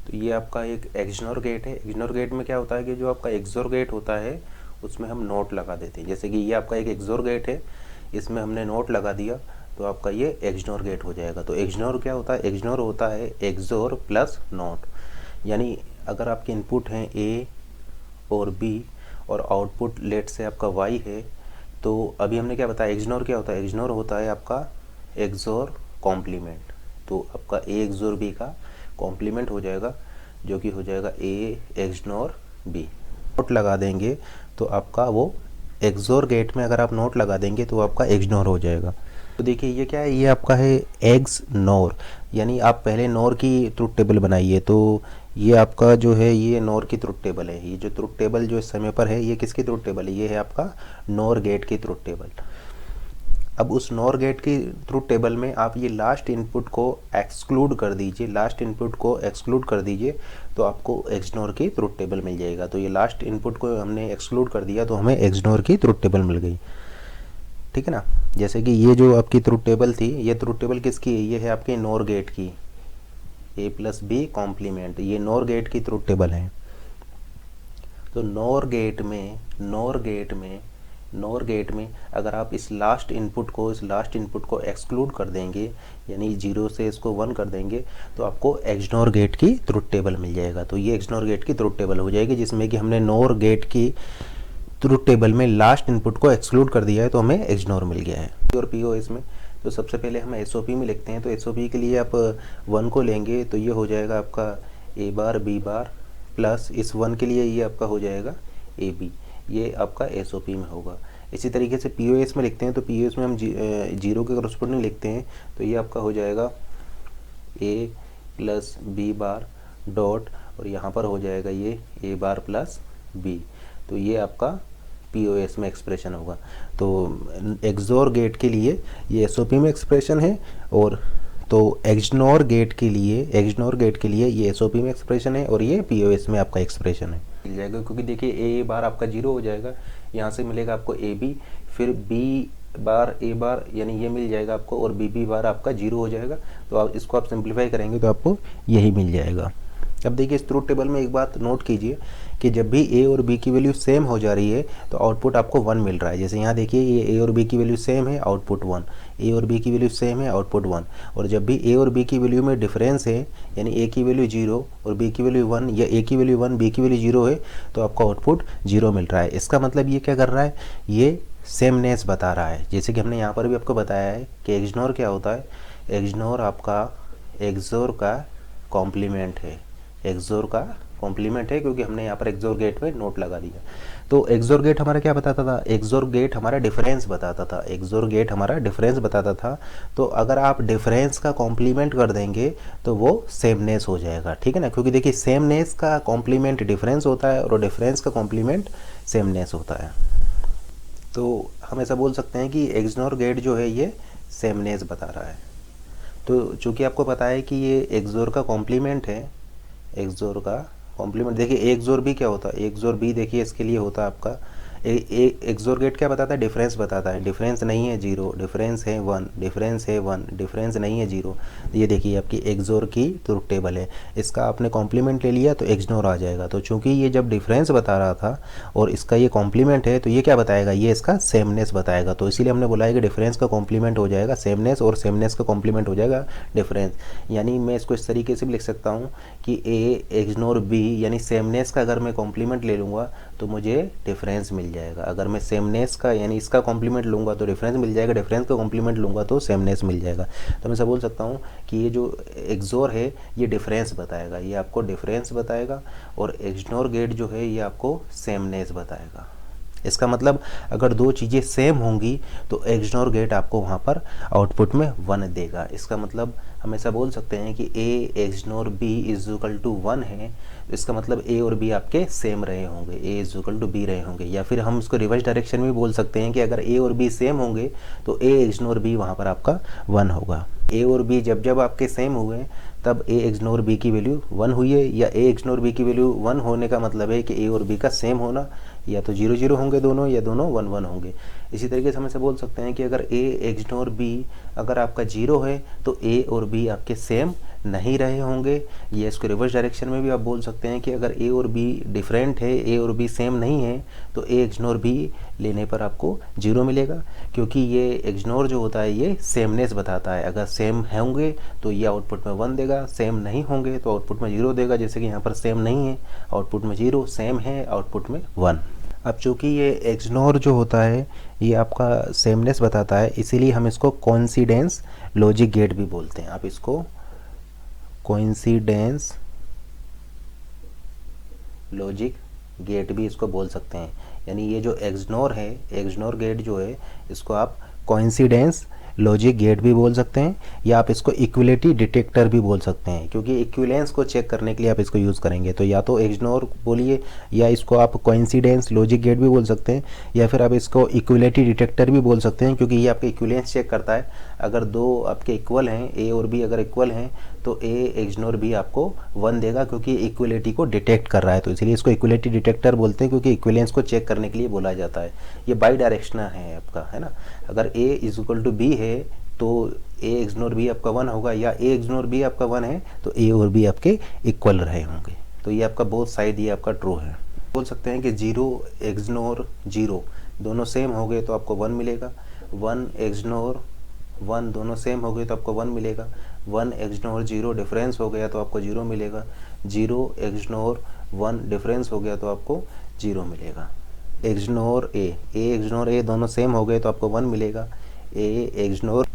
तो ये आपका एक एक्सनोर गेट है। एक्सनोर गेट में क्या होता है कि जो आपका एक्सोर गेट होता है उसमें हम नोट लगा देते हैं। जैसे कि ये आपका एक एक्सोर गेट है, इसमें हमने नोट लगा दिया तो आपका ये एक्सनोर गेट हो जाएगा। तो एक्सनोर क्या होता है? एक्सनोर होता है एक्सोर प्लस नोट। यानी अगर आपके इनपुट हैं ए और बी और आउटपुट लेट से आपका वाई है, तो अभी हमने क्या बताया, एक्सनोर क्या होता है? एक्सनोर होता है आपका एक्सोर कॉम्प्लीमेंट। तो आपका ए एक्सोर बी का कॉम्प्लीमेंट हो जाएगा, जो कि हो जाएगा ए एक्सनोर बी। नोट लगा देंगे तो आपका वो एक्सोर गेट में अगर आप नोट लगा देंगे तो आपका एक्सनोर हो जाएगा। तो देखिए ये क्या है, ये आपका है एक्स नोर, यानी आप पहले नोर की ट्रुथ टेबल बनाइए। तो ये आपका जो है ये नोर की ट्रुथ टेबल है। ये जो ट्रुथ टेबल जो इस समय पर है ये किसकी ट्रुथ टेबल है? ये है आपका नोर गेट की ट्रुथ टेबल। अब उस नोर गेट की ट्रुथ टेबल में आप ये लास्ट इनपुट को एक्सक्लूड कर दीजिए, लास्ट इनपुट को एक्सक्लूड कर दीजिए तो आपको एक्सनोर की ट्रुथ टेबल मिल जाएगा। तो ये लास्ट इनपुट को हमने एक्सक्लूड कर दिया तो हमें एक्सनोर की ट्रुथ टेबल मिल गई, ठीक है ना। जैसे कि ये जो आपकी ट्रुथ टेबल थी, ये ट्रुथ टेबल किसकी है? ये है आपके नोर गेट की, ए प्लस बी कॉम्प्लीमेंट, ये नोर गेट की ट्रुथ टेबल है। तो नोर गेट में अगर आप इस लास्ट इनपुट को एक्सक्लूड कर देंगे, यानी 0 से इसको 1 कर देंगे तो आपको एक्सनोर गेट की ट्रुथ टेबल मिल जाएगा। तो ये एक्सनोर गेट की ट्रुथ टेबल हो जाएगी, जिसमें कि हमने नोर गेट की ट्रुथ टेबल में लास्ट इनपुट को एक्सक्लूड कर दिया है तो हमें एक्सनोर मिल गया है। और पीओएस में तो सबसे पहले हम एसओपी में लिखते हैं। तो एसओपी के लिए आप 1 को लेंगे तो ये हो जाएगा आपका A bar B bar plus इस 1 के लिए ये आपका हो जाएगा ए बी, ये आपका एसओपी में होगा। इसी तरीके से पीओएस में लिखते हैं तो पीओएस में हम 0 के करस्पोंडिंग लिखते हैं तो ये आपका हो जाएगा A plus B bar dot और यहाँ पर हो जाएगा ये ए बार प्लस बी। तो ये आपका पीओएस में एक्सप्रेशन होगा। तो एक्सोर गेट के लिए ये एसओपी में एक्सप्रेशन है, और तो एक्सनोर गेट के लिए ये एसओपी में एक्सप्रेशन है और ये पीओएस में आपका एक्सप्रेशन है। मिल जाएगा क्योंकि देखिए ए बार आपका 0 हो जाएगा, यहाँ से मिलेगा आपको ए बी, फिर बी बार ए बार यानी ये मिल जाएगा आपको, और बी बी बार आपका 0 हो जाएगा। तो आप इसको आप सिंप्लीफाई करेंगे तो आपको यही मिल जाएगा। अब देखिए इस ट्रुथ टेबल में एक बात नोट कीजिए कि जब भी ए और बी की वैल्यू सेम हो जा रही है तो आउटपुट आपको 1 मिल रहा है। जैसे यहाँ देखिए ये ए और बी की वैल्यू सेम है, आउटपुट 1, ए और बी की वैल्यू सेम है, आउटपुट 1। और जब भी ए और बी की वैल्यू में डिफरेंस है, यानी ए की वैल्यू 0 और बी की वैल्यू 1, या ए की वैल्यू 1 बी की वैल्यू 0 है, तो आपको आउटपुट 0 मिल रहा है। इसका मतलब ये क्या कर रहा है? ये सेमनेस बता रहा है। जैसे कि हमने यहाँ पर भी आपको बताया है कि एक्सनोर क्या होता है? एक्सनोर आपका एक्सोर का कॉम्प्लीमेंट है, एक्सोर का कॉम्प्लीमेंट है, क्योंकि हमने यहाँ पर एक्सोर गेट में नोट लगा दिया। तो एक्सोर गेट हमारा क्या बताता था? एक्सोर गेट हमारा डिफरेंस बताता था, एक्सोर गेट हमारा डिफरेंस बताता था। तो अगर आप डिफरेंस का कॉम्प्लीमेंट कर देंगे तो वो सेमनेस हो जाएगा, ठीक है ना। क्योंकि देखिए सेमनेस का कॉम्प्लीमेंट डिफरेंस होता है और डिफरेंस का कॉम्प्लीमेंट सेमनेस होता है। तो हम ऐसा बोल सकते हैं कि एक्सनोर गेट जो है ये सेमनेस बता रहा है। तो चूँकि आपको पता है कि ये एक्सोर का कॉम्प्लीमेंट है, एक्सोर का कॉम्प्लीमेंट, देखिए एक्सोर बी क्या होता है? एक्सोर बी देखिए इसके लिए होता है आपका एक्सोर गेट क्या बताता है? डिफरेंस बताता है। डिफरेंस नहीं है 0, डिफरेंस है 1, डिफरेंस है 1, डिफरेंस नहीं है 0। ये देखिए आपकी एक्सोर की ट्रुथ टेबल है, इसका आपने कॉम्प्लीमेंट ले लिया तो एक्सनोर आ जाएगा। तो चूंकि ये जब डिफरेंस बता रहा था और इसका ये कॉम्प्लीमेंट है तो ये क्या बताएगा? ये इसका सेमनेस बताएगा। तो इसीलिए हमने बोला है कि डिफरेंस का कॉम्प्लीमेंट हो जाएगा सेमनेस और सेमनेस का कॉम्प्लीमेंट हो जाएगा डिफरेंस। यानी मैं इसको इस तरीके से भी लिख सकता हूँ कि ए एक्सनोर बी, यानी सेमनेस का अगर मैं कॉम्प्लीमेंट ले लूँगा तो मुझे डिफरेंस मिल जाएगा। अगर मैं सेमनेस का यानी इसका कॉम्प्लीमेंट लूँगा तो डिफरेंस मिल जाएगा, डिफरेंस का कॉम्प्लीमेंट लूँगा तो सेमनेस मिल जाएगा। तो मैं ऐसा बोल सकता हूँ कि ये जो एक्सोर है ये डिफरेंस बताएगा, ये आपको डिफरेंस बताएगा, और एक्सनोर गेट जो है ये आपको सेमनेस बताएगा। इसका मतलब अगर दो चीज़ें सेम होंगी तो एक्सनोर गेट आपको वहाँ पर आउटपुट में 1 देगा। इसका मतलब हम ऐसा बोल सकते हैं कि A XNOR B is equal to 1 है, तो इसका मतलब ए और बी आपके सेम रहे होंगे, ए इज इक्वल टू बी रहे होंगे। या फिर हम इसको रिवर्स डायरेक्शन में बोल सकते हैं कि अगर ए और बी सेम होंगे तो ए एक्सनोर बी वहाँ पर आपका 1 होगा। ए और बी जब जब आपके सेम हुए तब ए एक्सनोर बी की वैल्यू 1 हुई है, या ए एक्सनोर बी की वैल्यू 1 होने का मतलब है कि ए और बी का सेम होना, या तो 0 0 होंगे दोनों, या दोनों 1 1 होंगे। इसी तरीके से हम ऐसे बोल सकते हैं कि अगर ए एक्सनोर बी अगर आपका 0 है तो ए और बी आपके सेम नहीं रहे होंगे, या इसको रिवर्स डायरेक्शन में भी आप बोल सकते हैं कि अगर ए और बी डिफरेंट है, ए और बी सेम नहीं है, तो ए इग्नोर बी लेने पर आपको 0 मिलेगा, क्योंकि ये इग्नोर जो होता है ये सेमनेस बताता है। अगर सेम होंगे तो ये आउटपुट में 1 देगा, सेम नहीं होंगे तो आउटपुट में 0 देगा। जैसे कि यहाँ पर सेम नहीं है, आउटपुट में 0, सेम है, आउटपुट में 1। अब चूँकि ये इग्नोर जो होता है ये आपका सेमनेस बताता है, इसीलिए हम इसको कोइंसिडेंस लॉजिक गेट भी बोलते हैं। आप इसको कोइंसिडेंस लॉजिक गेट भी इसको बोल सकते हैं। यानी ये जो इग्नोर है, इग्नोर गेट जो है, इसको आप कोइंसिडेंस लॉजिक गेट भी बोल सकते हैं, या आप इसको इक्विलिटी डिटेक्टर भी बोल सकते हैं, क्योंकि इक्विवेलेंस को चेक करने के लिए आप इसको यूज़ करेंगे। तो या तो इग्नोर बोलिए, या इसको आप कोइंसिडेंस लॉजिक गेट भी बोल सकते हैं, या फिर आप इसको इक्विलिटी डिटेक्टर भी बोल सकते हैं, क्योंकि ये आपके इक्विवेलेंस चेक करता है। अगर दो आपके इक्वल हैं, ए और बी अगर इक्वल हैं, तो ए इग्नोर बी आपको 1 देगा, क्योंकि इक्विलिटी को डिटेक्ट कर रहा है। तो इसलिए इसको इक्विलिटी डिटेक्टर बोलते हैं, क्योंकि इक्विवेलेंस को चेक करने के लिए बोला जाता है। ये बाई डायरेक्शनल है आपका, है ना। अगर ए इज इक्वल टू बी है तो ए इग्नोर बी आपका 1 होगा, या ए इग्नोर बी आपका 1 है तो ए और बी आपके इक्वल रहे होंगे। तो ये आपका बोथ साइड ये आपका ट्रू है। बोल सकते हैं कि 0 इग्नोर 0 दोनों सेम हो गए तो आपको 1 मिलेगा, 1 इग्नोर 1 दोनों सेम हो गए तो आपको 1 मिलेगा, 1 इग्नोर 0 डिफरेंस हो गया तो आपको 0 मिलेगा, 0 इग्नोर 1 डिफरेंस हो गया तो आपको 0 मिलेगा। इग्नोर ए इग्नोर ए दोनों सेम हो गए तो आपको 1 मिलेगा, ए इग्नोर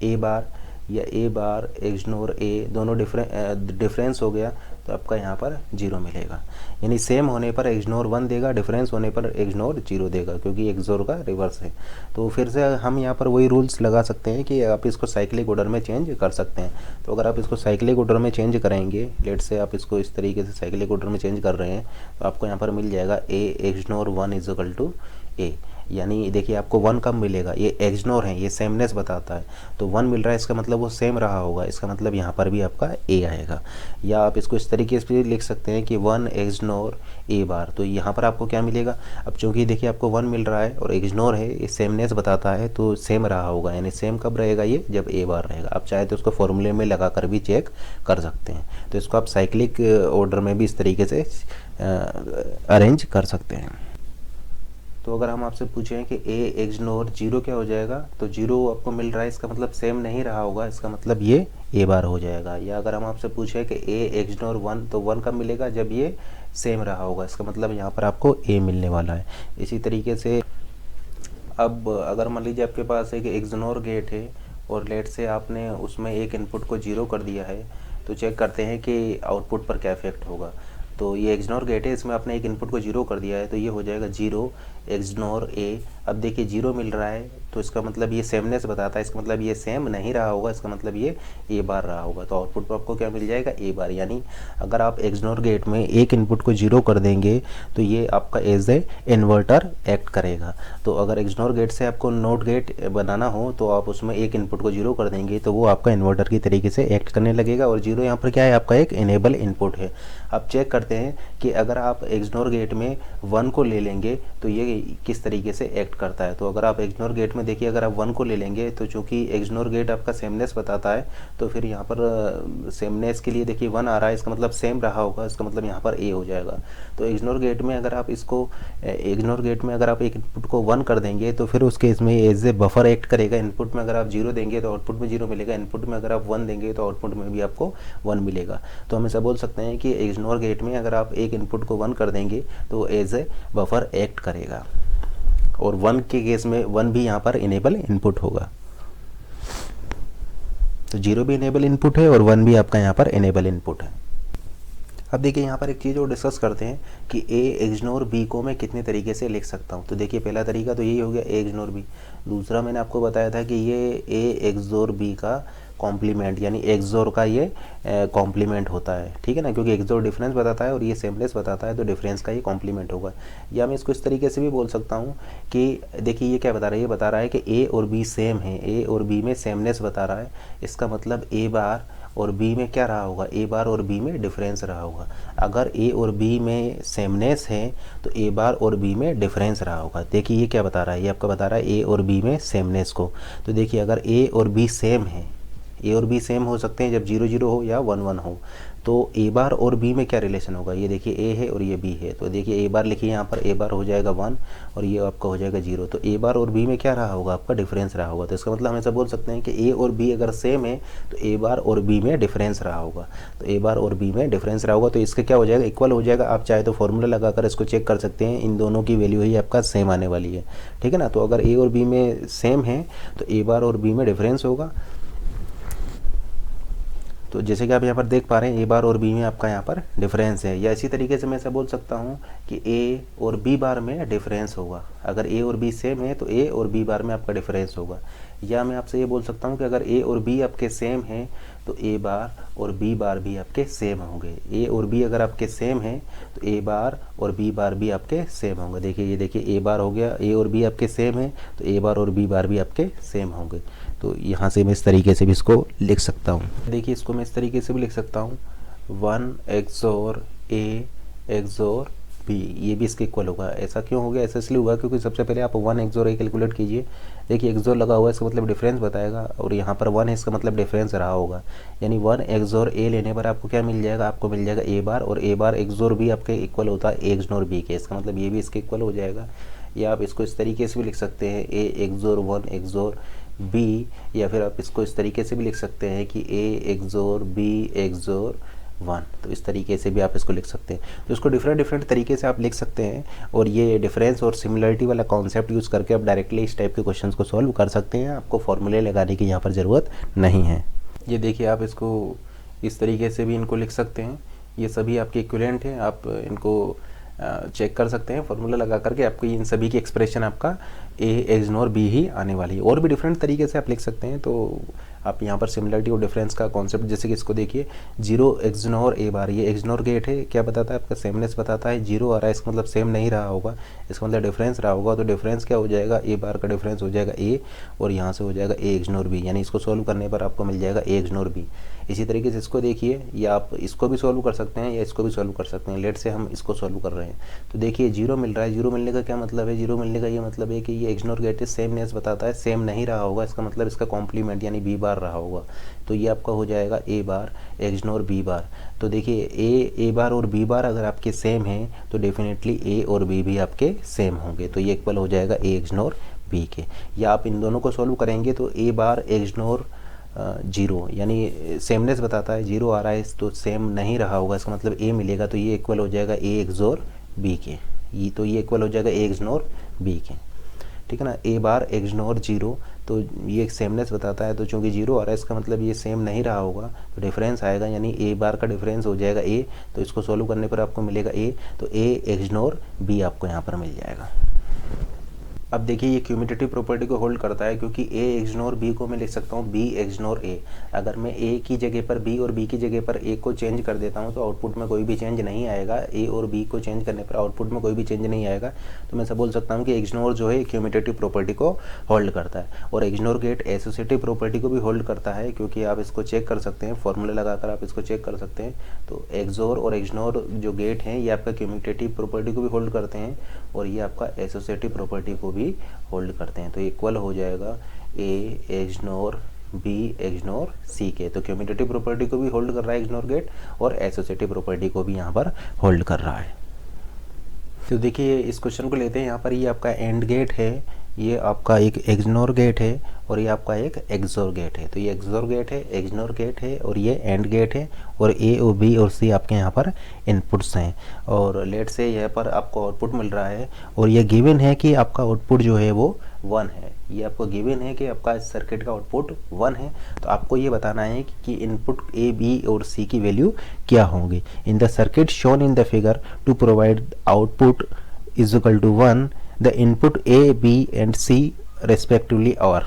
ए बार या ए बार इग्नोर ए दोनों डिफरेंस हो गया तो आपका यहाँ पर 0 मिलेगा। यानी सेम होने पर इग्नोर 1 देगा, डिफरेंस होने पर इग्नोर 0 देगा, क्योंकि इग्नोर का रिवर्स है। तो फिर से हम यहाँ पर वही रूल्स लगा सकते हैं कि आप इसको साइक्लिक ऑर्डर में चेंज कर सकते हैं। तो अगर आप इसको साइक्लिक ऑर्डर में चेंज करेंगे, लेट से आप इसको इस तरीके से साइक्लिक ऑर्डर में चेंज कर रहे हैं, तो आपको यहाँ पर मिल जाएगा ए इग्नोर 1 इज इक्वल टू ए। यानी देखिए आपको 1 कब मिलेगा, ये इग्नोर है, ये सेमनेस बताता है, तो 1 मिल रहा है, इसका मतलब वो सेम रहा होगा, इसका मतलब यहाँ पर भी आपका ए आएगा। या आप इसको इस तरीके से लिख सकते हैं कि 1 इग्नोर ए बार, तो यहाँ पर आपको क्या मिलेगा। अब चूँकि देखिए आपको 1 मिल रहा है और इग्नोर है, ये सेमनेस बताता है, तो सेम रहा होगा। यानी सेम कब रहेगा ये, जब ए बार रहेगा। आप चाहे तो उसको फॉर्मूले में लगा कर भी चेक कर सकते हैं। तो इसको आप साइक्लिक ऑर्डर में भी इस तरीके से अरेंज कर सकते हैं। तो अगर हम आपसे पूछें कि ए इग्नोर 0 क्या हो जाएगा, तो 0 आपको मिल रहा है, इसका मतलब सेम नहीं रहा होगा, इसका मतलब ये ए बार हो जाएगा। या अगर हम आपसे पूछें कि ए इग्नोर 1, तो 1 कब मिलेगा, जब ये सेम रहा होगा, इसका मतलब यहाँ पर आपको ए मिलने वाला है। इसी तरीके से अब अगर मान लीजिए आपके पास एक इग्नोर गेट है और लेट से आपने उसमें एक इनपुट को 0 कर दिया है, तो चेक करते हैं कि आउटपुट पर क्या इफेक्ट होगा। तो ये इग्नोर गेट है, इसमें आपने एक इनपुट को 0 कर दिया है, तो ये हो जाएगा 0 इग्नोर ए। अब देखिए 0 मिल रहा है, तो इसका मतलब ये सेमनेस बताता है, इसका मतलब ये सेम नहीं रहा होगा, इसका मतलब ये ए बार रहा होगा। तो आउटपुट पर आपको क्या मिल जाएगा, ए बार। यानी अगर आप इग्नोर गेट में एक इनपुट को 0 कर देंगे तो ये आपका एज ए इन्वर्टर एक्ट करेगा। तो अगर इग्नोर गेट से आपको नोट गेट बनाना हो तो आप उसमें एक इनपुट को 0 कर देंगे, तो वो आपका इन्वर्टर की तरीके से एक्ट करने लगेगा। और 0 यहाँ पर क्या है, आपका एक इनेबल इनपुट है। आप चेक करते हैं कि अगर आप इग्नोर गेट में 1 को ले लेंगे तो ये किस तरीके से एक्ट करता है। तो अगर आप इग्नोर गेट में देखिए, अगर आप 1 को ले लेंगे तो चूंकि इग्नोर गेट आपका सेमनेस बताता है, तो फिर यहाँ पर सेमनेस के लिए देखिए 1 आ रहा है, इसका मतलब सेम रहा होगा, इसका मतलब यहाँ पर ए हो जाएगा। तो इग्नोर गेट में अगर आप एक इनपुट को 1 कर देंगे तो फिर उस केस में एज ए बफर एक्ट करेगा। इनपुट में अगर आप 0 देंगे तो आउटपुट में 0 मिलेगा, इनपुट में अगर आप 1 देंगे तो आउटपुट में भी आपको 1 मिलेगा। तो हम ऐसा बोल सकते हैं कि इग्नोर गेट में अगर आप एक इनपुट को 1 कर देंगे तो एज ए बफर एक्ट करेगा, और 1 के केस में 1 भी यहाँ पर इनेबल इनपुट होगा। तो 0 भी इनेबल इनपुट है और 1 भी आपका यहाँ पर इनेबल इनपुट है। अब देखिए यहाँ पर एक चीज़ और डिस्कस करते हैं कि ए इग्नोर बी को मैं कितने तरीके से लिख सकता हूँ। तो देखिए पहला तरीका तो यही हो गया, ए इग्नोर बी। दूसरा मैंने आपको बताया था कि ये ए इग्नोर बी का कॉम्प्लीमेंट, यानी एक्सोर का ये कॉम्प्लीमेंट होता है, ठीक है ना, क्योंकि एक्सोर डिफरेंस बताता है और ये सेमलेस बताता है, तो डिफरेंस का ये कॉम्प्लीमेंट होगा। या मैं इसको इस तरीके से भी बोल सकता हूँ कि देखिए ये क्या बता रहा है, ये बता रहा है कि ए और बी सेम है, ए और बी में सेमनेस बता रहा है, इसका मतलब ए बार और बी में क्या रहा होगा, ए बार और बी में डिफरेंस रहा होगा। अगर ए और बी में सेमनेस है तो ए बार और बी में डिफरेंस रहा होगा। देखिए ये क्या बता रहा है, ये आपका बता रहा है ए और बी में सेमनेस को। तो देखिए अगर ए और बी सेम है, ए और बी सेम हो सकते हैं जब 0 0 हो या 1 1 हो। तो ए बार और बी में क्या रिलेशन होगा, ये देखिए ए है और ये बी है, तो देखिए ए बार लिखिए यहाँ पर, ए बार हो जाएगा 1 और ये आपका हो जाएगा 0। तो ए बार और बी में क्या रहा होगा, आपका डिफरेंस रहा होगा। तो इसका मतलब हम ऐसा बोल सकते हैं कि ए और बी अगर सेम है तो ए बार और बी में डिफरेंस रहा होगा। तो ए बार और बी में डिफरेंस रहा होगा तो इसका क्या हो जाएगा, इक्वल हो जाएगा। आप चाहे तो फॉर्मूला लगाकर इसको चेक कर सकते हैं, इन दोनों की वैल्यू ही आपका सेम आने वाली है, ठीक है ना। तो अगर ए और बी में सेम है तो ए बार और बी में डिफरेंस होगा। तो जैसे कि आप यहाँ पर देख पा रहे हैं ए बार और बी में आपका यहाँ पर डिफरेंस है। या इसी तरीके से मैं ऐसा बोल सकता हूँ कि ए और बी बार में डिफरेंस होगा। अगर ए और बी सेम है तो ए और बी बार में आपका डिफरेंस होगा। या मैं आपसे ये बोल सकता हूँ कि अगर ए और बी आपके सेम हैं तो ए बार और बी बार भी आपके सेम होंगे। ए और बी अगर आपके सेम हैं तो ए बार और बी बार भी आपके सेम होंगे। देखिए ये देखिए ए बार हो गया, ए और बी आपके सेम है तो ए बार और बी बार भी आपके सेम होंगे। तो यहाँ से मैं इस तरीके से भी इसको लिख सकता हूँ। देखिए इसको मैं इस तरीके से भी लिख सकता हूँ 1 XOR A XOR B, ये भी इसके इक्वल होगा। ऐसा क्यों हो गया, ऐसा इसलिए हुआ क्योंकि सबसे पहले आप 1 XOR A कैलकुलेट कीजिए। देखिए XOR लगा हुआ है इसका मतलब डिफरेंस बताएगा और यहाँ पर 1 है इसका मतलब डिफरेंस रहा होगा। यानी 1 XOR A लेने पर आपको क्या मिल जाएगा, आपको मिल जाएगा A बार, और A बार XOR B आपके इक्वल होता है A XOR B के। इसका मतलब ये भी इसके इक्वल हो जाएगा। या आप इसको इस तरीके से भी लिख सकते हैं A XOR 1 XOR B, या फिर आप इसको इस तरीके से भी लिख सकते हैं कि A XOR B XOR 1। तो इस तरीके से भी आप इसको लिख सकते हैं। तो इसको डिफरेंट तरीके से आप लिख सकते हैं और ये डिफरेंस और सिमिलरिटी वाला कॉन्सेप्ट यूज़ करके आप डायरेक्टली इस टाइप के क्वेश्चंस को सॉल्व कर सकते हैं। आपको फॉर्मूले लगाने की यहाँ पर ज़रूरत नहीं है। ये देखिए आप इसको इस तरीके से भी इनको लिख सकते हैं। ये सभी आपके इक्विवेलेंट हैं, आप इनको चेक कर सकते हैं फॉर्मूला लगा करके। आपको इन सभी की एक्सप्रेशन आपका A XOR B ही आने वाली है। और भी डिफरेंट तरीके से आप लिख सकते हैं। तो आप यहाँ पर सिमिलरिटी और डिफरेंस का कॉन्सेप्ट, जैसे कि इसको देखिए 0 XOR A बार, ये XOR गेट है, क्या बताता है आपका सेमनेस बताता है। 0 आ रहा है इसका मतलब सेम नहीं रहा होगा, इसका मतलब डिफरेंस रहा होगा। तो डिफरेंस क्या हो जाएगा, A बार का डिफरेंस हो जाएगा A और यहाँ से हो जाएगा A XOR B, यानी इसको सॉल्व करने पर आपको मिल जाएगा A XOR B। इसी तरीके से इसको देखिए, या आप इसको भी सॉल्व कर सकते हैं या इसको भी सॉल्व कर सकते हैं। लेट से हम इसको सॉल्व कर रहे हैं तो देखिए 0 मिल रहा है। 0 मिलने का क्या मतलब है, 0 मिलने का ये मतलब है कि ये XOR गेट सेमनेस बताता है, सेम नहीं रहा होगा, इसका मतलब इसका कॉम्प्लीमेंट यानी B बार रहा होगा। तो ये आपका हो जाएगा A बार XOR B बार। तो देखिए A बार और B बार अगर आपके सेम हैं तो डेफिनेटली A और B भी आपके सेम होंगे। तो ये इक्वल हो जाएगा A XOR B के। या आप इन दोनों को सॉल्व करेंगे तो A बार XOR 0 यानी सेमनेस बताता है, 0 आ रहा है तो सेम नहीं रहा होगा, इसका मतलब A मिलेगा। तो ये इक्वल हो जाएगा A XOR B के। तो ये इक्वल हो जाएगा A XOR B के, ठीक है ना। A बार XOR 0, तो ये सेमनेस बताता है, तो चूंकि 0 आ रहा है इसका मतलब ये सेम नहीं रहा होगा, तो डिफरेंस आएगा, यानी A बार का डिफरेंस हो जाएगा A। तो इसको सॉल्व करने पर आपको मिलेगा A, तो A XOR B आपको यहाँ पर मिल जाएगा। अब देखिए ये क्यूमुलेटिव प्रॉपर्टी को होल्ड करता है, क्योंकि A XOR B को मैं लिख सकता हूँ B XOR A। अगर मैं A की जगह पर B और B की जगह पर A को चेंज कर देता हूँ तो आउटपुट में कोई भी चेंज नहीं आएगा। A और B को चेंज करने पर आउटपुट में कोई भी चेंज नहीं आएगा। तो मैं ऐसा बोल सकता हूँ कि XOR जो है क्यूमुलेटिव प्रॉपर्टी को होल्ड करता है। और XOR गेट एसोसिएटिव प्रॉपर्टी को भी होल्ड करता है, क्योंकि आप इसको चेक कर सकते हैं, फॉर्मूला लगाकर आप इसको चेक कर सकते हैं। तो XOR और XOR जो गेट हैं ये आपका क्यूमुलेटिव प्रॉपर्टी को भी होल्ड करते हैं और ये आपका एसोसिएटिव प्रॉपर्टी को भी होल्ड करते हैं। तो इक्वल हो जाएगा A XOR B XOR C के। तो क्यूमुलेटिव प्रॉपर्टी को भी होल्ड कर रहा है XOR गेट और एसोसिएटिव प्रॉपर्टी को भी यहाँ पर होल्ड कर रहा है। तो देखिए इस क्वेश्चन को लेते हैं। यहाँ पर ये आपका एंड गेट है, ये आपका एक XOR गेट है और ये आपका एक XOR गेट है। तो ये XOR गेट है, XOR गेट है और ये एंड गेट है और A और B और C आपके यहाँ पर इनपुट्स हैं। और लेट से यहाँ पर आपको आउटपुट मिल रहा है और ये गिवन है कि आपका आउटपुट जो है वो 1 है। ये आपको गिवन है कि आपका इस सर्किट का आउटपुट 1 है। तो आपको ये बताना है कि इनपुट A, B और C की वैल्यू क्या होंगी। In the circuit shown in the figure to provide output is equal to 1, the input A, B and C respectively are।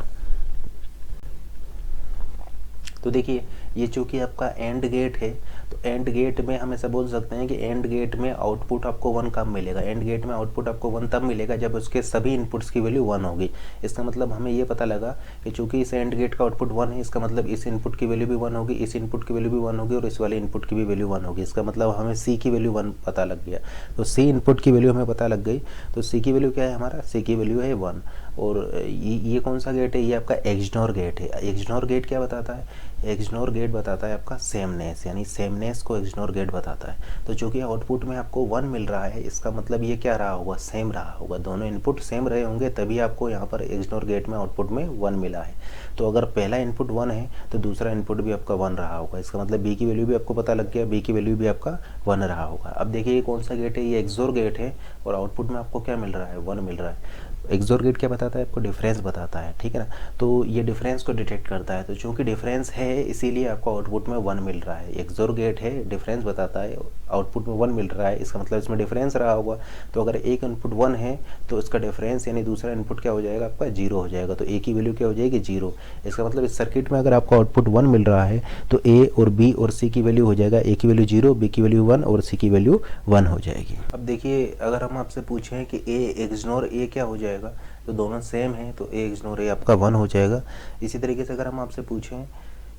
तो देखिए ये चूंकि आपका एंड गेट है, तो एंड गेट में हम ऐसा बोल सकते हैं कि एंड गेट में आउटपुट आपको 1 कब मिलेगा। एंड गेट में आउटपुट आपको 1 तब मिलेगा जब उसके सभी इनपुट्स की वैल्यू 1 होगी। इसका मतलब हमें ये पता लगा कि चूंकि इस एंड गेट का आउटपुट 1 है, इसका मतलब इस इनपुट की वैल्यू भी 1 होगी, इस इनपुट की वैल्यू भी 1 होगी और इस वाले इनपुट की भी वैल्यू 1 होगी। इसका मतलब हमें C की वैल्यू 1 पता लग गया। तो C इनपुट की वैल्यू हमें पता लग गई। तो C की वैल्यू क्या है, हमारा C की वैल्यू है 1। और ये कौन सा गेट है, ये आपका एक्सनोर गेट है। एक्सनोर गेट क्या बताता है, एक्सनोर गेट बताता है आपका सेमनेस, यानी सेमनेस को एक्सनोर गेट बताता है। तो चूंकि आउटपुट में आपको 1 मिल रहा है, इसका मतलब ये क्या रहा होगा, सेम रहा होगा, दोनों इनपुट सेम रहे होंगे, तभी आपको यहाँ पर एक्सनोर गेट में आउटपुट में 1 मिला है। तो अगर पहला इनपुट 1 है तो दूसरा इनपुट भी आपका 1 रहा होगा, इसका मतलब बी की वैल्यू भी आपको पता लग गया, बी की वैल्यू भी आपका 1 रहा होगा। अब देखिए ये कौन सा गेट है, ये एक्सोर गेट है और आउटपुट में आपको क्या मिल रहा है, 1 मिल रहा है। एक्सोर गेट क्या बताता है आपको, डिफरेंस बताता है, ठीक है ना। तो ये डिफरेंस को डिटेक्ट करता है, तो चूंकि डिफरेंस है इसीलिए आपको आउटपुट में 1 मिल रहा है। एक्सोर गेट है, डिफरेंस बताता है, आउटपुट में 1 मिल रहा है, इसका मतलब इसमें डिफरेंस रहा होगा। तो अगर एक इनपुट 1 है तो इसका डिफरेंस यानी दूसरा इनपुट क्या हो जाएगा आपका, 0 हो जाएगा। तो ए की वैल्यू क्या हो जाएगी, 0। इसका मतलब इस सर्किट में अगर आपको आउटपुट 1 मिल रहा है तो ए और बी और सी की वैल्यू हो जाएगा, ए की वैल्यू 0, बी की वैल्यू 1 और सी की वैल्यू 1 हो जाएगी। अब देखिए अगर हम आपसे पूछें कि ए एक्सनोर ए क्या हो जाएगा, तो दोनों सेम है तो ए एक्सनोर ए आपका 1 हो जाएगा। इसी तरीके से अगर हम आपसे पूछें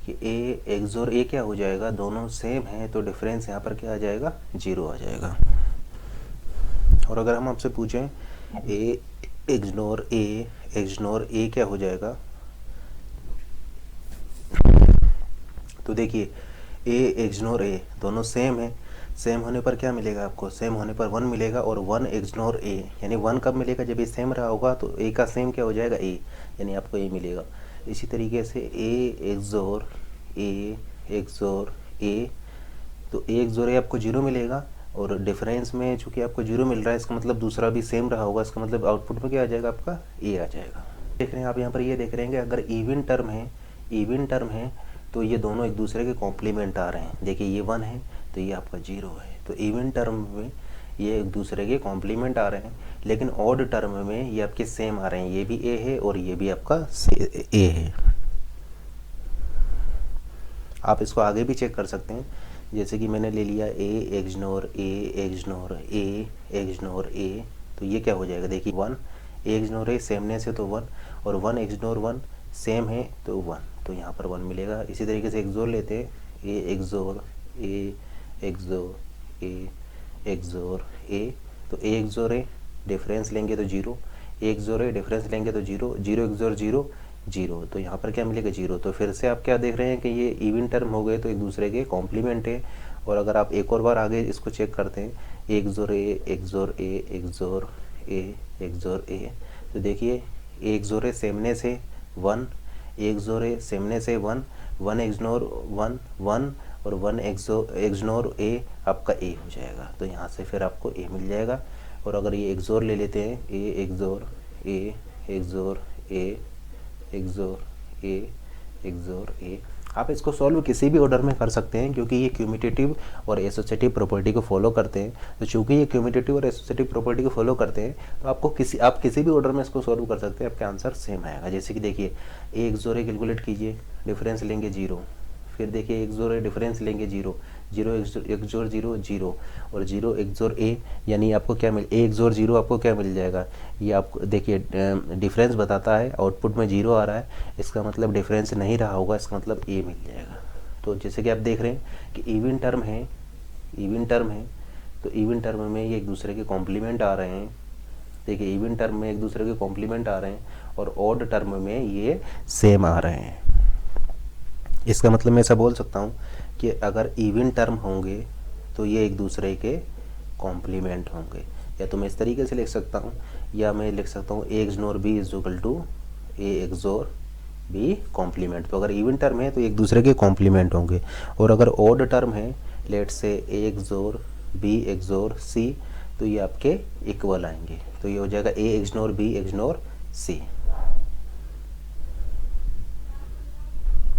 कि ए एक्सोर ए क्या हो जाएगा, दोनों सेम है तो डिफरेंस यहाँ पर क्या आ जाएगा, 0 आ जाएगा। और अगर हम आपसे पूछें ए एक्सनोर ए क्या हो जाएगा, तो देखिए ए एक्सनोर ए दोनों सेम है, सेम होने पर क्या मिलेगा आपको, सेम होने पर 1 मिलेगा। और 1 एक्सनोर ए यानी 1 कब मिलेगा, जब ये सेम रहा होगा, तो ए का सेम क्या हो जाएगा, ए, यानी आपको ए मिलेगा। इसी तरीके से ए एक्सोर ए, तो ए एक्सोर ए आपको 0 मिलेगा और डिफरेंस में चूंकि आपको 0 मिल रहा है, इसका मतलब दूसरा भी सेम रहा होगा, इसका मतलब आउटपुट में क्या आ जाएगा आपका, ए आ जाएगा। देख रहे हैं आप यहाँ पर, ये देख रहे हैं कि अगर इवन टर्म है तो ये दोनों एक दूसरे के कॉम्प्लीमेंट आ रहे हैं। देखिए ये 1 है तो ये आपका 0 है, तो इवन टर्म में ये एक दूसरे के कॉम्प्लीमेंट आ रहे हैं। लेकिन ऑड टर्म में ये आपके सेम आ रहे हैं, ये भी ए है और ये भी आपका ए है। आप इसको आगे भी चेक कर सकते हैं, जैसे कि मैंने ले लिया ए एक्सनोर ए, तो ये क्या हो जाएगा, देखिए 1 ए एक्सनोर ए सेमनेस है तो 1, और 1 एक्सनोर 1 सेम है तो 1, तो यहाँ पर 1 मिलेगा। इसी तरीके से एक्सोर लेते हैं, ए एक्सोर ए, तो ए एक्सोर ए डिफरेंस लेंगे तो 0, ए एक्सोर ए डिफरेंस लेंगे तो 0, 0 एक्सोर 0 0, तो यहाँ पर क्या मिलेगा, 0। तो फिर से आप क्या देख रहे हैं कि ये इवन टर्म हो गए तो एक दूसरे के कॉम्प्लीमेंट है। और अगर आप एक और बार आगे इसको चेक करते हैं, ए एक्सोर ए, तो देखिए ए एक्सोर ए सेमनेस है 1, ए एक्सोर ए सेमनेस है 1, 1 एक्सनोर 1 और 1 एक्सनोर ए आपका ए हो जाएगा। तो यहाँ से फिर आपको ए मिल जाएगा। और अगर ये एक्सोर ले लेते हैं, ए एक्सोर ए, आप इसको सॉल्व किसी भी ऑर्डर में कर सकते हैं क्योंकि ये क्यूमिटेटिव और एसोसिएटिव प्रॉपर्टी को फॉलो करते हैं। तो चूंकि ये क्यूमिटेटिव और एसोसिएटिव प्रॉपर्टी को फॉलो करते हैं तो आप किसी भी ऑर्डर में इसको सॉल्व कर सकते हैं, आपका आंसर सेम आएगा। जैसे कि देखिए ए एक्सोर ए कैलकुलेट कीजिए, डिफरेंस लेंगे 0, फिर देखिए एक्सोर ए डिफरेंस लेंगे 0, 0 एक्सोर 0 0 और 0 एक्सोर ए, यानी आपको क्या मिल, ए एक्सोर 0 आपको क्या मिल जाएगा, ये आपको देखिए डिफरेंस बताता है, आउटपुट में 0 आ रहा है, इसका मतलब डिफरेंस नहीं रहा होगा, इसका मतलब ए मिल जाएगा। तो जैसे कि आप देख रहे हैं कि इवन टर्म है तो इवन टर्म में ये एक दूसरे के कॉम्प्लीमेंट आ रहे हैं। देखिए इवन टर्म में एक दूसरे के कॉम्प्लीमेंट आ रहे हैं और ऑड टर्म में ये सेम आ रहे हैं। इसका मतलब मैं ऐसा बोल सकता हूँ कि अगर इवन टर्म होंगे तो ये एक दूसरे के कॉम्प्लीमेंट होंगे, या तो मैं इस तरीके से लिख सकता हूँ, या मैं लिख सकता हूँ A XNOR B is equal to A XOR B complement. तो अगर इवन टर्म है तो एक दूसरे के कॉम्प्लीमेंट होंगे, और अगर ऑड टर्म है, लेट से ए एक्सोर बी एक्सोर सी, तो ये आपके इक्वल आएंगे, तो ये हो जाएगा ए एक्सनोर बी एक्सनोर सी।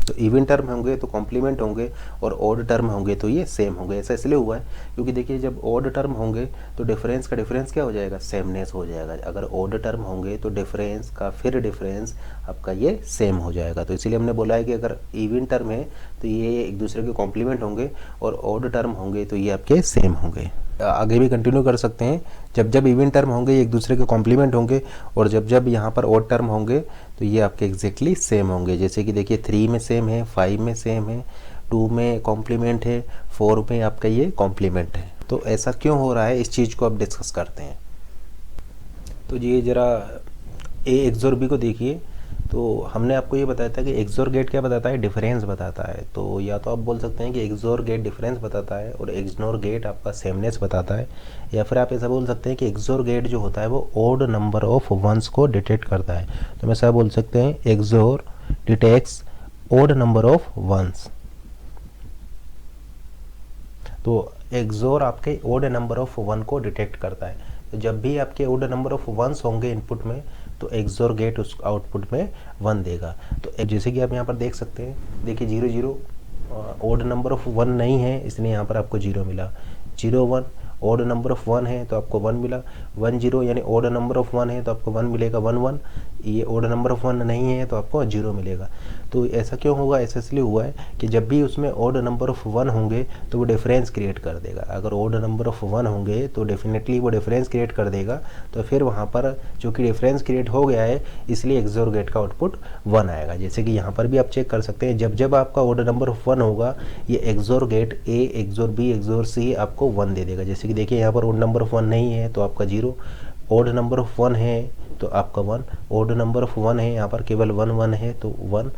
तो इवन टर्म होंगे तो कॉम्प्लीमेंट होंगे और ऑड टर्म होंगे तो ये सेम होंगे। ऐसा इसलिए हुआ है क्योंकि देखिए जब ऑड टर्म होंगे तो डिफरेंस का डिफरेंस क्या हो जाएगा, सेमनेस हो जाएगा। अगर ऑड टर्म होंगे तो डिफरेंस का फिर डिफरेंस आपका ये सेम हो जाएगा। तो इसीलिए हमने बोला है कि अगर इवन टर्म है तो ये एक दूसरे के कॉम्प्लीमेंट होंगे और ऑड टर्म होंगे तो ये आपके सेम होंगे। आगे भी कंटिन्यू कर सकते हैं, जब जब इवन टर्म होंगे एक दूसरे के कॉम्प्लीमेंट होंगे और जब जब यहाँ पर ऑड टर्म होंगे तो ये आपके एग्जैक्टली सेम होंगे। जैसे कि देखिए 3 में सेम है, 5 में सेम है, 2 में कॉम्प्लीमेंट है, 4 में आपका ये कॉम्प्लीमेंट है। तो ऐसा क्यों हो रहा है, इस चीज़ को आप डिस्कस करते हैं। तो ये ज़रा ए एक्सोर बी को देखिए, तो हमने आपको ये बताया था कि एक्सोर गेट क्या बताता है, डिफरेंस बताता है। तो या तो आप बोल सकते हैं कि एक्सोर गेट डिफरेंस बताता है और एक्सनोर गेट आपका सेमनेस बताता है, या फिर आप ऐसा बोल सकते हैं कि एक्सोर गेट जो होता है वो ओड नंबर ऑफ वंस को डिटेक्ट करता है। तो हम ऐसा बोल सकते हैं XOR detects odd number of ones. तो एक्सोर आपके ओड नंबर ऑफ वन को डिटेक्ट करता है। तो जब भी आपके ओड नंबर ऑफ वंस होंगे इनपुट में, तो एक्सोर गेट उस आउटपुट में 1 देगा। तो जैसे कि आप यहाँ पर देख सकते हैं, देखिए 0 0 ओड नंबर ऑफ 1 नहीं है, इसलिए यहाँ पर आपको 0 मिला। 0 1 ओड नंबर ऑफ 1 है तो आपको 1 मिला। 1 0 यानी ओड नंबर ऑफ 1 है तो आपको 1 मिलेगा। 1 1 ये ओड नंबर ऑफ 1 नहीं है तो आपको 0 मिलेगा। तो ऐसा क्यों होगा, ऐसा इसलिए हुआ है कि जब भी उसमें ओड नंबर ऑफ 1 होंगे तो वो डिफरेंस क्रिएट कर देगा। अगर ओड नंबर ऑफ 1 होंगे तो डेफिनेटली वो डिफरेंस क्रिएट कर देगा। तो फिर वहाँ पर चूँकि डिफरेंस क्रिएट हो गया है, इसलिए एक्सोर गेट का आउटपुट 1 आएगा। जैसे कि यहाँ पर भी आप चेक कर सकते हैं, जब जब आपका ओड नंबर ऑफ 1 होगा, ये एक्सोर गेट ए एक्सोर बी एक्सोर सी आपको 1 दे देगा। जैसे कि देखिए यहाँ पर ओड नंबर ऑफ 1 नहीं है तो आपका 0, ओड नंबर ऑफ 1 है तो आपका 1, ओड नंबर ऑफ 1 है यहाँ पर केवल 1 1 है तो 1,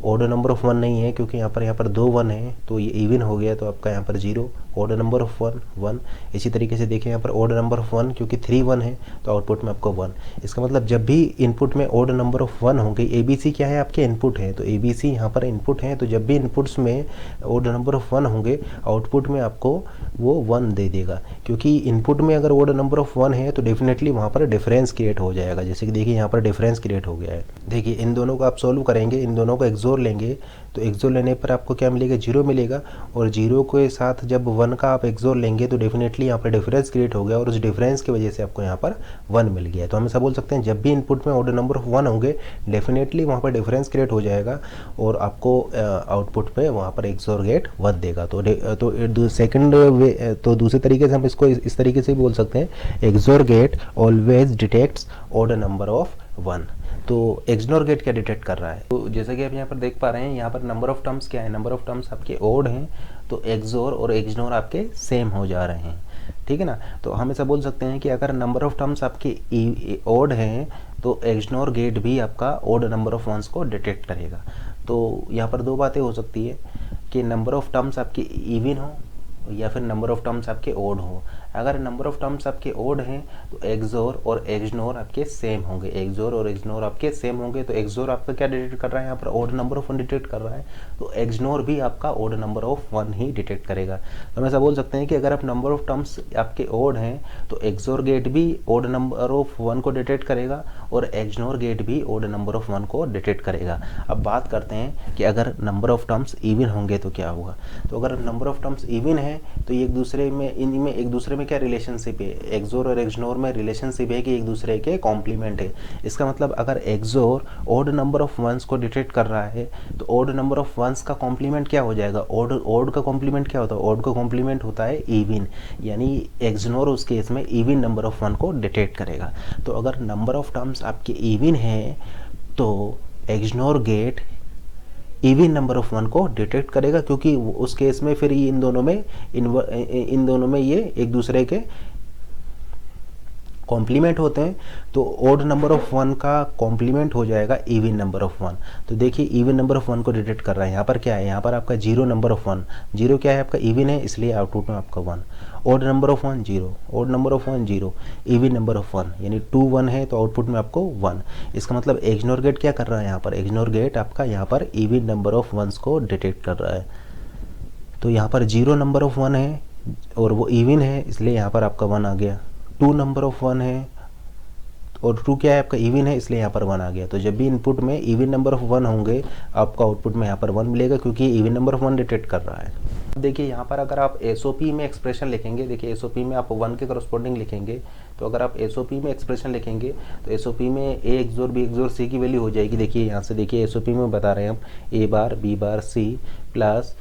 ओड नंबर ऑफ 1 नहीं है क्योंकि यहाँ पर 2 1 है तो ये इवन हो गया तो आपका यहाँ पर 0, ओड नंबर ऑफ 1 1। इसी तरीके से देखिए यहाँ पर ओड नंबर ऑफ 1 क्योंकि 3 1 है तो आउटपुट में आपको 1। इसका मतलब जब भी इनपुट में ओड नंबर ऑफ 1 होंगे, ABC क्या है, आपके इनपुट है, तो ABC यहाँ पर इनपुट है, तो जब भी इनपुट्स में ओड नंबर ऑफ 1 होंगे, आउटपुट में आपको वो 1 दे देगा। क्योंकि इनपुट में अगर ओड नंबर ऑफ 1 है तो डेफिनेटली वहाँ पर डिफरेंस क्रिएट हो जाएगा। जैसे कि देखिए यहाँ पर डिफरेंस क्रिएट हो गया है। देखिए इन दोनों को आप सोल्व करेंगे, इन दोनों को एक्सोर लेंगे तो एक्सोर लेने पर आपको क्या मिलेगा, 0 मिलेगा। और 0 के साथ जब 1 का आप एक्सोर लेंगे तो डेफिनेटली यहाँ पर डिफरेंस क्रिएट हो गया और उस डिफरेंस की वजह से आपको यहाँ पर 1 मिल गया। तो हम ऐसा बोल सकते हैं जब भी इनपुट में ऑर्डर नंबर ऑफ 1 होंगे, डेफिनेटली वहाँ पर डिफरेंस क्रिएट हो जाएगा और आपको आउटपुट पे वहाँ पर एक्सोर गेट 1 देगा। तो सेकंड वे, तो दूसरे तरीके से हम इसको इस तरीके से बोल सकते हैं, XOR gate always detects order number of 1। तो एक्सनोर गेट क्या डिटेक्ट कर रहा है, तो जैसा कि आप यहाँ पर देख पा रहे हैं, यहाँ पर नंबर ऑफ टर्म्स क्या है, नंबर ऑफ टर्म्स आपके ओड हैं, तो एक्सोर और एक्सनोर आपके सेम हो जा रहे हैं, ठीक है ना। तो हम ऐसा बोल सकते हैं कि अगर नंबर ऑफ टर्म्स आपके ओड हैं तो एक्सनोर गेट भी आपका ओड नंबर ऑफ वंस को डिटेक्ट करेगा। तो यहाँ पर दो बातें हो सकती है कि नंबर ऑफ टर्म्स आपके इवन हो या फिर नंबर ऑफ टर्म्स आपके ओड हो। अगर नंबर ऑफ टर्म्स आपके ओड हैं तो एक्सोर और एक्सनोर आपके सेम होंगे, एक्सोर और एक्सनोर आपके सेम होंगे। तो एक्सोर आपका क्या डिटेक्ट कर रहा है, यहाँ पर ओड नंबर ऑफ 1 डिटेक्ट कर रहा है, तो एक्सनोर भी आपका ओड नंबर ऑफ 1 ही डिटेक्ट करेगा। तो हम ऐसा बोल सकते हैं कि अगर आप नंबर ऑफ टर्म्स आपके ओड हैं तो एक्सोर गेट भी ओड नंबर ऑफ 1 को डिटेक्ट करेगा और एक्सनोर गेट भी ओड नंबर ऑफ 1 को डिटेक्ट करेगा। अब बात करते हैं कि अगर नंबर ऑफ टर्म्स इवन होंगे तो क्या होगा। तो अगर नंबर ऑफ टर्म्स इवन है तो एक दूसरे में, इनमें एक दूसरे में क्या रिलेशनशिप है, एक्सोर और एक्सनोर में रिलेशनशिप है कि एक दूसरे के कॉम्प्लीमेंट है। इसका मतलब अगर XOR odd number of ones को डिटेक्ट कर रहा है तो ओड नंबर ऑफ वंस का कॉम्प्लीमेंट क्या हो जाएगा, ओड का कॉम्प्लीमेंट क्या होता है, ओड का कॉम्प्लीमेंट होता है इवन, यानी एक्सनोर उस केस में इवन नंबर ऑफ 1 को डिटेक्ट करेगा। तो अगर नंबर ऑफ टर्म्स आपके इवन है तो XNOR get even number of 1 को डिटेक्ट करेगा, क्योंकि उस केस में फिर इन दोनों में ये एक दूसरे के कॉम्प्लीमेंट होते हैं। तो ओड नंबर ऑफ 1 का कॉम्प्लीमेंट हो जाएगा इवन नंबर ऑफ 1। तो देखिए इवन नंबर ऑफ 1 को डिटेक्ट कर रहा है। यहाँ पर क्या है, यहाँ पर आपका 0 नंबर ऑफ 1, 0 क्या है आपका इवन है, इसलिए आउटपुट में आपका 1। Odd number of 1 0, odd number of 1 0, even number of 1 यानी 2 1 है तो आउटपुट में आपको 1। इसका मतलब एक्सनोर गेट क्या कर रहा है, यहाँ पर एक्सनोर गेट आपका यहाँ पर इवन नंबर ऑफ 1 को डिटेक्ट कर रहा है। तो यहाँ पर 0 नंबर ऑफ 1 है और वो इवन है, इसलिए यहाँ पर आपका 1 आ गया। 2 नंबर ऑफ 1 है और 2 क्या है आपका इवन है, इसलिए यहाँ पर 1 आ गया। तो जब भी इनपुट में इवन नंबर ऑफ 1 होंगे आपका आउटपुट में यहाँ पर 1 मिलेगा, क्योंकि इवन नंबर ऑफ 1 डिटेक्ट कर रहा है। देखिए यहाँ पर अगर आप एसओपी में एक्सप्रेशन लिखेंगे, देखिए एसओपी में आप 1 के करस्पॉन्डिंग लिखेंगे, तो अगर आप एसओपी में एक्सप्रेशन लिखेंगे तो एसओपी में ए एक्सोर बी एक्सोर सी की वैल्यू हो जाएगी। देखिए यहाँ से देखिए एसओपी में बता रहे हैं हम ए bar B bar C plus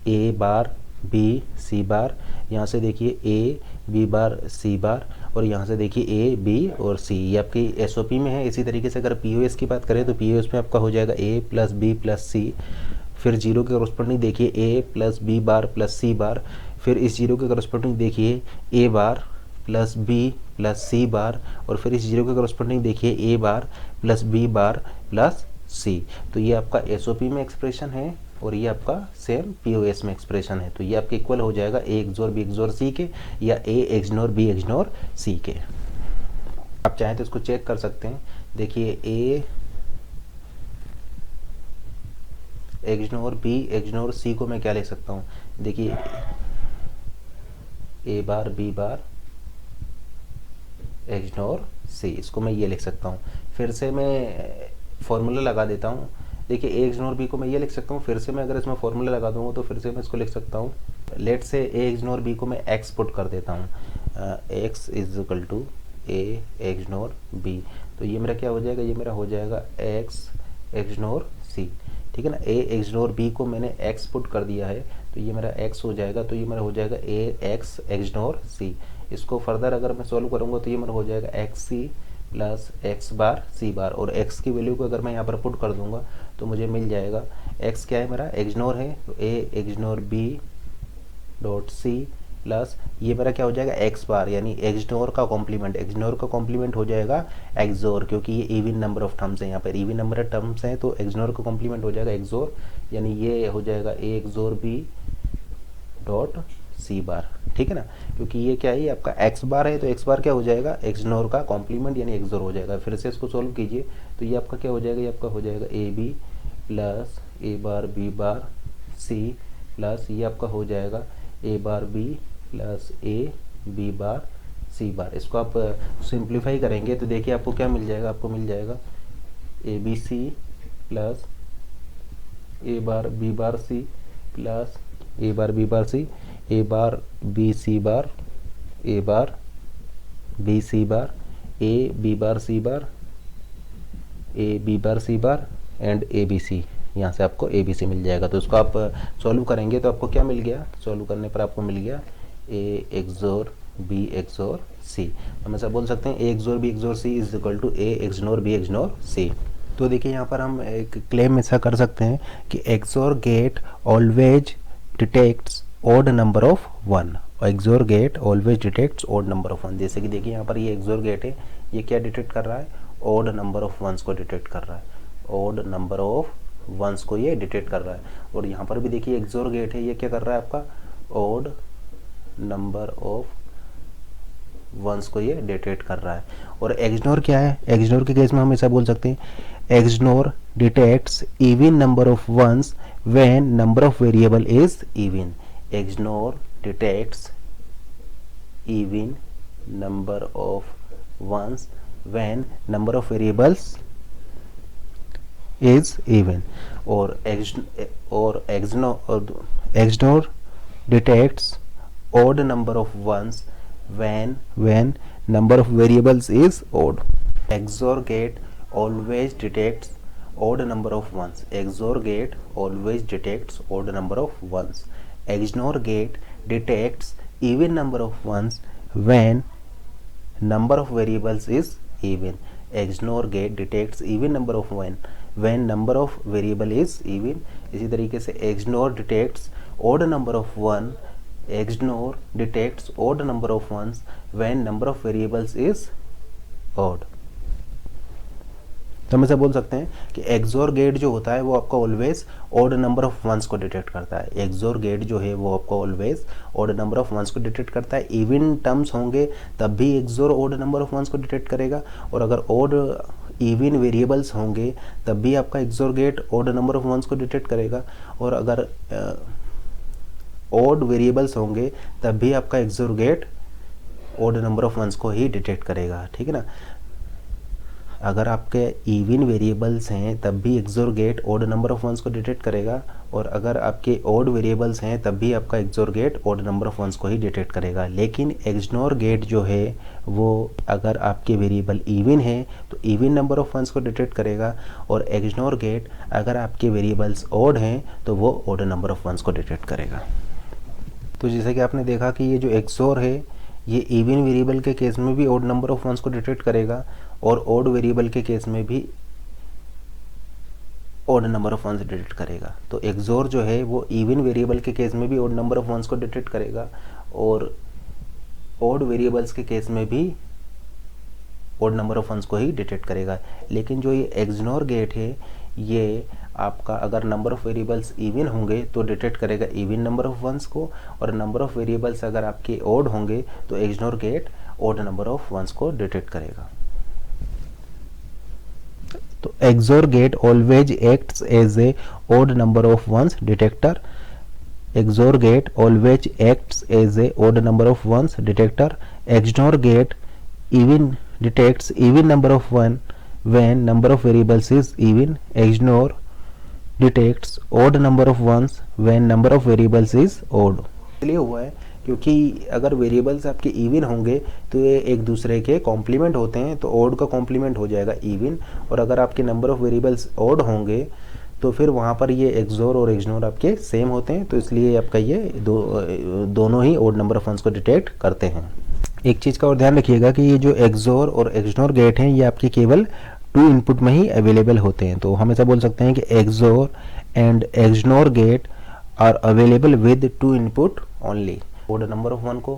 A bar B C बार, यहाँ से देखिए ए बी बार सी बार और यहाँ से देखिए ए बी और सी, ये आपकी एसओपी में है। इसी तरीके से अगर पीओएस की बात करें तो पीओएस में आपका हो जाएगा ए प्लस बी प्लस सी, फिर 0 के करस्पॉन्डिंग देखिए ए प्लस बी बार प्लस सी बार, फिर इस 0 के करस्पॉन्डिंग देखिए ए बार प्लस बी प्लस सी बार और फिर इस 0 के करस्पॉन्डिंग देखिए ए bar plus B bar plus C. तो ये आपका एसओपी में एक्सप्रेशन है और ये आपका सेम पीओएस में एक्सप्रेशन है। तो ये आपके इक्वल हो जाएगा ए एक्सोर बी एक्सोर सी के या ए एक्सनोर बी एक्सनोर सी के। आप चाहें तो इसको चेक कर सकते हैं। देखिए ए एक्सनोर बी एक्सनोर सी को मैं क्या लिख सकता हूँ, देखिए ए बार बी बार एक्सनोर सी, इसको मैं ये लिख सकता हूँ। फिर से मैं फॉर्मूला लगा देता हूँ। देखिए ए एक्सनोर बी को मैं ये लिख सकता हूँ, फिर से मैं अगर इसमें फॉर्मूला लगा दूंगा तो फिर से मैं इसको लिख सकता हूँ। लेट से ए एक्सनोर बी को मैं एक्स पुट कर देता हूँ, X is equal to A XNOR B. तो ये मेरा क्या हो जाएगा, ये मेरा हो जाएगा एक्स एक्सनोर सी, ठीक है ना। ए एक्सनोर बी को मैंने एक्स पुट कर दिया है तो ये मेरा एक्स हो जाएगा, तो ये मेरा हो जाएगा ए एक्स एक्सनोर सी। इसको फर्दर अगर मैं सॉल्व करूँगा तो ये मेरा हो जाएगा एक्स सी प्लस एक्स बार सी बार, और एक्स की वैल्यू को अगर मैं यहाँ पर पुट कर दूंगा तो मुझे मिल जाएगा एक्स क्या है मेरा एक्सनोर है, तो A XNOR B dot C plus ये मेरा क्या हो जाएगा एक्स बार यानी एक्सनोर का कॉम्प्लीमेंट। एक्सनोर का कॉम्प्लीमेंट हो जाएगा एक्सोर, क्योंकि ये इवन नंबर ऑफ टर्म्स है, यहाँ पर इवन नंबर ऑफ टर्म्स हैं तो एक्सनोर का कॉम्प्लीमेंट हो जाएगा एक्सोर, यानी ये हो जाएगा ए एक्सोर बी डॉट सी बार, ठीक है ना। क्योंकि ये क्या है, आपका एक्स बार है तो एक्स बार क्या हो जाएगा एक्सनोर का कॉम्प्लीमेंट यानी एक्सोर हो जाएगा। फिर से इसको सोल्व कीजिए तो ये आपका क्या हो जाएगा, ये आपका हो जाएगा A B plus A bar B bar C plus ये आपका हो जाएगा A bar B plus A B bar C bar. इसको आप सिंप्लीफाई करेंगे तो देखिए आपको क्या मिल जाएगा, आपको मिल जाएगा A B C plus A bar B bar C plus A bar B bar C, A bar B C bar, A bar B C bar, A B bar C bar, A B bar C bar and A B C. यहाँ से आपको ए B सी मिल जाएगा। तो इसको आप solve करेंगे तो आपको क्या मिल गया, सॉल्व करने पर आपको मिल गया ए एक्सोर बी एक्सोर सी। हम ऐसा बोल सकते हैं A XOR B XOR C is equal to A XNOR B XNOR C. तो देखिए यहाँ पर हम एक क्लेम ऐसा कर सकते हैं कि XOR gate always detects odd number of one, XOR gate always detects odd number of one. जैसे कि देखिए यहाँ पर ये एक्सोर गेट है, ये क्या डिटेक्ट कर रहा है, ऑड नंबर ऑफ वंस को डिटेक्ट कर रहा है, ऑड नंबर ऑफ वंस को ये डिटेक्ट कर रहा है। और यहाँ पर भी देखिए एक्सोर गेट है, ये क्या कर रहा है आपका ऑड नंबर ऑफ वंस को ये डिटेक्ट कर रहा है। और एक्सनोर क्या है, एक्सनोर के केस में हम ऐसा बोल सकते हैं XNOR detects even number of ones when number of variable is even. XNOR detects even number of ones when number of variables is even. और XNOR detects odd number of ones when number of variables is odd. XOR gate always detects odd number of ones. XOR gate always detects odd number of ones. XNOR gate detects even number of ones when number of variables is even. XNOR gate detects even number of when number of variable is even. इसी तरीके से XNOR detects odd number of one. XNOR detects odd number of ones when number of variables is odd. तो हम ऐसा बोल सकते हैं कि XOR गेट जो होता है वो आपका always odd number of ones को डिटेक्ट करता है। XOR गेट जो है वो आपका always odd number of ones को डिटेक्ट करता है। इवन टर्म्स होंगे तब भी XOR odd number of ones को डिटेक्ट करेगा, और अगर ऑड इवन वेरिएबल्स होंगे तब भी आपका XOR gate odd number of ones को डिटेक्ट करेगा, और अगर ऑड वेरिएबल्स होंगे तब भी आपका XOR gate odd number of ones को ही डिटेक्ट करेगा, ठीक है ना। अगर आपके इवन वेरिएबल्स हैं तब भी XOR gate odd number of ones को डिटेक्ट करेगा, और अगर आपके ऑड वेरिएबल्स हैं तब भी आपका XOR gate odd number of ones को ही डिटेक्ट करेगा। लेकिन XNOR गेट जो है वो अगर आपके वेरिएबल इवन है तो इवन नंबर ऑफ वंस को डिटेक्ट करेगा, और XNOR गेट अगर आपके वेरिएबल्स ऑड हैं तो वो ऑड नंबर ऑफ वंस को डिटेक्ट करेगा। तो जैसे कि आपने देखा कि ये जो XOR है ये इवन वेरिएबल के केस में भी ऑड नंबर ऑफ वंस को डिटेक्ट करेगा, और ऑड वेरिएबल के केस में भी odd number of ones detect करेगा। तो XOR जो है वो इवन वेरिएबल के केस में भी ऑड नंबर ऑफ वंस को डिटेक्ट करेगा, और ऑड वेरिएबल्स के केस में भी ओड नंबर ऑफ वंस को ही डिटेक्ट करेगा। लेकिन जो ये एक्सनोर गेट है ये आपका अगर नंबर ऑफ वेरिएबल्स इवन होंगे तो डिटेक्ट करेगा इवन नंबर ऑफ वंस को, और नंबर ऑफ वेरिएबल्स अगर आपके ओड होंगे तो XNOR gate odd number of ones को डिटेक्ट करेगा। तो XOR gate always acts as a odd number of ones detector. XOR gate always acts as a odd number of ones detector. XNOR gate even detects even number of one when number of variables is even. XNOR detects odd number of ones when number of variables is odd। इसलिए हुआ है क्योंकि अगर variables आपके even होंगे तो ये एक दूसरे के कॉम्प्लीमेंट होते हैं, तो ओड का कॉम्प्लीमेंट हो जाएगा इवन, और अगर आपके नंबर ऑफ वेरिएबल्स ओड होंगे तो फिर वहाँ पर ये एक्सोर और एक्सनोर आपके सेम होते हैं, तो इसलिए आपका ये दोनों ही ओड नंबर ऑफ वंस को डिटेक्ट करते हैं। एक चीज़ का और ध्यान रखिएगा कि ये जो एक्सोर और एक्सनोर गेट हैं ये आपके केवल 2 इनपुट में ही अवेलेबल होते हैं। तो हम ऐसा बोल सकते हैं कि XOR and XNOR gate are available with 2 input only. Odd number of one को,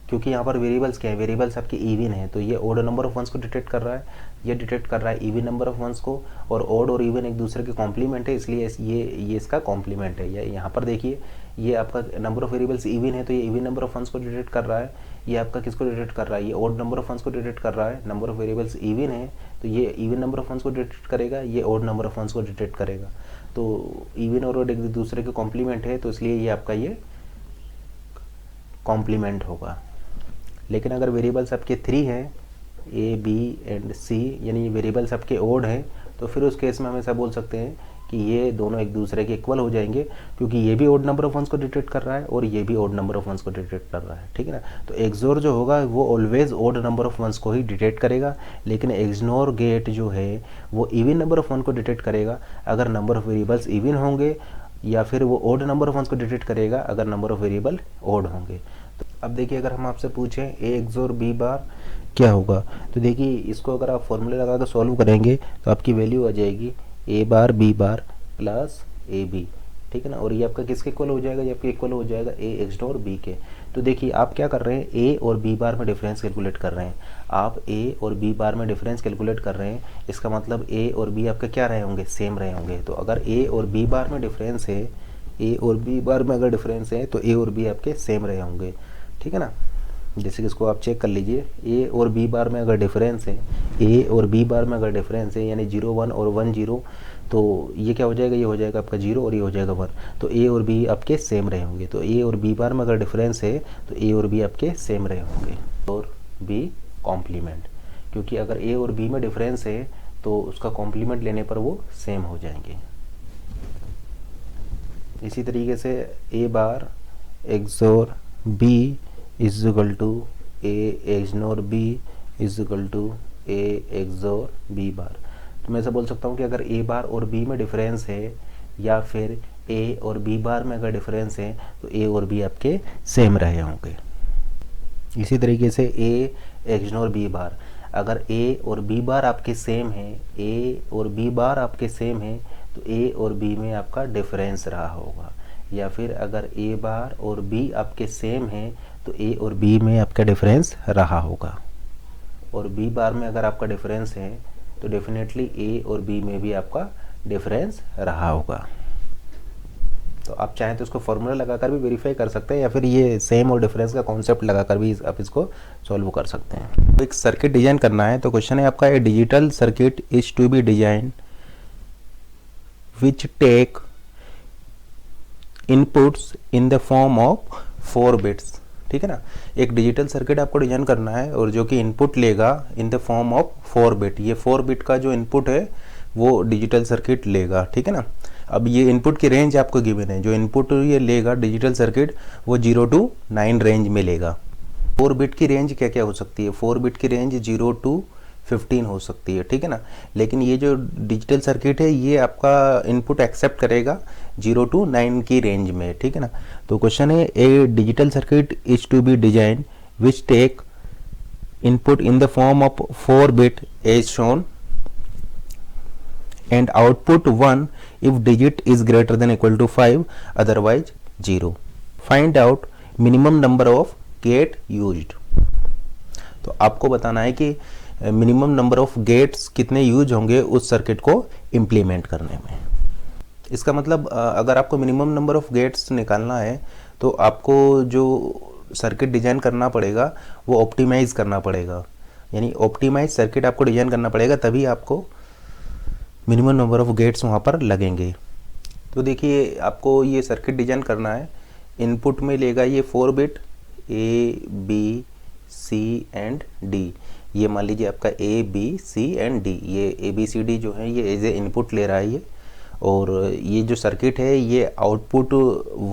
क्योंकि यहाँ पर वेरिएबल्स क्या है, वेरिएबल्स आपके इवन है, तो ये ओड नंबर ऑफ वंस को डिटेक्ट कर रहा है, ये डिटेक्ट कर रहा है इवन नंबर ऑफ वंस को, और ओड और इवन एक दूसरे के कॉम्प्लीमेंट है, इसलिए ये इसका कॉम्प्लीमेंट है। यहाँ पर देखिए ये आपका नंबर ऑफ वेरिएबल्स इवन है तो ये इवन नंबर ऑफ वंस को डिटेक्ट कर रहा है, ये आपका किसको डिटेक्ट कर रहा है, ये ओड नंबर ऑफ वंस को डिटेक्ट कर रहा है। नंबर ऑफ वेरिएबल्स इवन है तो ये इवन नंबर ऑफ वंस को डिटेक्ट करेगा, ये ओड नंबर ऑफ वंस को डिटेक्ट करेगा। तो इवन और ओड एक दूसरे के कॉम्प्लीमेंट है, तो इसलिए ये आपका ये कॉम्प्लीमेंट होगा। लेकिन अगर वेरिएबल्स आपके 3 हैं, ए बी एंड सी, यानी वेरिएबल्स आपके ओड हैं, तो फिर उस केस में हम ऐसा बोल सकते हैं कि ये दोनों एक दूसरे के इक्वल हो जाएंगे, क्योंकि ये भी ओड नंबर ऑफ वंस को डिटेक्ट कर रहा है और ये भी ओड नंबर ऑफ वंस को डिटेक्ट कर रहा है, ठीक है ना। तो एक्सोर जो होगा वो always odd number of ones को ही डिटेक्ट करेगा, लेकिन एक्सनोर गेट जो है वो इवन नंबर ऑफ वन को डिटेक्ट करेगा अगर नंबर ऑफ वेरिएबल्स इवन होंगे, या फिर वो ओड नंबर ऑफ वंस को डिटेक्ट करेगा अगर नंबर ऑफ वेरिएबल ओड होंगे। तो अब देखिए अगर हम आपसे पूछें ए एक्सोर बी बार क्या होगा, तो देखिए इसको अगर आप फॉर्मूले लगा कर सॉल्व करेंगे तो आपकी वैल्यू आ जाएगी A bar B bar plus A B, ठीक है ना। और ये आपका किसके इक्वल हो जाएगा, ये आपके इक्वल हो जाएगा ए एक्सनोर बी के। तो देखिए आप क्या कर रहे हैं, ए और बी बार में डिफरेंस कैलकुलेट कर रहे हैं। आप ए और बी बार में डिफरेंस कैलकुलेट कर रहे हैं, इसका मतलब ए और बी आपके क्या रहे होंगे, सेम रहे होंगे। तो अगर ए और बी बार में डिफरेंस है, ए और बी बार में अगर डिफरेंस है तो ए और बी आपके सेम रहे होंगे, ठीक है ना। जैसे कि इसको आप चेक कर लीजिए, ए और बी बार में अगर डिफरेंस है, ए और बी बार में अगर डिफरेंस है यानी 0 1 और 1 0, तो ये क्या हो जाएगा, ये हो जाएगा आपका 0 और ये हो जाएगा 1, तो ए और बी आपके सेम रहे होंगे। तो ए और बी बार में अगर डिफरेंस है तो ए और बी आपके सेम रहे होंगे, और बी कॉम्प्लीमेंट, क्योंकि अगर ए और बी में डिफरेंस है तो उसका कॉम्प्लीमेंट लेने पर वो सेम हो जाएंगे। इसी तरीके से A bar XOR B is equal to A XNOR B is equal to A XOR B bar. तो मैं ऐसा बोल सकता हूँ कि अगर ए बार और बी में डिफरेंस है, या फिर ए और बी बार में अगर डिफरेंस है तो ए और बी आपके सेम रहे होंगे। इसी तरीके से ए एक्सनोर बी बार, अगर ए और बी बार आपके सेम है, ए और बी बार आपके सेम है तो ए और बी में आपका डिफरेंस रहा होगा। या फिर अगर ए बार और बी आपके सेम है तो ए और बी में आपका डिफरेंस रहा होगा, और बी बार में अगर आपका डिफरेंस है तो डेफिनेटली ए और बी में भी आपका डिफरेंस रहा होगा। तो आप चाहें तो इसको फॉर्मूला लगाकर भी वेरीफाई कर सकते हैं, या फिर ये सेम और डिफरेंस का कॉन्सेप्ट लगाकर भी आप इसको सॉल्व कर सकते हैं। तो एक सर्किट डिजाइन करना है, तो क्वेश्चन है आपका, a digital circuit is to be design which take inputs in the form of 4 bits, ठीक है ना। एक डिजिटल सर्किट आपको डिजाइन करना है और जो कि इनपुट लेगा इन द फॉर्म ऑफ 4 बिट, ये 4 बिट का जो इनपुट है वो डिजिटल सर्किट लेगा, ठीक है ना। अब ये इनपुट की रेंज आपको गिवन है, जो इनपुट ये लेगा डिजिटल सर्किट वो 0 to 9 रेंज में लेगा। 4 बिट की रेंज क्या क्या हो सकती है, 4 बिट की रेंज 0 to 15 हो सकती है, ठीक है ना। लेकिन ये जो डिजिटल सर्किट है ये आपका इनपुट एक्सेप्ट करेगा 0 to 9 की रेंज में, ठीक है ना। तो क्वेश्चन है, a digital circuit is to be design which take input in the form of 4 bit as shown and output 1 if digit is greater than equal to 5 otherwise 0. Find out minimum number of gate used. तो आपको बताना है कि minimum number of gets कितने use होंगे उस circuit को implement करने में। इसका मतलब अगर आपको मिनिमम नंबर ऑफ गेट्स निकालना है तो आपको जो सर्किट डिज़ाइन करना पड़ेगा वो ऑप्टिमाइज़ करना पड़ेगा, यानी ऑप्टिमाइज सर्किट आपको डिज़ाइन करना पड़ेगा, तभी आपको मिनिमम नंबर ऑफ गेट्स वहाँ पर लगेंगे। तो देखिए आपको ये सर्किट डिज़ाइन करना है, इनपुट में लेगा ये 4 bit A B C and D। ये मान लीजिए आपका A B C and D, ये ABCD जो है ये एज ए इनपुट ले रहा है ये, और ये जो सर्किट है ये आउटपुट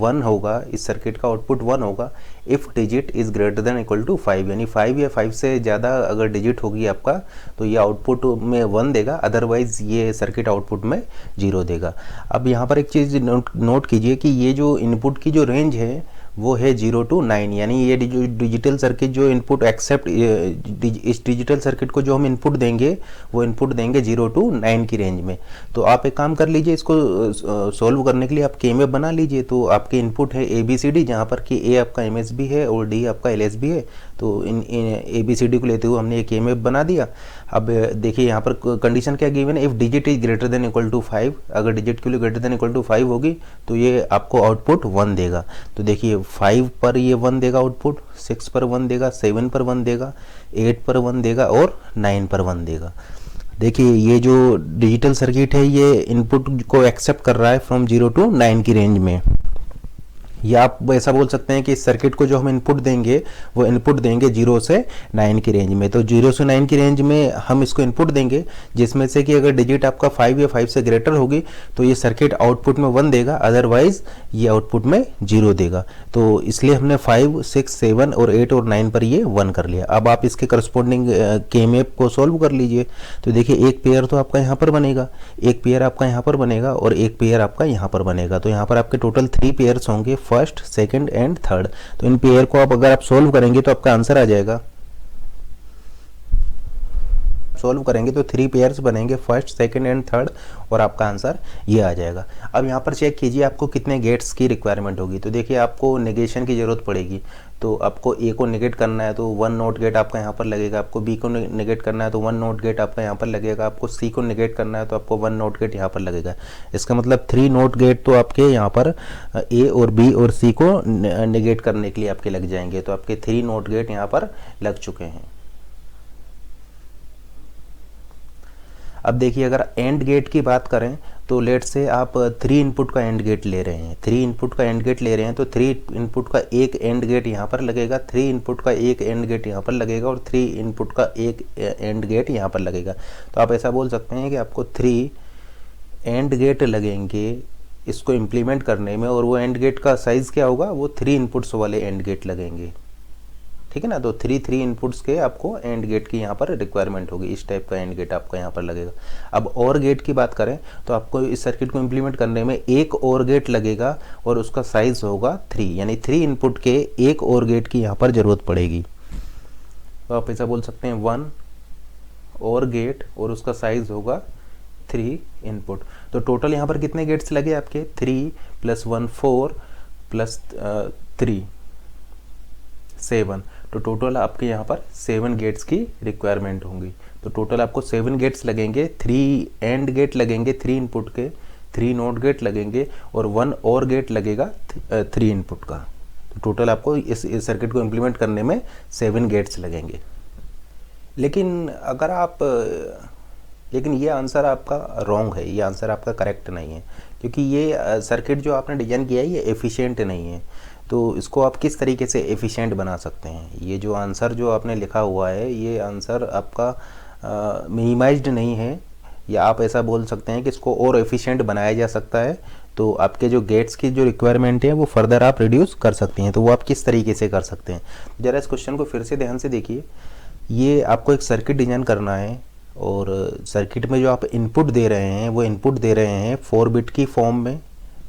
1 होगा, इस सर्किट का आउटपुट 1 होगा if digit is greater than equal to 5, यानी 5 या 5 से ज़्यादा अगर डिजिट होगी आपका तो ये आउटपुट में 1 देगा, अदरवाइज़ ये सर्किट आउटपुट में 0 देगा। अब यहाँ पर एक चीज़ नोट कीजिए कि ये जो इनपुट की जो रेंज है वो है 0 to 9, यानी ये डिजिटल सर्किट जो इनपुट एक्सेप्ट, इस डिजिटल सर्किट को जो हम इनपुट देंगे वो इनपुट देंगे 0 to 9 की रेंज में। तो आप एक काम कर लीजिए, इसको सॉल्व करने के लिए आप के मैप बना लीजिए। तो आपके इनपुट है ABCD, जहाँ पर कि A आपका MSB है और D आपका LSB है। तो इन ABCD को लेते हुए हमने एक के मैप बना दिया। अब देखिए यहाँ पर कंडीशन क्या गिवन है, if digit is greater than equal to 5, अगर डिजिट के लिए ग्रेटर देन इक्वल टू 5 होगी तो ये आपको आउटपुट 1 देगा। तो देखिए 5 पर ये 1 देगा आउटपुट, 6 पर 1 देगा, 7 पर 1 देगा, 8 पर 1 देगा और 9 पर 1 देगा। देखिए ये जो डिजिटल सर्किट है ये इनपुट को एक्सेप्ट कर रहा है फ्रॉम 0 to 9 की रेंज में, या आप ऐसा बोल सकते हैं कि इस सर्किट को जो हम इनपुट देंगे वो इनपुट देंगे 0 से 9 की रेंज में। तो 0 से 9 की रेंज में हम इसको इनपुट देंगे, जिसमें से कि अगर डिजिट आपका 5 या 5 से ग्रेटर होगी तो ये सर्किट आउटपुट में 1 देगा, अदरवाइज ये आउटपुट में 0 देगा। तो इसलिए हमने 5, 6, 7 और 8 और 9 पर ये 1 कर लिया। अब आप इसके करस्पॉन्डिंग के मैप को सॉल्व कर लीजिए। तो देखिए एक पेयर तो आपका यहाँ पर बनेगा, एक पेयर आपका यहाँ पर बनेगा और एक पेयर आपका यहाँ पर बनेगा। तो यहाँ पर आपके टोटल 3 पेयर्स होंगे, फर्स्ट, सेकंड एंड थर्ड। तो इन पेयर को आप अगर आप सॉल्व करेंगे तो आपका आंसर आ जाएगा, सॉल्व करेंगे तो 3 पेयर्स बनेंगे, फर्स्ट, सेकंड एंड थर्ड, और आपका आंसर ये आ जाएगा। अब यहाँ पर चेक कीजिए आपको कितने गेट्स की रिक्वायरमेंट होगी। तो देखिए आपको नेगेशन की ज़रूरत पड़ेगी। तो आपको A को नेगेट करना है तो 1 नॉट गेट आपका यहाँ पर लगेगा, आपको B को नेगेट करना है तो 1 नॉट गेट आपका यहाँ पर लगेगा, आपको C को नेगेट करना है तो आपको 1 नॉट गेट यहाँ पर लगेगा। इसका मतलब 3 नॉट गेट तो आपके यहाँ पर A और B और C को नेगेट करने के लिए आपके लग जाएंगे। तो आपके 3 नॉट गेट यहाँ पर लग चुके हैं। अब देखिए अगर एंड गेट की बात करें तो लेट से आप 3 इनपुट का एंड गेट ले रहे हैं, 3 इनपुट का एंड गेट ले रहे हैं तो 3 इनपुट का एक एंड गेट यहाँ पर लगेगा, 3 इनपुट का एक एंड गेट यहाँ पर लगेगा और 3 इनपुट का एक एंड गेट यहाँ पर लगेगा। तो आप ऐसा बोल सकते हैं कि आपको 3 एंड गेट लगेंगे इसको इम्प्लीमेंट करने में, और वो एंड गेट का साइज़ क्या होगा, वो 3 इनपुट्स वाले एंड गेट लगेंगे, ठीक है ना। तो 3 इनपुट्स के आपको एंड गेट की यहाँ पर रिक्वायरमेंट होगी, इस टाइप का एंड गेट आपका यहाँ पर लगेगा। अब और गेट की बात करें तो आपको इस सर्किट को इम्प्लीमेंट करने में एक और गेट लगेगा और उसका साइज होगा 3, यानी 3 इनपुट के एक और गेट की यहाँ पर ज़रूरत पड़ेगी। तो आप ऐसा बोल सकते हैं 1 और गेट और उसका साइज होगा 3 इनपुट। तो टोटल यहाँ पर कितने गेट्स लगे आपके, 3 + 1 4 + 3 7। तो टोटल आपके यहाँ पर 7 गेट्स की रिक्वायरमेंट होंगी। तो टोटल आपको 7 गेट्स लगेंगे, 3 एंड गेट लगेंगे 3 इनपुट के, 3 नॉट गेट लगेंगे और 1 और गेट लगेगा 3 इनपुट का। तो टोटल आपको इस सर्किट को इम्प्लीमेंट करने में 7 गेट्स लगेंगे। लेकिन अगर आप लेकिन ये आंसर आपका रॉन्ग है, ये आंसर आपका करेक्ट नहीं है, क्योंकि ये सर्किट जो आपने डिज़ाइन किया है ये एफिशिएंट नहीं है। तो इसको आप किस तरीके से एफिशिएंट बना सकते हैं, ये जो आंसर जो आपने लिखा हुआ है ये आंसर आपका मिनिमाइज्ड नहीं है, या आप ऐसा बोल सकते हैं कि इसको और एफिशिएंट बनाया जा सकता है। तो आपके जो गेट्स की जो रिक्वायरमेंट है वो फर्दर आप रिड्यूस कर सकते हैं। तो वो आप किस तरीके से कर सकते हैं, ज़रा इस क्वेश्चन को फिर से ध्यान से देखिए। ये आपको एक सर्किट डिज़ाइन करना है और सर्किट में जो आप इनपुट दे रहे हैं वो इनपुट दे रहे हैं 4 बिट की फॉर्म में,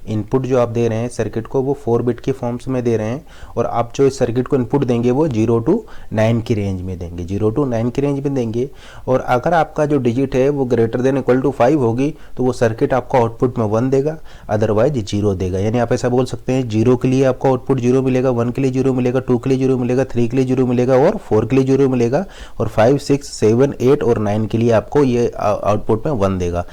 इनपुट जो आप दे रहे हैं सर्किट को वो 4 बिट की फॉर्म्स में दे रहे हैं, और आप जो इस सर्किट को इनपुट देंगे वो 0 to 9 की रेंज में देंगे, 0 to 9 की रेंज में देंगे। और अगर आपका जो डिजिट है वो ग्रेटर देन इक्वल टू 5 होगी तो वो सर्किट आपको आउटपुट में 1 देगा, अदरवाइज 0 देगा। यानी आप ऐसा बोल सकते हैं 0 के लिए आपको आउटपुट 0 मिलेगा, 1 के लिए 0 मिलेगा, 2 के लिए 0 मिलेगा, 3 के लिए 0 मिलेगा और 4 के लिए 0 मिलेगा, और 5, 6, 7, 8 और 9 के लिए आपको ये आउटपुट में 1 देगा।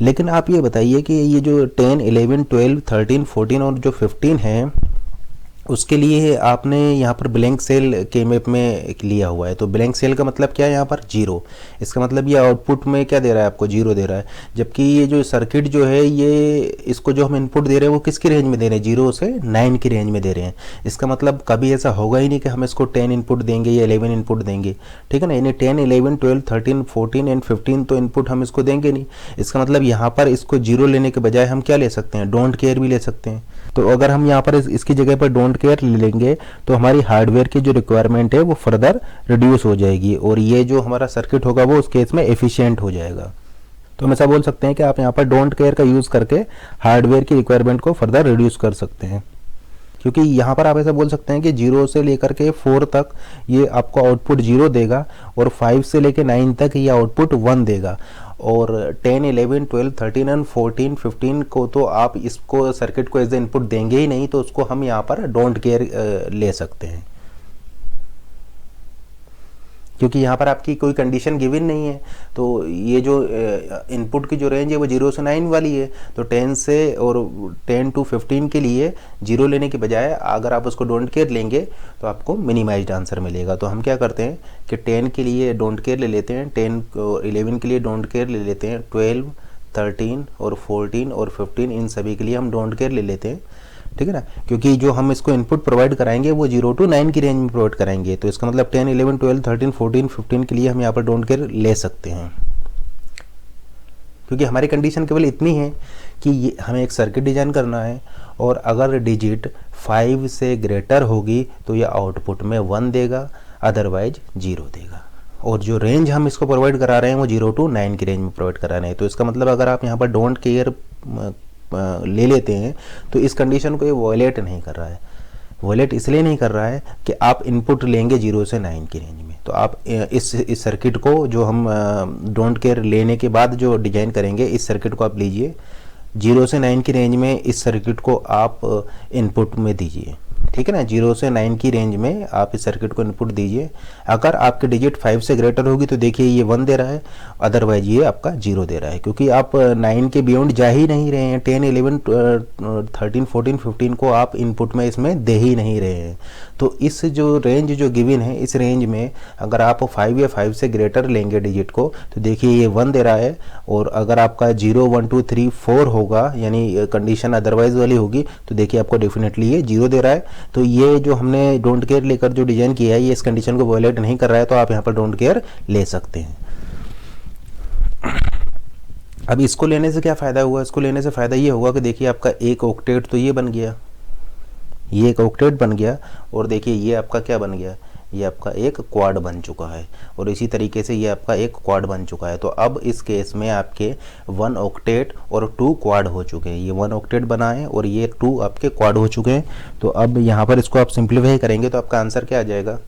लेकिन आप ये बताइए कि ये जो 10, 11, 12, 13, 14 और जो 15 है उसके लिए आपने यहाँ पर ब्लैंक सेल के मैप में लिया हुआ है। तो ब्लैंक सेल का मतलब क्या है यहाँ पर 0, इसका मतलब ये आउटपुट में क्या दे रहा है आपको 0 दे रहा है। जबकि ये जो सर्किट जो है ये इसको जो हम इनपुट दे रहे हैं वो किसकी रेंज में दे रहे हैं, 0 से 9 की रेंज में दे रहे हैं। इसका मतलब कभी ऐसा होगा ही नहीं कि हम इसको 10 इनपुट देंगे या 11 इनपुट देंगे, ठीक है ना। यानी 10, 11, 12, 13, 14 एंड 15 तो इनपुट हम इसको देंगे नहीं। इसका मतलब यहाँ पर इसको 0 लेने के बजाय हम क्या ले सकते हैं, डोंट केयर भी ले सकते हैं। तो अगर हम यहाँ पर इसकी जगह पर डोंट केयर ले लेंगे तो हमारी हार्डवेयर की जो रिक्वायरमेंट है वो फर्दर रिड्यूस हो जाएगी, और ये जो हमारा सर्किट होगा वो उस केस में एफिशिएंट हो जाएगा। तो हम ऐसा बोल सकते हैं कि आप यहाँ पर डोंट केयर का यूज़ करके हार्डवेयर की रिक्वायरमेंट को फर्दर रिड्यूस कर सकते हैं। क्योंकि यहाँ पर आप ऐसा बोल सकते हैं कि 0 से लेकर के 4 तक ये आपको आउटपुट 0 देगा, और 5 से लेकर 9 तक ये आउटपुट 1 देगा, और 10, 11, 12, 13 एंड 14, 15 को तो आप इसको सर्किट को एज ए इनपुट देंगे ही नहीं, तो उसको हम यहाँ पर डोंट केयर ले सकते हैं। क्योंकि यहाँ पर आपकी कोई कंडीशन गिवन नहीं है। तो ये जो इनपुट की जो रेंज है वो 0 से 9 वाली है, तो 10 से और 10 to 15 के लिए 0 लेने के बजाय अगर आप उसको डोंट केयर लेंगे तो आपको मिनिमाइज्ड आंसर मिलेगा। तो हम क्या करते हैं कि 10 के लिए डोंट केयर ले लेते हैं, 10 और 11 के लिए डोंट केयर ले लेते हैं, 12, 13 और 14 और 15 इन सभी के लिए हम डोंट केयर ले लेते हैं, ठीक है ना। क्योंकि जो हम इसको इनपुट प्रोवाइड कराएंगे वो 0 to 9 की रेंज में प्रोवाइड कराएंगे, तो इसका मतलब 10, 11, 12, 13, 14, 15 के लिए हम यहाँ पर डोंट केयर ले सकते हैं। क्योंकि हमारी कंडीशन केवल इतनी है कि ये हमें एक सर्किट डिजाइन करना है, और अगर डिजिट 5 से ग्रेटर होगी तो ये आउटपुट में 1 देगा, अदरवाइज 0 देगा। और जो रेंज हम इसको प्रोवाइड करा रहे हैं वो 0 to 9 की रेंज में प्रोवाइड करा रहे हैं। तो इसका मतलब अगर आप यहाँ पर डोंट केयर ले लेते हैं तो इस कंडीशन को ये वॉयलेट नहीं कर रहा है। वॉयलेट इसलिए नहीं कर रहा है कि आप इनपुट लेंगे 0 से 9 की रेंज में, तो आप इस सर्किट को जो हम डोंट केयर लेने के बाद जो डिजाइन करेंगे, इस सर्किट को आप लीजिए 0 से 9 की रेंज में, इस सर्किट को आप इनपुट में दीजिए, ठीक है ना। 0 से 9 की रेंज में आप इस सर्किट को इनपुट दीजिए। अगर आपके डिजिट 5 से ग्रेटर होगी तो देखिए ये 1 दे रहा है, अदरवाइज ये आपका 0 दे रहा है, क्योंकि आप 9 के बियॉन्ड जा ही नहीं रहे हैं। 10, 11, 13, 14, 15 को आप इनपुट में इसमें दे ही नहीं रहे हैं। तो इस जो रेंज जो गिवन है, इस रेंज में अगर आप 5 या 5 से ग्रेटर लेंगे डिजिट को तो देखिए ये 1 दे रहा है, और अगर आपका 0, 1, 2, 3, 4 होगा यानी कंडीशन अदरवाइज वाली होगी तो देखिए आपको डेफिनेटली ये 0 दे रहा है। तो ये जो हमने डोंट केयर लेकर जो डिजाइन किया है ये इस कंडीशन को वॉयलेट नहीं कर रहा है, तो आप यहाँ पर डोंट केयर ले सकते हैं। अब इसको लेने से क्या फ़ायदा हुआ, इसको लेने से फ़ायदा ये होगा कि देखिए आपका एक ऑक्टेट तो ये बन गया, ये एक ऑक्टेट बन गया, और देखिए ये आपका क्या बन गया, ये आपका एक क्वाड बन चुका है, और इसी तरीके से ये आपका एक क्वाड बन चुका है। तो अब इस केस में आपके 1 ऑक्टेट और 2 क्वाड हो चुके हैं। ये 1 ऑक्टेट बना है और ये 2 आपके क्वाड हो चुके हैं। तो अब यहाँ पर इसको आप सिंप्लीफाई करेंगे तो आपका आंसर क्या आ जाएगा,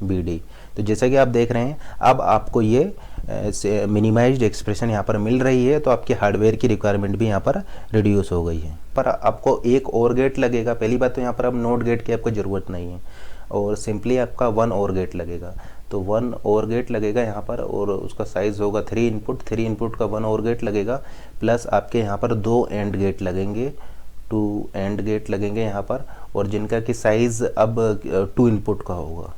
BD। तो जैसा कि आप देख रहे हैं अब आपको ये मिनिमाइज्ड एक्सप्रेशन यहाँ पर मिल रही है, तो आपकी हार्डवेयर की रिक्वायरमेंट भी यहाँ पर रिड्यूस हो गई है। पर आपको एक और गेट लगेगा। पहली बात तो यहाँ पर अब नोट गेट की आपको ज़रूरत नहीं है, और सिंपली आपका 1 और गेट लगेगा। तो 1 और गेट लगेगा यहाँ पर, और उसका साइज़ होगा 3 इनपुट, 3 इनपुट का 1 और गेट लगेगा, प्लस आपके यहाँ पर 2 एंड गेट लगेंगे, 2 एंड गेट लगेंगे यहाँ पर, और जिनका कि साइज़ अब 2 इनपुट का होगा।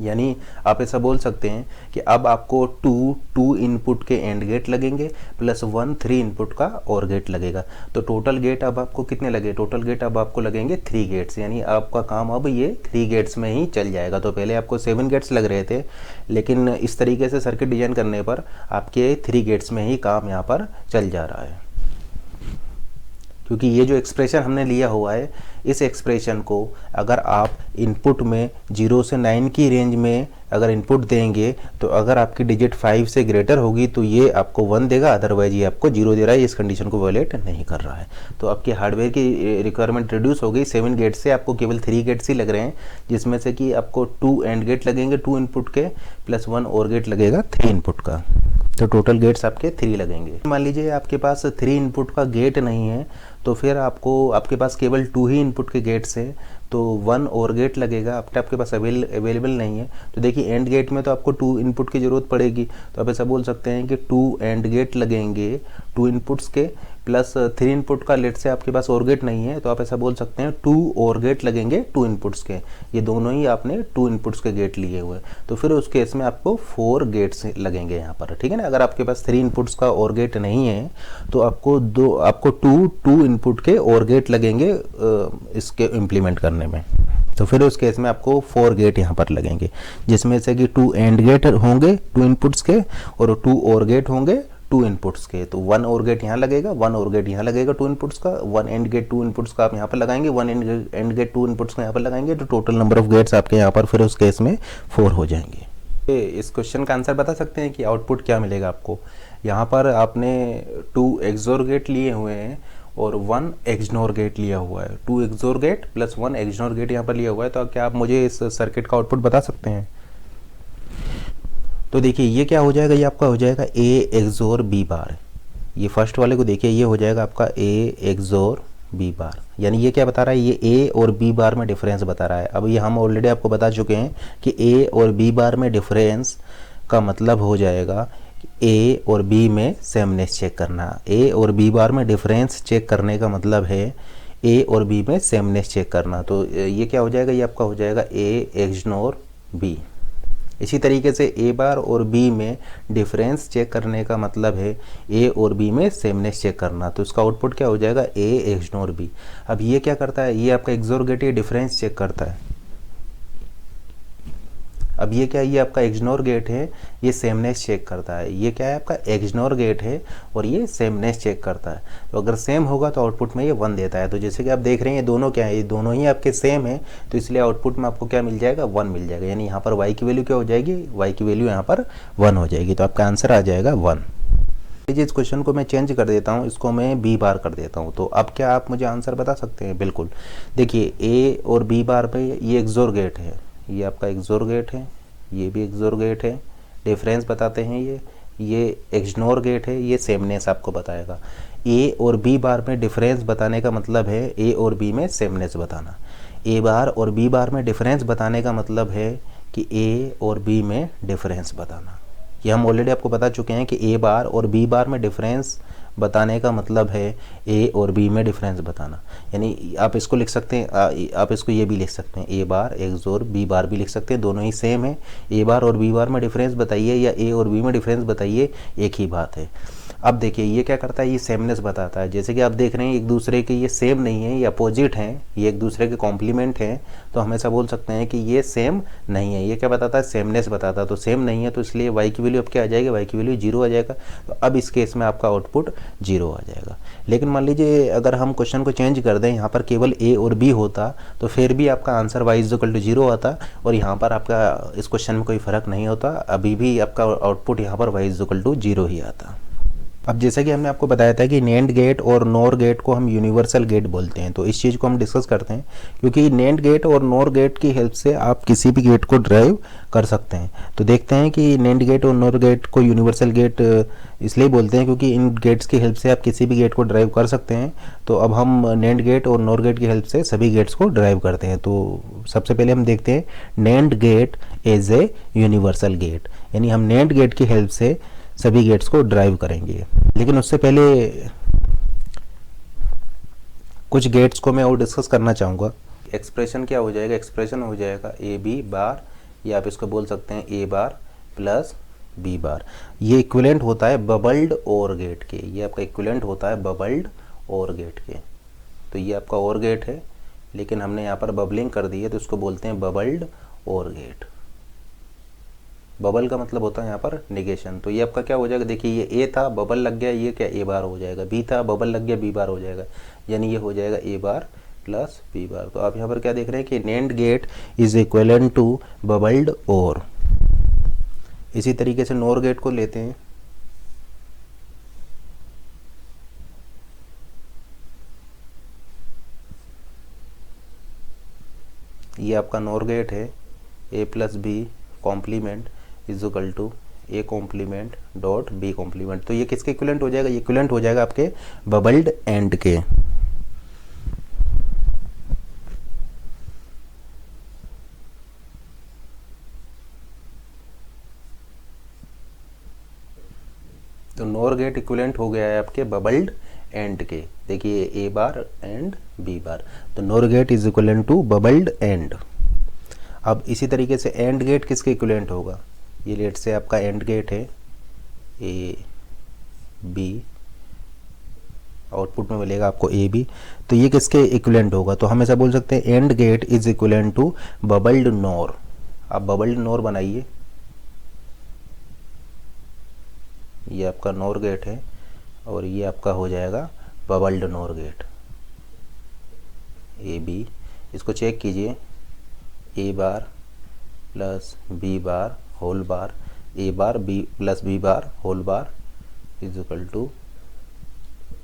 यानी आप ऐसा बोल सकते हैं कि अब आपको 2 इनपुट के एंड गेट लगेंगे, प्लस 1 3 इनपुट का और गेट लगेगा। तो टोटल गेट अब आपको कितने लगे, टोटल गेट अब आपको लगेंगे 3 गेट्स, यानी आपका काम अब ये 3 गेट्स में ही चल जाएगा। तो पहले आपको 7 गेट्स लग रहे थे, लेकिन इस तरीके से सर्किट डिजाइन करने पर आपके 3 गेट्स में ही काम यहाँ पर चल जा रहा है। क्योंकि ये जो एक्सप्रेशन हमने लिया हुआ है, इस एक्सप्रेशन को अगर आप इनपुट में 0 से 9 की रेंज में अगर इनपुट देंगे तो अगर आपकी डिजिट 5 से ग्रेटर होगी तो ये आपको 1 देगा, अदरवाइज ये आपको 0 दे रहा है, इस कंडीशन को वायलेट नहीं कर रहा है। तो आपकी हार्डवेयर की रिक्वायरमेंट रिड्यूस हो गई। 7 गेट से आपको केवल 3 गेट्स ही लग रहे हैं, जिसमें से कि आपको 2 एंड गेट लगेंगे 2 इनपुट के, प्लस 1 और गेट लगेगा 3 इनपुट का। तो टोटल गेट्स आपके 3 लगेंगे। मान लीजिए आपके पास 3 इनपुट का गेट नहीं है, तो फिर आपके पास केवल 2 ही इनपुट के गेट्स है, तो 1 और गेट लगेगा। आपके पास अवेलेबल नहीं है, तो देखिए एंड गेट में तो आपको 2 इनपुट की ज़रूरत पड़ेगी। तो आप ऐसा बोल सकते हैं कि 2 एंड गेट लगेंगे 2 इनपुट्स के, प्लस 3 इनपुट का लेट से आपके पास और गेट नहीं है, तो आप ऐसा बोल सकते हैं 2 और गेट लगेंगे 2 इनपुट्स के। ये दोनों ही आपने 2 इनपुट्स के गेट लिए हुए, तो फिर उस केस में आपको 4 गेट्स लगेंगे यहाँ पर, ठीक है ना। अगर आपके पास 3 इनपुट्स का और गेट नहीं है तो आपको 2 इनपुट के और गेट लगेंगे इसके इम्प्लीमेंट करने में। तो फिर उस केस में आपको 4 गेट यहाँ पर लगेंगे, जिसमें से कि 2 एंड गेट होंगे 2 इनपुट्स के और 2 और गेट होंगे 2 इनपुट्स के। तो 1 और गेट यहाँ लगेगा, 1 और गेट यहाँ लगेगा 2 इनपुट्स का, 1 एंड गेट 2 इनपुट्स का आप यहाँ पर लगाएंगे, 1 एंड गेट 2 इनपुट्स का यहाँ पर लगाएंगे, तो टोटल नंबर ऑफ गेट्स आपके यहाँ पर फिर उस केस में 4 हो जाएंगे। इस क्वेश्चन का आंसर बता सकते हैं कि आउटपुट क्या मिलेगा आपको। यहाँ पर आपने 2 एक्सोर गेट लिए हुए हैं और 1 एक्सनोर गेट लिया हुआ है। 2 XOR gate plus 1 XNOR gate यहाँ पर लिया हुआ है। तो क्या आप मुझे इस सर्किट का आउटपुट बता सकते हैं? तो देखिए ये क्या हो जाएगा, ये आपका हो जाएगा A एक्सोर B बार। ये फर्स्ट वाले को देखिए, ये हो जाएगा आपका A एक्सोर B बार, यानी ये क्या बता रहा है, ये A और B बार में डिफरेंस बता रहा है। अब ये हम ऑलरेडी आपको बता चुके हैं कि A और B बार में डिफरेंस का मतलब हो जाएगा A और B में सेमनेस चेक करना। A और B बार में डिफरेंस चेक करने का मतलब है A और B में सेमनेस चेक करना। तो ये क्या हो जाएगा, ये आपका हो जाएगा A एक्सनोर B। इसी तरीके से A बार और B में डिफरेंस चेक करने का मतलब है A और B में सेमनेस चेक करना। तो इसका आउटपुट क्या हो जाएगा, A एक्सनोर B। अब ये क्या करता है, ये आपका एक्सोर गेट ये डिफरेंस चेक करता है। अब ये क्या, ये आपका एक्सनोर गेट है, ये सेमनेस चेक करता है। ये क्या है, आपका एक्सनोर गेट है और ये सेमनेस चेक करता है। तो अगर सेम होगा तो आउटपुट में ये 1 देता है। तो जैसे कि आप देख रहे हैं ये दोनों क्या है, ये दोनों ही आपके सेम है, तो इसलिए आउटपुट में आपको क्या मिल जाएगा, 1 मिल जाएगा। यानी यहाँ पर y की वैल्यू क्या हो जाएगी, y की वैल्यू यहाँ पर 1 हो जाएगी। तो आपका आंसर आ जाएगा 1। इस क्वेश्चन को मैं चेंज कर देता हूँ, इसको मैं B बार कर देता हूँ। तो अब क्या आप मुझे आंसर बता सकते हैं? बिल्कुल, देखिए A और B बार पे ये एक्सोर गेट है, ये आपका एक्सोर गेट है, ये भी एक्सोर गेट है, डिफरेंस बताते हैं ये एक्सनोर गेट है, ये सेमनेस आपको बताएगा। A और B बार में डिफरेंस बताने का मतलब है A और B में सेमनेस बताना। A बार और B बार में डिफरेंस बताने का मतलब है कि A और B में डिफरेंस बताना। ये हम ऑलरेडी आपको बता चुके हैं कि A बार और B बार में डिफरेंस बताने का मतलब है A और B में डिफरेंस बताना। यानी आप इसको लिख सकते हैं, आप इसको ये भी लिख सकते हैं, A बार एक्सोर B बार भी लिख सकते हैं, दोनों ही सेम है। A बार और B बार में डिफरेंस बताइए या A और B में डिफरेंस बताइए, एक ही बात है। अब देखिए ये क्या करता है, ये सेमनेस बताता है। जैसे कि आप देख रहे हैं एक दूसरे के ये सेम नहीं है, ये अपोजिट हैं, ये एक दूसरे के कॉम्प्लीमेंट हैं, तो हम ऐसा बोल सकते हैं कि ये सेम नहीं है। ये क्या बताता है, सेमनेस बताता है। तो सेम नहीं है तो इसलिए y की वैल्यू अब क्या आ जाएगी, y की वैल्यू 0 आ जाएगा। तो अब इस केस में आपका आउटपुट 0 आ जाएगा। लेकिन मान लीजिए अगर हम क्वेश्चन को चेंज कर दें, यहाँ पर केवल A और B होता तो फिर भी आपका आंसर y = 0 आता और यहाँ पर आपका इस क्वेश्चन में कोई फ़र्क नहीं होता, अभी भी आपका आउटपुट यहाँ पर y = 0 ही आता। अब जैसा कि हमने आपको बताया था कि नेंड गेट और नोर गेट को हम यूनिवर्सल गेट बोलते हैं, तो इस चीज़ को हम डिस्कस करते हैं, क्योंकि नेंड गेट और नोर गेट की हेल्प से आप किसी भी गेट को ड्राइव कर सकते हैं। तो देखते हैं कि नेंड गेट और नोर गेट को यूनिवर्सल गेट इसलिए बोलते हैं क्योंकि इन गेट्स की हेल्प से आप किसी भी गेट को ड्राइव कर सकते हैं। तो अब हम नेंड गेट और नोर गेट की हेल्प से सभी गेट्स को ड्राइव करते हैं। तो सबसे पहले हम देखते हैं NAND gate as a universal gate, यानी हम नेंड गेट की हेल्प से सभी गेट्स को ड्राइव करेंगे। लेकिन उससे पहले कुछ गेट्स को मैं और डिस्कस करना चाहूँगा। एक्सप्रेशन क्या हो जाएगा, एक्सप्रेशन हो जाएगा ए बी बार, या आप इसको बोल सकते हैं ए बार प्लस बी बार। ये इक्विवेलेंट होता है बबल्ड और गेट के, ये आपका इक्विवेलेंट होता है बबल्ड और गेट के। तो ये आपका और गेट है, लेकिन हमने यहाँ पर बबलिंग कर दी है तो इसको बोलते हैं बबल्ड और गेट। बबल का मतलब होता है यहाँ पर नेगेशन। तो ये आपका क्या हो जाएगा, देखिए ये ए था, बबल लग गया, ये क्या ए बार हो जाएगा, बी था, बबल लग गया, बी बार हो जाएगा, यानी ये हो जाएगा A bar plus B bar. तो आप यहाँ पर क्या देख रहे हैं कि NAND gate is equivalent to bubbled OR. इसी तरीके से नोर गेट को लेते हैं। ये आपका नोर गेट है, A plus B complement is equal to A complement dot B complement. तो ये किसके इक्विवेलेंट हो जाएगा, ये इक्विवेलेंट हो जाएगा आपके बबल्ड एंड के। तो नोर गेट इक्विवेलेंट हो गया है आपके बबल्ड एंड के। देखिए ए बार एंड बी बार, तो NOR gate is equivalent to bubbled AND. अब इसी तरीके से एंड गेट किसके इक्विवेलेंट होगा, ये लेट से आपका एंड गेट है, ए बी, आउटपुट में मिलेगा आपको ए बी, तो ये किसके इक्विवेलेंट होगा, तो हम ऐसा बोल सकते हैं AND gate is equivalent to bubbled NOR. आप बबल्ड नोर बनाइए, ये आपका नोर गेट है और ये आपका हो जाएगा bubbled NOR gate, A B. इसको चेक कीजिए, A bar plus B bar whole bar, A bar B plus B bar whole bar is equal to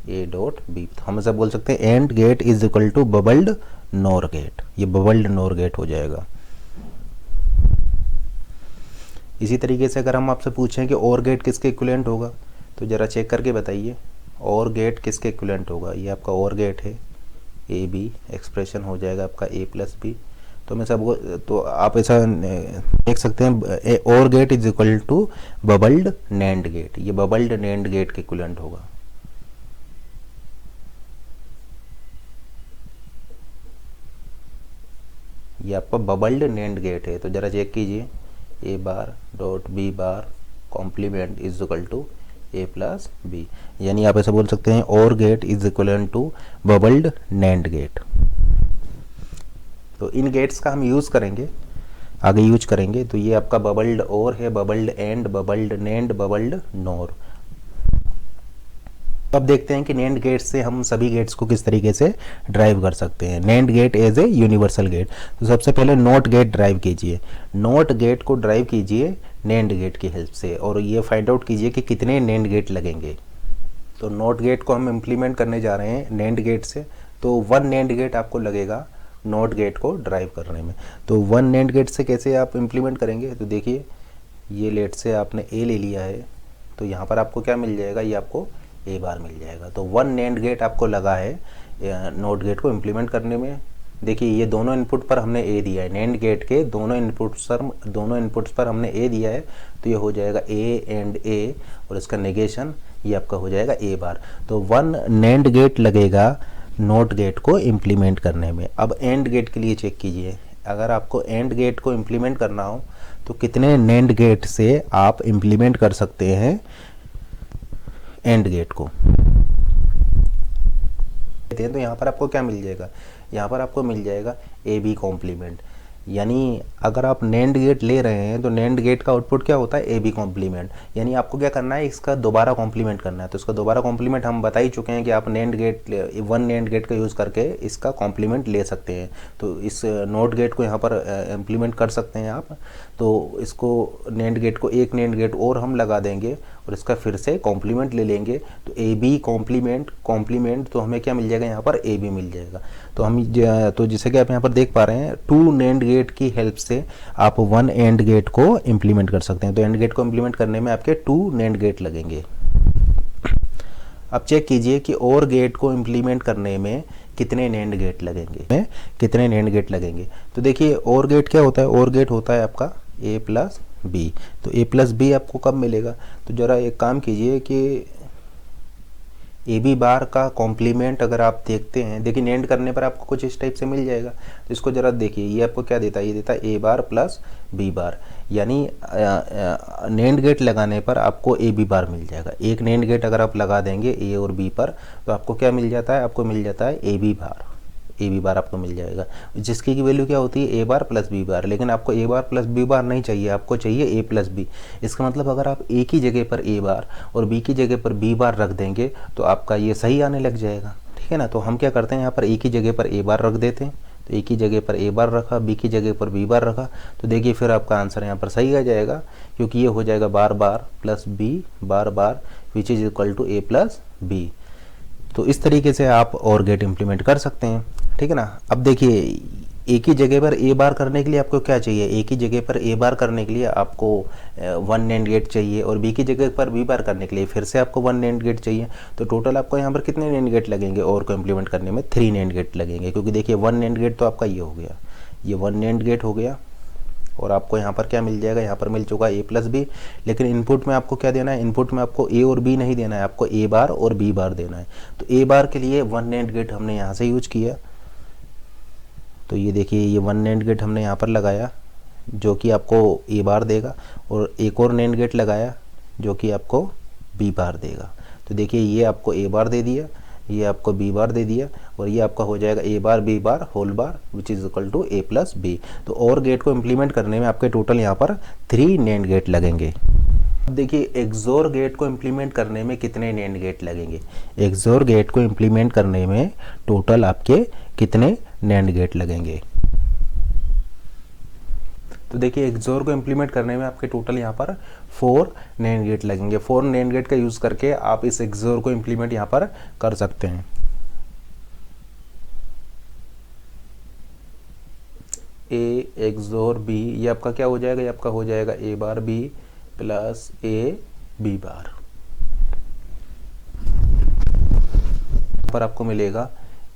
A dot B. हम ऐसा बोल सकते हैं AND gate is equal to bubbled NOR gate, ये bubbled NOR gate हो जाएगा। इसी तरीके से अगर हम आपसे पूछें कि और गेट किसके इक्विवेलेंट होगा, तो ज़रा चेक करके बताइए और गेट किसके इक्विवेलेंट होगा। ये आपका और गेट है, ए बी, एक्सप्रेशन हो जाएगा आपका ए प्लस बी। तो मैं सब, तो आप ऐसा देख सकते हैं और gate is equal to bubbled NAND gate, ये बबल्ड नैंड गेट के इक्विवेलेंट होगा। ये आपका बबल्ड नैंड गेट है, तो ज़रा चेक कीजिए, A bar dot B bar complement is equal to A plus B, यानी आप ऐसा बोल सकते हैं और gate is equivalent to bubbled NAND gate. तो इन गेट्स का हम यूज़ करेंगे, आगे यूज करेंगे। तो ये आपका बबल्ड और है, bubbled AND, bubbled NAND, bubbled NOR. अब देखते हैं कि नैंड गेट से हम सभी गेट्स को किस तरीके से ड्राइव कर सकते हैं। NAND gate as a universal gate. तो सबसे पहले नॉट गेट ड्राइव कीजिए, नॉट गेट को ड्राइव कीजिए नैंड गेट की हेल्प से, और ये फाइंड आउट कीजिए कि कितने नैंड गेट लगेंगे। तो नॉट गेट को हम इम्प्लीमेंट करने जा रहे हैं नैंड गेट से, तो 1 नैंड गेट आपको लगेगा नॉट गेट को ड्राइव करने में। तो 1 नैंड गेट से कैसे आप इम्प्लीमेंट करेंगे, तो देखिए ये लेट से आपने ए ले लिया है, तो यहाँ पर आपको क्या मिल जाएगा, ये आपको ए बार मिल जाएगा। तो 1 नैंड गेट आपको लगा है नॉट गेट को इम्प्लीमेंट करने में। देखिए ये दोनों इनपुट पर हमने ए दिया है, नैंड गेट के दोनों इनपुट्स पर हमने ए दिया है, तो ये हो जाएगा ए एंड ए, और इसका नेगेशन ये आपका हो जाएगा ए बार। तो 1 नैंड गेट लगेगा नॉट गेट को इम्प्लीमेंट करने में। अब एंड गेट के लिए चेक कीजिए, अगर आपको एंड गेट को इम्प्लीमेंट करना हो तो कितने नैंड गेट से आप इम्प्लीमेंट कर सकते हैं एंड गेट को। तो यहाँ पर आपको क्या मिल जाएगा, यहाँ पर आपको मिल जाएगा ए बी कॉम्प्लीमेंट, यानी अगर आप नैंड गेट ले रहे हैं तो नैंड गेट का आउटपुट क्या होता है, ए बी कॉम्प्लीमेंट, यानी आपको क्या करना है, इसका दोबारा कॉम्प्लीमेंट करना है। तो इसका दोबारा कॉम्प्लीमेंट हम बता ही चुके हैं कि आप नैंड गेट 1 नैंड गेट का यूज़ करके इसका कॉम्प्लीमेंट ले सकते हैं। तो इस नॉट गेट को यहाँ पर इम्प्लीमेंट कर सकते हैं आप। तो इसको नैंड गेट को एक नैंड गेट और हम लगा देंगे और इसका फिर से कॉम्प्लीमेंट ले लेंगे, तो ए बी कॉम्प्लीमेंट तो हमें क्या मिल जाएगा, यहाँ पर ए बी मिल जाएगा। तो हम तो जैसे कि आप यहाँ पर देख पा रहे हैं 2 नैंड गेट की हेल्प से आप 1 एंड गेट को इम्प्लीमेंट कर सकते हैं। तो एंड गेट को इम्प्लीमेंट करने में आपके 2 नैंड गेट लगेंगे। अब चेक कीजिए कि और गेट को इम्प्लीमेंट करने में कितने नैंड गेट लगेंगे। तो देखिए और गेट क्या होता है, और गेट होता है आपका ए प्लस बी। तो ए प्लस बी आपको कब मिलेगा, तो ज़रा एक काम कीजिए कि ए बी बार का कॉम्प्लीमेंट अगर आप देखते हैं, देखिए नैंड करने पर आपको कुछ इस टाइप से मिल जाएगा। तो इसको ज़रा देखिए, ये आपको क्या देता है, ये देता है ए बार प्लस बी बार, यानी नैंड गेट लगाने पर आपको ए बी बार मिल जाएगा। एक नैंड गेट अगर आप लगा देंगे ए और बी पर, तो आपको क्या मिल जाता है, आपको मिल जाता है ए बी बार। ए बी बार आपको मिल जाएगा, जिसकी की वैल्यू क्या होती है ए बार प्लस बी बार। लेकिन आपको ए बार प्लस बी बार नहीं चाहिए, आपको चाहिए ए प्लस बी। इसका मतलब अगर आप ए की जगह पर ए बार और बी की जगह पर बी बार रख देंगे तो आपका ये सही आने लग जाएगा, ठीक है ना। तो हम क्या करते हैं, यहाँ पर ए की जगह पर ए बार रख देते हैं, तो ए की जगह पर ए बार रखा, बी की जगह पर बी बार रखा, तो देखिए फिर आपका आंसर यहाँ पर सही आ जाएगा, क्योंकि ये हो जाएगा bar bar plus B bar bar which is equal to A plus B. तो इस तरीके से आप और गेट इम्प्लीमेंट कर सकते हैं, ठीक है ना। अब देखिए ए की जगह पर ए बार करने के लिए आपको क्या चाहिए, ए की जगह पर ए बार करने के लिए आपको 1 नैंड गेट चाहिए, और बी की जगह पर बी बार करने के लिए फिर से आपको 1 नैंड गेट चाहिए। तो टोटल आपको यहाँ पर कितने नैंड गेट लगेंगे और को इम्प्लीमेंट करने में, 3 नैंड गेट लगेंगे, क्योंकि देखिए 1 नैंड गेट तो आपका ये हो गया, ये 1 नैंड गेट हो गया, और आपको यहाँ पर क्या मिल जाएगा, यहाँ पर मिल चुका ए प्लस बी। लेकिन इनपुट में आपको क्या देना है, इनपुट में आपको ए और बी नहीं देना है, आपको ए बार और बी बार देना है। तो ए बार के लिए 1 नैंड गेट हमने यहाँ से यूज किया, तो ये देखिए ये 1 नैंड गेट हमने यहाँ पर लगाया जो कि आपको ए बार देगा, और एक और नैंड गेट लगाया जो कि आपको बी बार देगा। तो देखिए ये आपको ए बार दे दिया, ये आपको बी बार दे दिया, और ये आपका हो जाएगा A bar B bar whole bar which is equal to A plus B. तो और गेट को इम्प्लीमेंट करने में आपके टोटल यहाँ पर 3 नैंड गेट लगेंगे। अब देखिए एक्सोर गेट को इम्प्लीमेंट करने में कितने नैंड गेट लगेंगे, एक्सोर गेट को इम्प्लीमेंट करने में टोटल आपके कितने नैंड गेट लगेंगे। तो देखिए एक्सोर को इम्प्लीमेंट करने में आपके टोटल यहाँ पर 4 नैंड गेट लगेंगे। 4 नैंड गेट का यूज करके आप इस एक्सोर को इम्प्लीमेंट यहाँ पर कर सकते हैं। ए एक्सोर बी, ये आपका क्या हो जाएगा, ये आपका हो जाएगा A bar B plus A B bar. पर आपको मिलेगा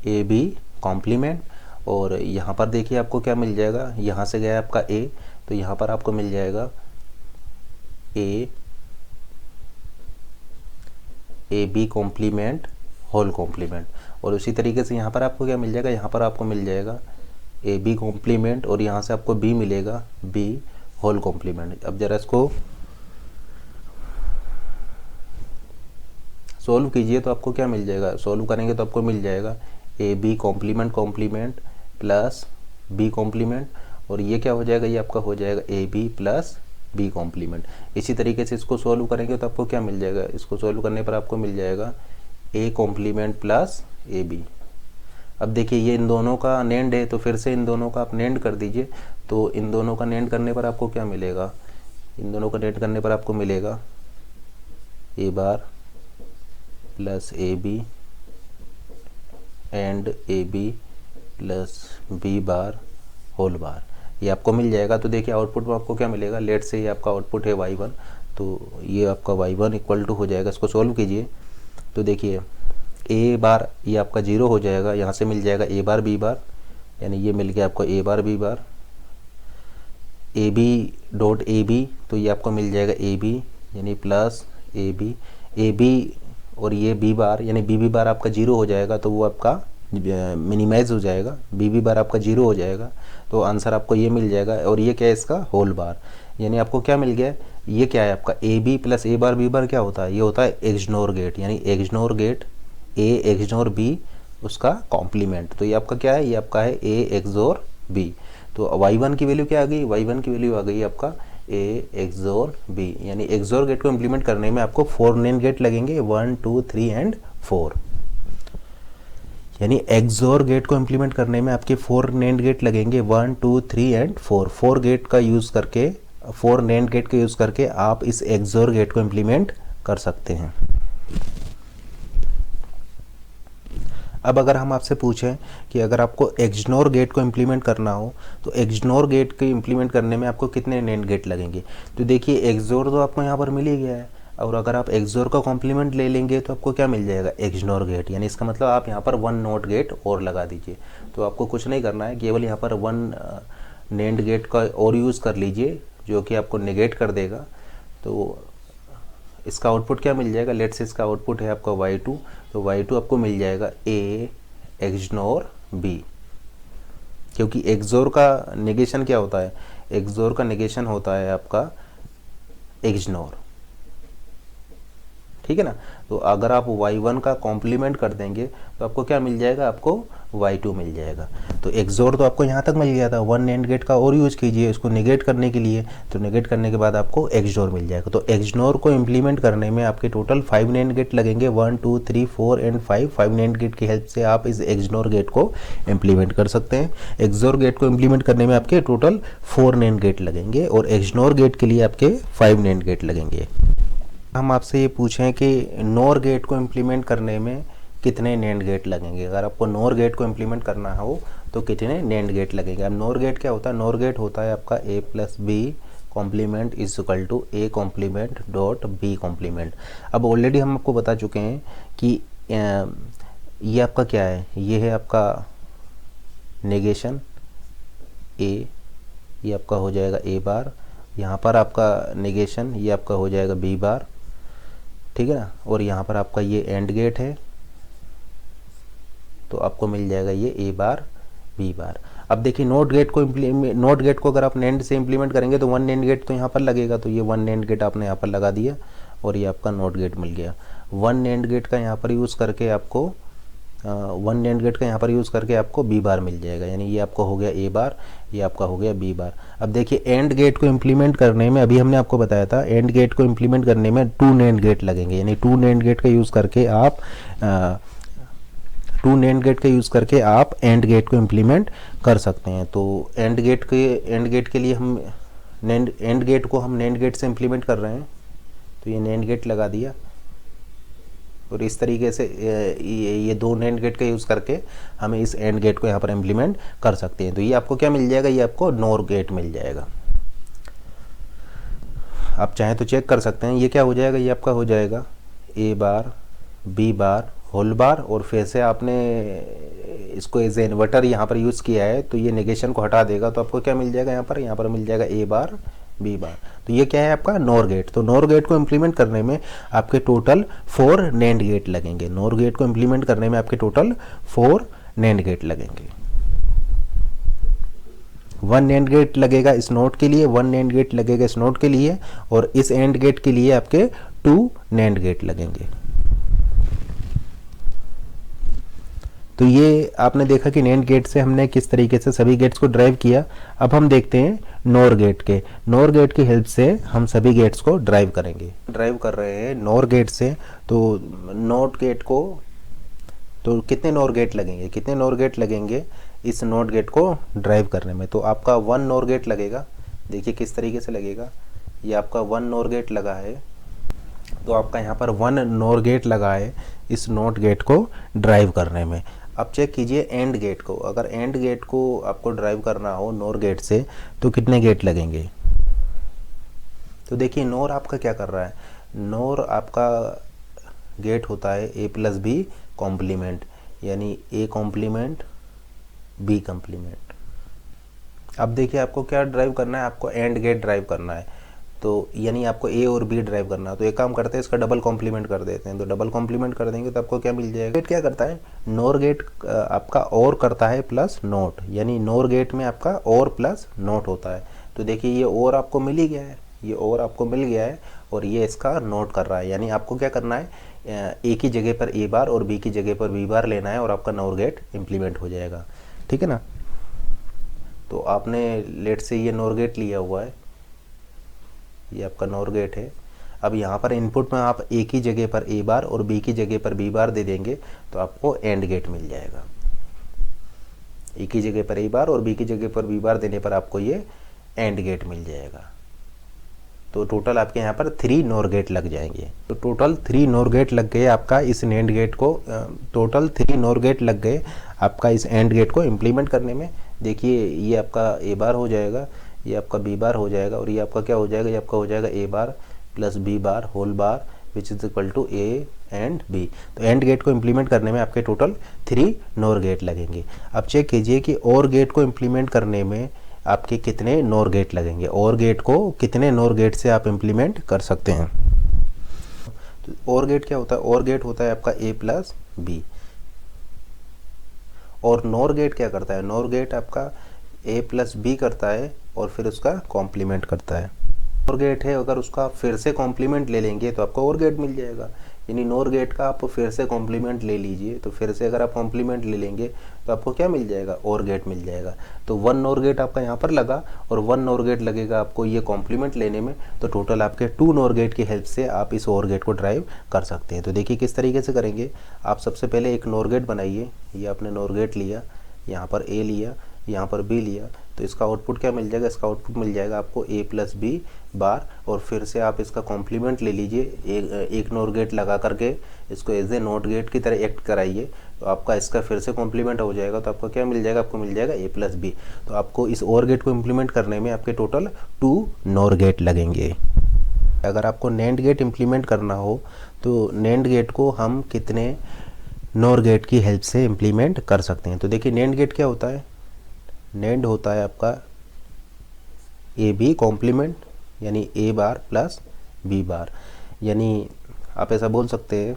ए बी कॉम्प्लीमेंट, और यहाँ पर देखिए आपको क्या मिल जाएगा, यहाँ से गया आपका ए, तो यहाँ पर आपको मिल जाएगा A B complement whole complement. और उसी तरीके से यहाँ पर आपको क्या मिल जाएगा, यहाँ पर आपको मिल जाएगा ए बी कॉम्प्लीमेंट, और यहाँ से आपको बी मिलेगा बी होल कॉम्प्लीमेंट। अब जरा इसको सोल्व कीजिए तो आपको क्या मिल जाएगा, सोल्व करेंगे तो आपको मिल जाएगा A B complement complement plus B complement, और ये क्या हो जाएगा, ये आपका हो जाएगा A B plus B complement. इसी तरीके से इसको सोल्व करेंगे तो आपको क्या मिल जाएगा, इसको सोल्व करने पर आपको मिल जाएगा A complement plus A B. अब देखिए ये इन दोनों का नेंड है, तो फिर से इन दोनों का आप नेंड कर दीजिए, तो इन दोनों का नेंड करने पर आपको क्या मिलेगा, इन दोनों का नेंड करने पर आपको मिलेगा A bar plus A B and A B plus B bar whole bar, ये आपको मिल जाएगा। तो देखिए आउटपुट में आपको क्या मिलेगा, लेट से ये आपका आउटपुट है y1, तो ये आपका y1 इक्वल टू हो जाएगा, इसको सोल्व कीजिए तो देखिए ए बार ये आपका 0 हो जाएगा, यहाँ से मिल जाएगा ए बार बी बार, यानी ये मिल गया आपको A bar B bar, A B dot A B, तो ये आपको मिल जाएगा ए बी यानी प्लस ए बी और ये बी बार, यानी बी बार आपका 0 हो जाएगा, तो वो आपका मिनिमाइज हो जाएगा, बी बार आपका 0 हो जाएगा, तो आंसर आपको ये मिल जाएगा। और ये क्या है इसका होल बार, यानी आपको क्या मिल गया, ये क्या है आपका A B plus A bar B bar क्या होता है, ये होता है एक्सनोर गेट, यानी XNOR gate A XNOR B उसका कॉम्प्लीमेंट। तो ये आपका क्या है, ये आपका है ए एक्सोर बी। तो y1 की वैल्यू क्या आ गई, y1 की वैल्यू आ गई आपका ए एक्सोर बी, यानी एक्सोर गेट को इम्प्लीमेंट करने में आपको 4 नैंड गेट लगेंगे, 1 2 3 एंड 4, यानी एक्सोर गेट को इम्प्लीमेंट करने में आपके 4 नैंड गेट लगेंगे, 1 2 3 एंड 4। 4 गेट का यूज करके, 4 नैंड गेट का यूज करके आप इस एक्सोर गेट को इम्प्लीमेंट कर सकते हैं। अब अगर हम आपसे पूछें कि अगर आपको एक्सनोर गेट को इम्प्लीमेंट करना हो तो एक्सनोर गेट को इम्प्लीमेंट करने में आपको कितने नैंड गेट लगेंगे, तो देखिए एक्सोर तो आपको यहाँ पर मिल ही गया है, और अगर आप एक्सोर का कॉम्प्लीमेंट ले लेंगे तो आपको क्या मिल जाएगा, एक्सनोर गेट, यानी इसका मतलब आप यहाँ पर 1 नॉट गेट और लगा दीजिए। तो आपको कुछ नहीं करना है, केवल यहाँ पर 1 नैंड गेट का और यूज़ कर लीजिए जो कि आपको नेगेट कर देगा। तो इसका आउटपुट क्या मिल जाएगा, लेट से इसका आउटपुट है आपका y2, तो y2 आपको मिल जाएगा ए एक्सनोर बी, क्योंकि एक्सोर का नेगेशन क्या होता है, एक्सोर का नेगेशन होता है आपका एक्सनोर, ठीक है ना। तो अगर आप y1 का कॉम्प्लीमेंट कर देंगे तो आपको क्या मिल जाएगा, आपको y2 मिल जाएगा। तो एक्सोर तो आपको यहाँ तक मिल गया था, 1 NAND गेट का और यूज कीजिए इसको नेगेट करने के लिए, तो नेगेट करने के बाद आपको एक्सोर मिल जाएगा। तो एक्सोर को इम्प्लीमेंट करने में आपके टोटल 5 NAND गेट लगेंगे, 1 2 3 4 एंड 5 NAND गेट की हेल्प से आप इस एक्सोर गेट को इम्प्लीमेंट कर सकते हैं। एक्सोर गेट को इम्प्लीमेंट करने में आपके टोटल 4 NAND गेट लगेंगे और एक्सोर गेट के लिए आपके 5 NAND गेट लगेंगे। हम आपसे ये पूछें कि नोर गेट को इम्प्लीमेंट करने में कितने NAND गेट लगेंगे। अगर आपको नोर गेट को इम्प्लीमेंट करना हो तो कितने NAND गेट लगेंगे। अब नोर गेट क्या होता है, नोर गेट होता है आपका a plus B complement is equal to a complement dot b complement. अब ऑलरेडी हम आपको बता चुके हैं कि ये आपका क्या है, ये है आपका नेगेशन a, ये आपका हो जाएगा a बार, यहाँ पर आपका नेगेशन ये आपका हो जाएगा b बार, ठीक है ना, और यहाँ पर आपका ये एंड गेट है तो आपको मिल जाएगा ये a बार b बार। अब देखिए नोट गेट को अगर आप NAND से इम्प्लीमेंट करेंगे तो 1 NAND गेट तो यहाँ पर लगेगा, तो ये 1 NAND गेट आपने यहाँ पर लगा दिया और ये आपका नोट गेट मिल गया। 1 NAND गेट का यहाँ पर यूज़ करके आपको 1 NAND गेट का यहाँ पर यूज़ करके आपको b बार मिल जाएगा, यानी ये आपका हो गया a बार, ये आपका हो गया b बार। अब देखिए एंड गेट को इम्प्लीमेंट करने में, अभी हमने आपको बताया था एंड गेट को इम्प्लीमेंट करने में 2 NAND गेट लगेंगे, यानी 2 NAND गेट का यूज़ करके आप 2 NAND गेट का यूज़ करके आप एंड गेट को इम्प्लीमेंट कर सकते हैं। तो एंड गेट के लिए हम एंड गेट को हम NAND गेट से इम्प्लीमेंट कर रहे हैं, तो ये NAND गेट लगा दिया और इस तरीके से ये 2 NAND गेट का यूज़ करके हमें इस एंड गेट को यहाँ पर इम्प्लीमेंट कर सकते हैं। तो ये आपको क्या मिल जाएगा, ये आपको नोर गेट मिल जाएगा। आप चाहें तो चेक कर सकते हैं, ये क्या हो जाएगा, ये आपका हो जाएगा a bar b bar whole bar, और फिर से आपने इसको एज ए इन्वर्टर यहाँ पर यूज़ किया है तो ये नेगेशन को हटा देगा, तो आपको क्या मिल जाएगा, यहाँ पर मिल जाएगा a बार b बार। तो ये क्या है आपका नोर गेट। तो नोर गेट को इम्प्लीमेंट करने में आपके टोटल 4 NAND गेट लगेंगे। नोर गेट को इम्प्लीमेंट करने में आपके टोटल 4 NAND गेट लगेंगे। 1 NAND गेट लगेगा इस नोट के लिए, 1 NAND गेट लगेगा इस नोट के लिए, और इस एंड गेट के लिए आपके 2 NAND गेट लगेंगे। तो ये आपने देखा कि NAND गेट से हमने किस तरीके से सभी गेट्स को ड्राइव किया। अब हम देखते हैं नोर गेट के। नोर गेट की हेल्प से हम सभी गेट्स को ड्राइव करेंगे। ड्राइव कर रहे हैं नोर गेट से, तो नोट गेट को तो कितने नोर गेट लगेंगे, कितने नोर गेट लगेंगे इस नोट गेट को ड्राइव करने में। तो आपका 1 नोर गेट लगेगा, देखिए किस तरीके से लगेगा, ये आपका 1 नोर गेट लगा है, तो आपका यहाँ पर 1 नोर गेट लगा है इस नोट गेट को ड्राइव करने में। अब चेक कीजिए एंड गेट को, अगर एंड गेट को आपको ड्राइव करना हो नोर गेट से तो कितने गेट लगेंगे। तो देखिए नोर आपका क्या कर रहा है, नोर आपका गेट होता है a प्लस बी कॉम्प्लीमेंट, यानी a कॉम्प्लीमेंट b कॉम्प्लीमेंट। अब देखिए आपको क्या ड्राइव करना है, आपको एंड गेट ड्राइव करना है, तो यानी आपको a और b ड्राइव करना है। तो एक काम करते हैं, इसका डबल कॉम्प्लीमेंट कर देते हैं। तो डबल कॉम्प्लीमेंट कर देंगे तो आपको क्या मिल जाएगा, गेट क्या करता है, नोर गेट आपका और करता है प्लस नोट, यानी नोर गेट में आपका और प्लस नोट होता है। तो देखिए ये और आपको मिल ही गया है, ये और आपको मिल गया है और ये इसका नोट कर रहा है, यानी आपको क्या करना है, a की जगह पर a बार और b की जगह पर b बार लेना है और आपका नोर गेट इम्प्लीमेंट हो जाएगा, ठीक है ना। तो आपने लेट से ये नोर गेट लिया हुआ है, ये आपका नोर गेट है। अब यहाँ पर इनपुट में आप a की जगह पर a बार और b की जगह पर b बार दे देंगे तो आपको एंड गेट मिल जाएगा। a की जगह पर a बार और b की जगह पर b बार देने पर आपको ये एंड गेट मिल जाएगा। तो टोटल आपके यहाँ पर 3 नोर गेट लग जाएंगे। तो टोटल 3 नोर गेट लग गए आपका इस एंड गेट को, टोटल 3 नोर गेट लग गए आपका इस एंड गेट को इम्प्लीमेंट करने में। देखिए ये आपका a बार हो जाएगा, ये आपका b बार हो जाएगा और ये आपका क्या हो जाएगा, ये आपका हो जाएगा a bar plus b bar whole bar which is equal to a and b। तो एंड गेट को इम्प्लीमेंट करने में आपके टोटल 3 नोर गेट लगेंगे। अब चेक कीजिए कि और गेट को इम्प्लीमेंट करने में आपके कितने नोर गेट लगेंगे, और गेट को कितने नोर गेट से आप इम्प्लीमेंट कर सकते हैं। तो और गेट क्या होता है, और गेट होता है आपका a प्लस b, और नोर गेट क्या करता है, नोर गेट आपका a प्लस b करता है और फिर उसका कॉम्प्लीमेंट करता है। और गेट है, अगर उसका फिर से कॉम्प्लीमेंट ले लेंगे तो आपको और गेट मिल जाएगा, यानी नोर गेट का आप फिर से कॉम्प्लीमेंट ले लीजिए। तो फिर से अगर आप कॉम्प्लीमेंट ले लेंगे तो आपको क्या मिल जाएगा, और गेट मिल जाएगा। तो 1 नोर गेट आपका यहाँ पर लगा और 1 नोर गेट लगेगा आपको ये कॉम्प्लीमेंट लेने में। तो टोटल आपके 2 नोर गेट की हेल्प से आप इस और गेट को ड्राइव कर सकते हैं। तो देखिए किस तरीके से करेंगे। आप सबसे पहले एक नोर गेट बनाइए। ये आपने नोर गेट लिया, यहाँ पर ए लिया, यहाँ पर बी लिया। तो इसका आउटपुट क्या मिल जाएगा, इसका आउटपुट मिल जाएगा आपको a प्लस बी बार। और फिर से आप इसका कॉम्प्लीमेंट ले लीजिए, एक नोर गेट लगा करके इसको एज ए नोट गेट की तरह एक्ट कराइए। तो आपका इसका फिर से कॉम्प्लीमेंट हो जाएगा। तो आपको क्या मिल जाएगा, आपको मिल जाएगा a प्लस बी। तो आपको इस और गेट को इम्प्लीमेंट करने में आपके टोटल 2 नोर गेट लगेंगे। अगर आपको नैंड गेट इम्प्लीमेंट करना हो तो नैंड गेट को हम कितने नोर गेट की हेल्प से इम्प्लीमेंट कर सकते हैं। तो देखिए नैंड गेट क्या होता है, नैंड होता है आपका ए बी कॉम्प्लीमेंट, यानी ए बार प्लस बी बार। यानी आप ऐसा बोल सकते हैं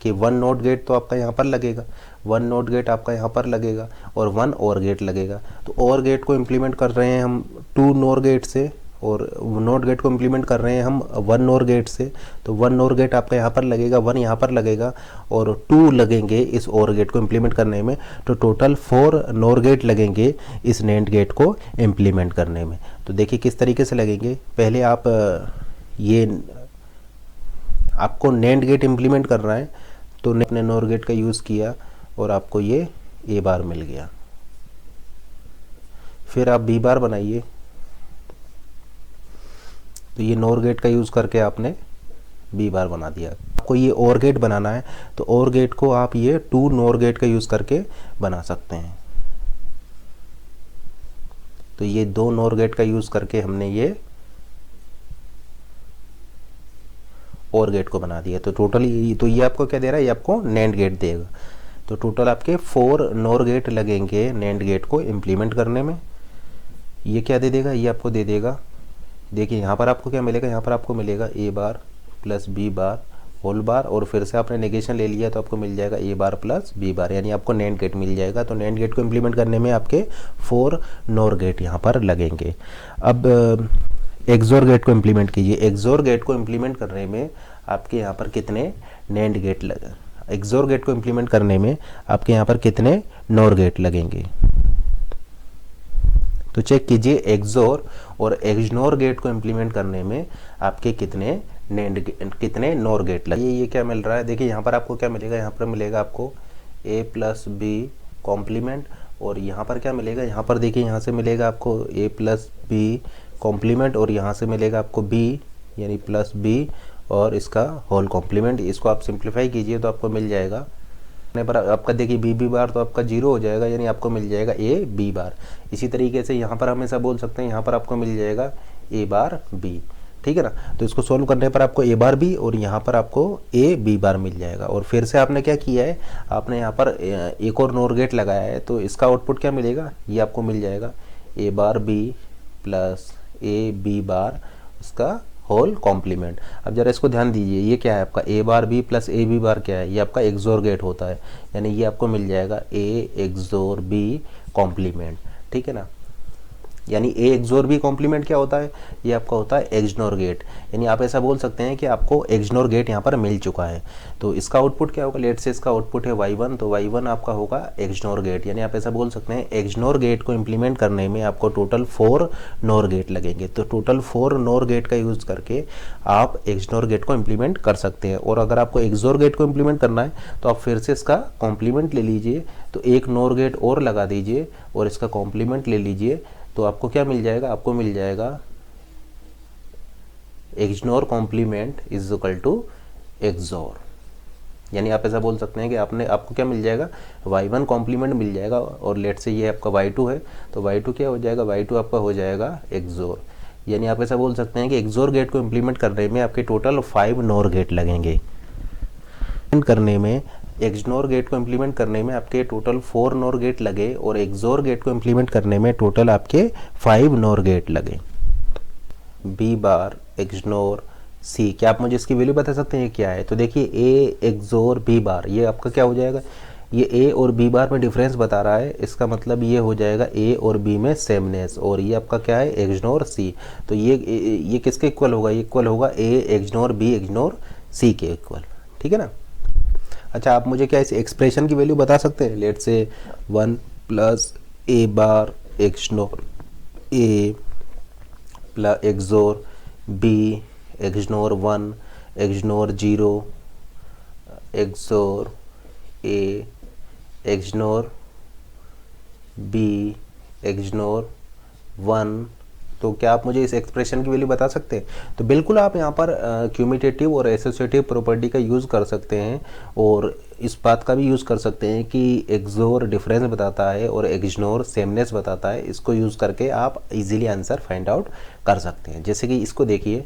कि 1 नोट गेट तो आपका यहाँ पर लगेगा, 1 नोट गेट आपका यहाँ पर लगेगा और 1 और गेट लगेगा। तो और गेट को इम्प्लीमेंट कर रहे हैं हम 2 नोर गेट से और नोट गेट को इम्प्लीमेंट कर रहे हैं हम 1 नोर गेट से। तो 1 नोर गेट आपका यहाँ पर लगेगा, 1 यहाँ पर लगेगा और 2 लगेंगे इस और गेट को इम्प्लीमेंट करने में। तो टोटल 4 नोर गेट लगेंगे इस नैंड गेट को इम्प्लीमेंट करने में। तो देखिए किस तरीके से लगेंगे। पहले आप ये आपको नैंड गेट इम्प्लीमेंट कर रहा है तो आपने नोर गेट का यूज़ किया और आपको ये ए बार मिल गया। फिर आप बी बार बनाइए। तो ये नोर गेट का यूज़ करके आपने बी बार बना दिया। आपको ये और गेट बनाना है तो और गेट को आप ये 2 नोर गेट का यूज़ करके बना सकते हैं। तो ये 2 नोर गेट का यूज़ करके हमने ये और गेट को बना दिया। तो टोटल तो ये आपको क्या दे रहा है, ये आपको नैंड गेट देगा। तो टोटल आपके 4 नोर गेट लगेंगे नैंड गेट को इम्प्लीमेंट करने में। ये क्या दे देगा, ये आपको दे देगा। देखिए यहाँ पर आपको क्या मिलेगा, यहाँ पर आपको मिलेगा A bar plus B bar whole bar और फिर से आपने नेगेशन ले लिया तो आपको मिल जाएगा ए बार प्लस बी बार, यानी आपको नैंड गेट मिल जाएगा। तो नैंड गेट को इम्प्लीमेंट करने में आपके 4 नोर गेट यहाँ पर लगेंगे। अब एक्सोर गेट को इम्प्लीमेंट कीजिए। एक्सोर गेट को इम्प्लीमेंट करने में आपके यहाँ पर कितने नैंड गेट लगे, एक्सोर गेट को इम्प्लीमेंट करने में आपके यहाँ पर कितने नोर गेट लगेंगे। तो चेक कीजिए एक्सोर और एक्सनोर गेट को इम्प्लीमेंट करने में आपके कितने नोर गेट लगे। ये क्या मिल रहा है, देखिए यहाँ पर आपको क्या मिलेगा, यहाँ पर मिलेगा आपको a प्लस बी कॉम्प्लीमेंट और यहाँ पर क्या मिलेगा, यहाँ पर देखिए यहाँ से मिलेगा आपको a प्लस बी कॉम्प्लीमेंट और यहाँ से मिलेगा आपको b यानी प्लस b और इसका होल कॉम्प्लीमेंट। इसको आप सिंप्लीफाई कीजिए तो आपको मिल जाएगा पर आपका देखिए बी बार तो आपका 0 हो जाएगा, यानी आपको मिल जाएगा ए बी बार। इसी तरीके से यहाँ पर हम ऐसा बोल सकते हैं, यहाँ पर आपको मिल जाएगा ए बार बी, ठीक है ना। तो इसको सोल्व करने पर आपको ए बार बी और यहाँ पर आपको ए बी बार मिल जाएगा। और फिर से आपने क्या किया है, आपने यहाँ पर एक और नोर गेट लगाया है तो इसका आउटपुट क्या मिलेगा, ये आपको मिल जाएगा A bar B plus A B bar उसका होल कॉम्प्लीमेंट। अब जरा इसको ध्यान दीजिए, ये क्या है आपका A bar B plus A B bar क्या है, ये आपका एक्सोर गेट होता है, यानी ये आपको मिल जाएगा ए एक्सोर बी कॉम्प्लीमेंट, ठीक है ना। यानी ए एक्सोर बी कॉम्प्लीमेंट क्या होता है, ये आपका होता है एक्सनोर गेट। यानी आप ऐसा बोल सकते हैं कि आपको एक्सनोर गेट यहाँ पर मिल चुका है। तो इसका आउटपुट क्या होगा, लेट से इसका आउटपुट है y1, तो y1 आपका होगा एक्सनोर गेट। यानी आप ऐसा बोल सकते हैं एक्सनोर गेट को इम्प्लीमेंट करने में आपको टोटल 4 नोर गेट लगेंगे। तो टोटल 4 नोर गेट का यूज़ करके आप एक्सनोर गेट को इम्प्लीमेंट कर सकते हैं। और अगर आपको एक्सोर गेट को इम्प्लीमेंट करना है तो आप फिर से इसका कॉम्प्लीमेंट ले लीजिए, तो एक नोर गेट और लगा दीजिए और इसका कॉम्प्लीमेंट ले लीजिए। तो आपको क्या मिल जाएगा, आपको मिल जाएगा XNOR complement is equal to XOR. यानी आप ऐसा बोल सकते हैं कि आपको क्या मिल जाएगा, y1 कॉम्प्लीमेंट मिल जाएगा और लेट से ये आपका y2 है तो y2 क्या हो जाएगा, y2 आपका हो जाएगा एक्सोर। यानी आप ऐसा बोल सकते हैं कि एक्सोर गेट को इम्प्लीमेंट करने में आपके टोटल 5 नोर गेट लगेंगे। करने में एक्सनोर गेट को इम्प्लीमेंट करने में आपके टोटल 4 नोर गेट लगे और एक्सोर गेट को इम्प्लीमेंट करने में टोटल आपके 5 नोर गेट लगे। बी बार एक्सनोर सी, क्या आप मुझे इसकी वैल्यू बता सकते हैं क्या है। तो देखिए ए एक्सोर बी बार, ये आपका क्या हो जाएगा, ये ए और बी बार में डिफरेंस बता रहा है, इसका मतलब ये हो जाएगा ए और बी में सेमनेस। और ये आपका क्या है, एक्सनोर सी। तो ये किसके इक्वल होगा, ये इक्वल होगा ए एक्सनोर बी एक्सनोर सी के इक्वल, ठीक है ना। अच्छा, आप मुझे क्या इस एक्सप्रेशन की वैल्यू बता सकते हैं? Let say 1 plus A bar XNOR A plus XOR B XNOR 1 XNOR 0 XOR A XNOR B XNOR 1। तो क्या आप मुझे इस एक्सप्रेशन की वैल्यू बता सकते हैं? तो बिल्कुल आप यहाँ पर क्यूमिटेटिव और एसोसिएटिव प्रॉपर्टी का यूज़ कर सकते हैं, और इस बात का भी यूज़ कर सकते हैं कि एक्सोर डिफरेंस बताता है और एक्सनोर सेमनेस बताता है। इसको यूज़ करके आप इजीली आंसर फाइंड आउट कर सकते हैं। जैसे कि इसको देखिए,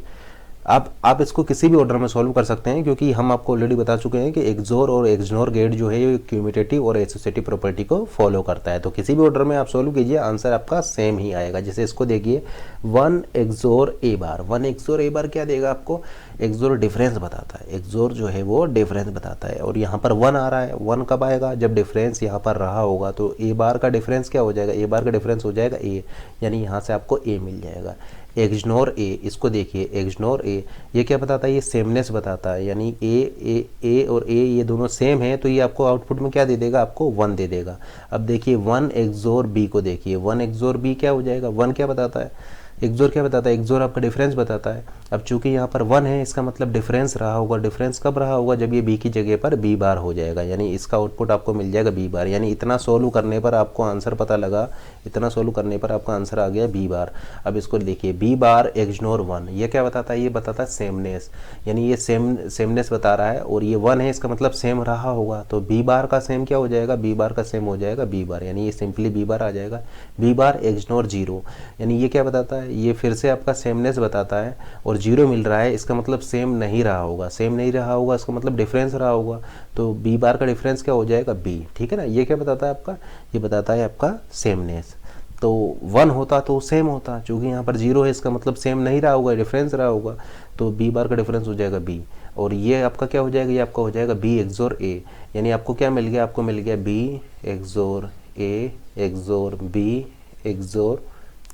आप इसको किसी भी ऑर्डर में सॉल्व कर सकते हैं, क्योंकि हम आपको ऑलरेडी बता चुके हैं कि एक्सोर और एक्सनोर गेट जो है ये क्यूमिटेटिव और एसोसिएटिव प्रॉपर्टी को फॉलो करता है। तो किसी भी ऑर्डर में आप सॉल्व कीजिए, आंसर आपका सेम ही आएगा। जैसे इसको देखिए 1 एक्सोर ए बार, 1 एक्सोर ए बार क्या देगा आपको? एक्सोर डिफरेंस बताता है, एक्सोर जो है वो डिफरेंस बताता है। और यहाँ पर 1 आ रहा है, 1 कब आएगा? जब डिफरेंस यहाँ पर रहा होगा। तो ए बार का डिफरेंस क्या हो जाएगा? ए बार का डिफरेंस हो जाएगा ए, यानी यहाँ से आपको ए मिल जाएगा। एक्सनोर ए, इसको देखिए एक्सनोर ए, ये क्या बताता है? ये सेमनेस बताता है, यानी ए और ए ये दोनों सेम है, तो ये आपको आउटपुट में क्या दे देगा? आपको 1 दे देगा। अब देखिए 1 एक्सोर बी को देखिए, 1 एक्सोर बी क्या हो जाएगा? 1 क्या बताता है? एक्सोर क्या बताता है? एक्सोर आपका डिफरेंस बताता है। अब चूंकि यहाँ पर 1 है, इसका मतलब डिफरेंस रहा होगा। डिफरेंस कब रहा होगा? जब ये बी की जगह पर बी बार हो जाएगा, यानी इसका आउटपुट आपको मिल जाएगा बी बार। यानी इतना सोल्व करने पर आपको आंसर पता लगा, इतना सोल्व करने पर आपका आंसर आ गया बी बार। अब इसको देखिए बी बार एक्सनोर 1, ये क्या बताता है? ये बताता है सेमनेस, यानी ये सेमनेस बता रहा है, और ये 1 है, इसका मतलब सेम रहा होगा। तो बी बार का सेम क्या हो जाएगा? बी बार का सेम हो जाएगा बी बार, यानी ये सिंपली बी बार आ जाएगा। बी बार एक्सनोर 0, यानी ये क्या बताता है? ये फिर से आपका सेमनेस बताता है, और 0 मिल रहा है, इसका मतलब सेम नहीं रहा होगा। सेम नहीं रहा होगा, इसका मतलब डिफरेंस रहा होगा। तो बी बार का डिफरेंस क्या हो जाएगा? बी, ठीक है ना। ये क्या बताता है आपका? ये बताता है आपका सेमनेस। तो 1 होता तो सेम होता, क्योंकि यहाँ पर 0 है, इसका मतलब सेम नहीं रहा होगा, डिफरेंस रहा होगा। तो बी बार का डिफरेंस हो जाएगा बी, और ये आपका क्या हो जाएगा? ये आपका हो जाएगा बी एक्सोर ए, यानी आपको क्या मिल गया? आपको मिल गया बी एक्सोर ए एक्सोर बी एक्सोर,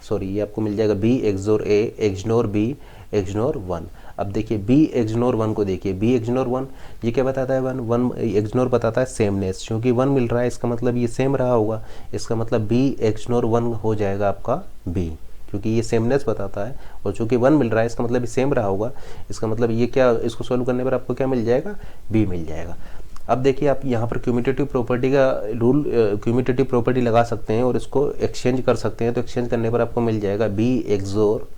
सॉरी, ये आपको मिल जाएगा B एक्सोर A XNOR B XNOR 1। अब देखिए बी एक्सनोर 1 को देखिए, बी एक्सनोर 1 ये क्या बताता है? 1 एक्सनोर बताता है सेमनेस, क्योंकि 1 मिल रहा है, इसका मतलब ये सेम रहा होगा। इसका मतलब बी एक्सनोर 1 हो जाएगा आपका बी, क्योंकि ये सेमनेस बताता है, और चूंकि 1 मिल रहा है, इसका मतलब ये सेम रहा होगा। इसका मतलब ये क्या, इसको सोल्व करने पर आपको क्या मिल जाएगा? बी मिल जाएगा। अब देखिए आप यहाँ पर क्यूमिटेटिव प्रॉपर्टी का रूल, क्यूमिटेटिव प्रॉपर्टी लगा सकते हैं और इसको एक्सचेंज कर सकते हैं। तो एक्सचेंज करने पर आपको मिल जाएगा बी एक्सोर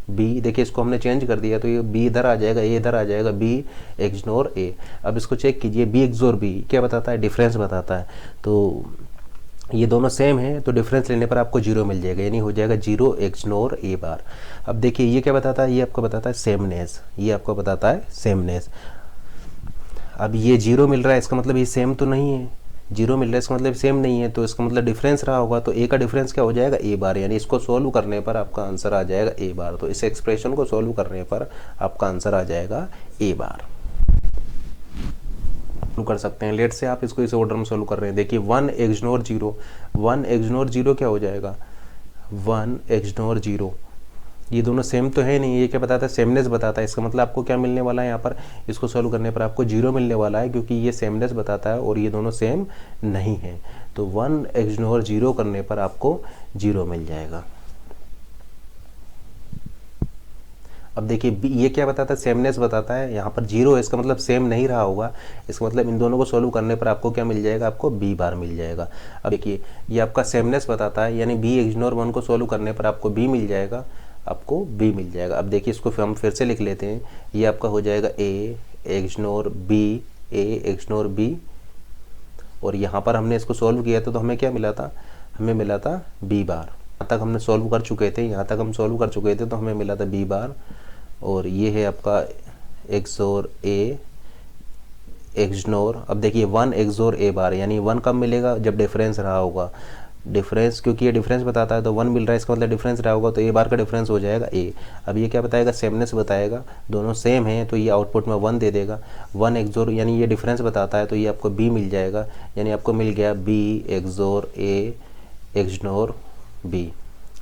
बी, देखिए इसको हमने चेंज कर दिया, तो ये बी इधर आ जाएगा, ए इधर आ जाएगा, बी एक्सनोर ए। अब इसको चेक कीजिए, बी एक्सोर बी क्या बताता है? डिफरेंस बताता है। तो ये दोनों सेम है, तो डिफरेंस लेने पर आपको 0 मिल जाएगा, यानी हो जाएगा 0 एक्सनोर ए बार। अब देखिए ये क्या बताता है? ये आपको बताता है सेमनेस, ये आपको बताता है सेमनेस। अब ये 0 मिल रहा है, इसका मतलब ये सेम तो नहीं है, 0 मिल रहा है, इसका मतलब सेम नहीं है, तो इसका मतलब डिफरेंस रहा होगा। तो ए का डिफरेंस क्या हो जाएगा? ए बार, यानी इसको सोल्व करने पर आपका आंसर आ जाएगा ए बार। तो इस एक्सप्रेशन को सोल्व करने पर आपका आंसर आ जाएगा ए बार। कर सकते हैं, लेट से आप इसको इस ऑर्डर में सोल्व कर रहे हैं। देखिए 1 एक्सनोर 0, 1 एक्सनोर 0 क्या हो जाएगा? 1 एक्सनोर 0, ये दोनों सेम तो है नहीं, ये क्या बताता है? सेमनेस बताता है। इसका मतलब आपको क्या मिलने वाला है? यहाँ पर इसको सोल्व करने पर आपको 0 मिलने वाला है, क्योंकि ये सेमनेस बताता है और ये दोनों सेम नहीं है। तो 1 एक्सनोर 0 करने पर आपको 0 मिल जाएगा। अब देखिए ये क्या बताता है? सेमनेस बताता है। यहाँ पर 0 है, इसका मतलब सेम नहीं रहा होगा, इसका मतलब इन दोनों को सोल्व करने पर आपको क्या मिल जाएगा? आपको बी बार मिल जाएगा। अब देखिए ये आपका सेमनेस बताता है, यानी बी एक्सनोर 1 को सोल्व करने पर आपको बी मिल जाएगा, आपको बी मिल जाएगा। अब देखिए इसको हम फिर से लिख लेते हैं, ये आपका हो जाएगा ए एक्सनोर बी, ए एक्सनोर बी, और यहाँ पर हमने इसको सोल्व किया था, तो हमें क्या मिला था? हमें मिला था बी बार। यहाँ तक हमने सोल्व कर चुके थे, यहाँ तक हम सोल्व कर चुके थे, तो हमें मिला था बी बार। और ये है आपका एक्सोर ए एक्सनोर। अब देखिए 1 एक्सोर ए बार, यानी 1 कब मिलेगा? जब डिफरेंस रहा होगा। डिफरेंस, क्योंकि ये डिफरेंस बताता है, तो 1 मिल रहा है, इसका मतलब डिफरेंस रहा होगा, तो ए बार का डिफरेंस हो जाएगा ए। अब ये क्या बताएगा? सेमनेस बताएगा, दोनों सेम हैं, तो ये आउटपुट में 1 दे देगा। 1 एक्सोर, यानी ये डिफरेंस बताता है, तो ये आपको बी मिल जाएगा, यानी आपको मिल गया बी एक्सोर ए एक्सनोर बी।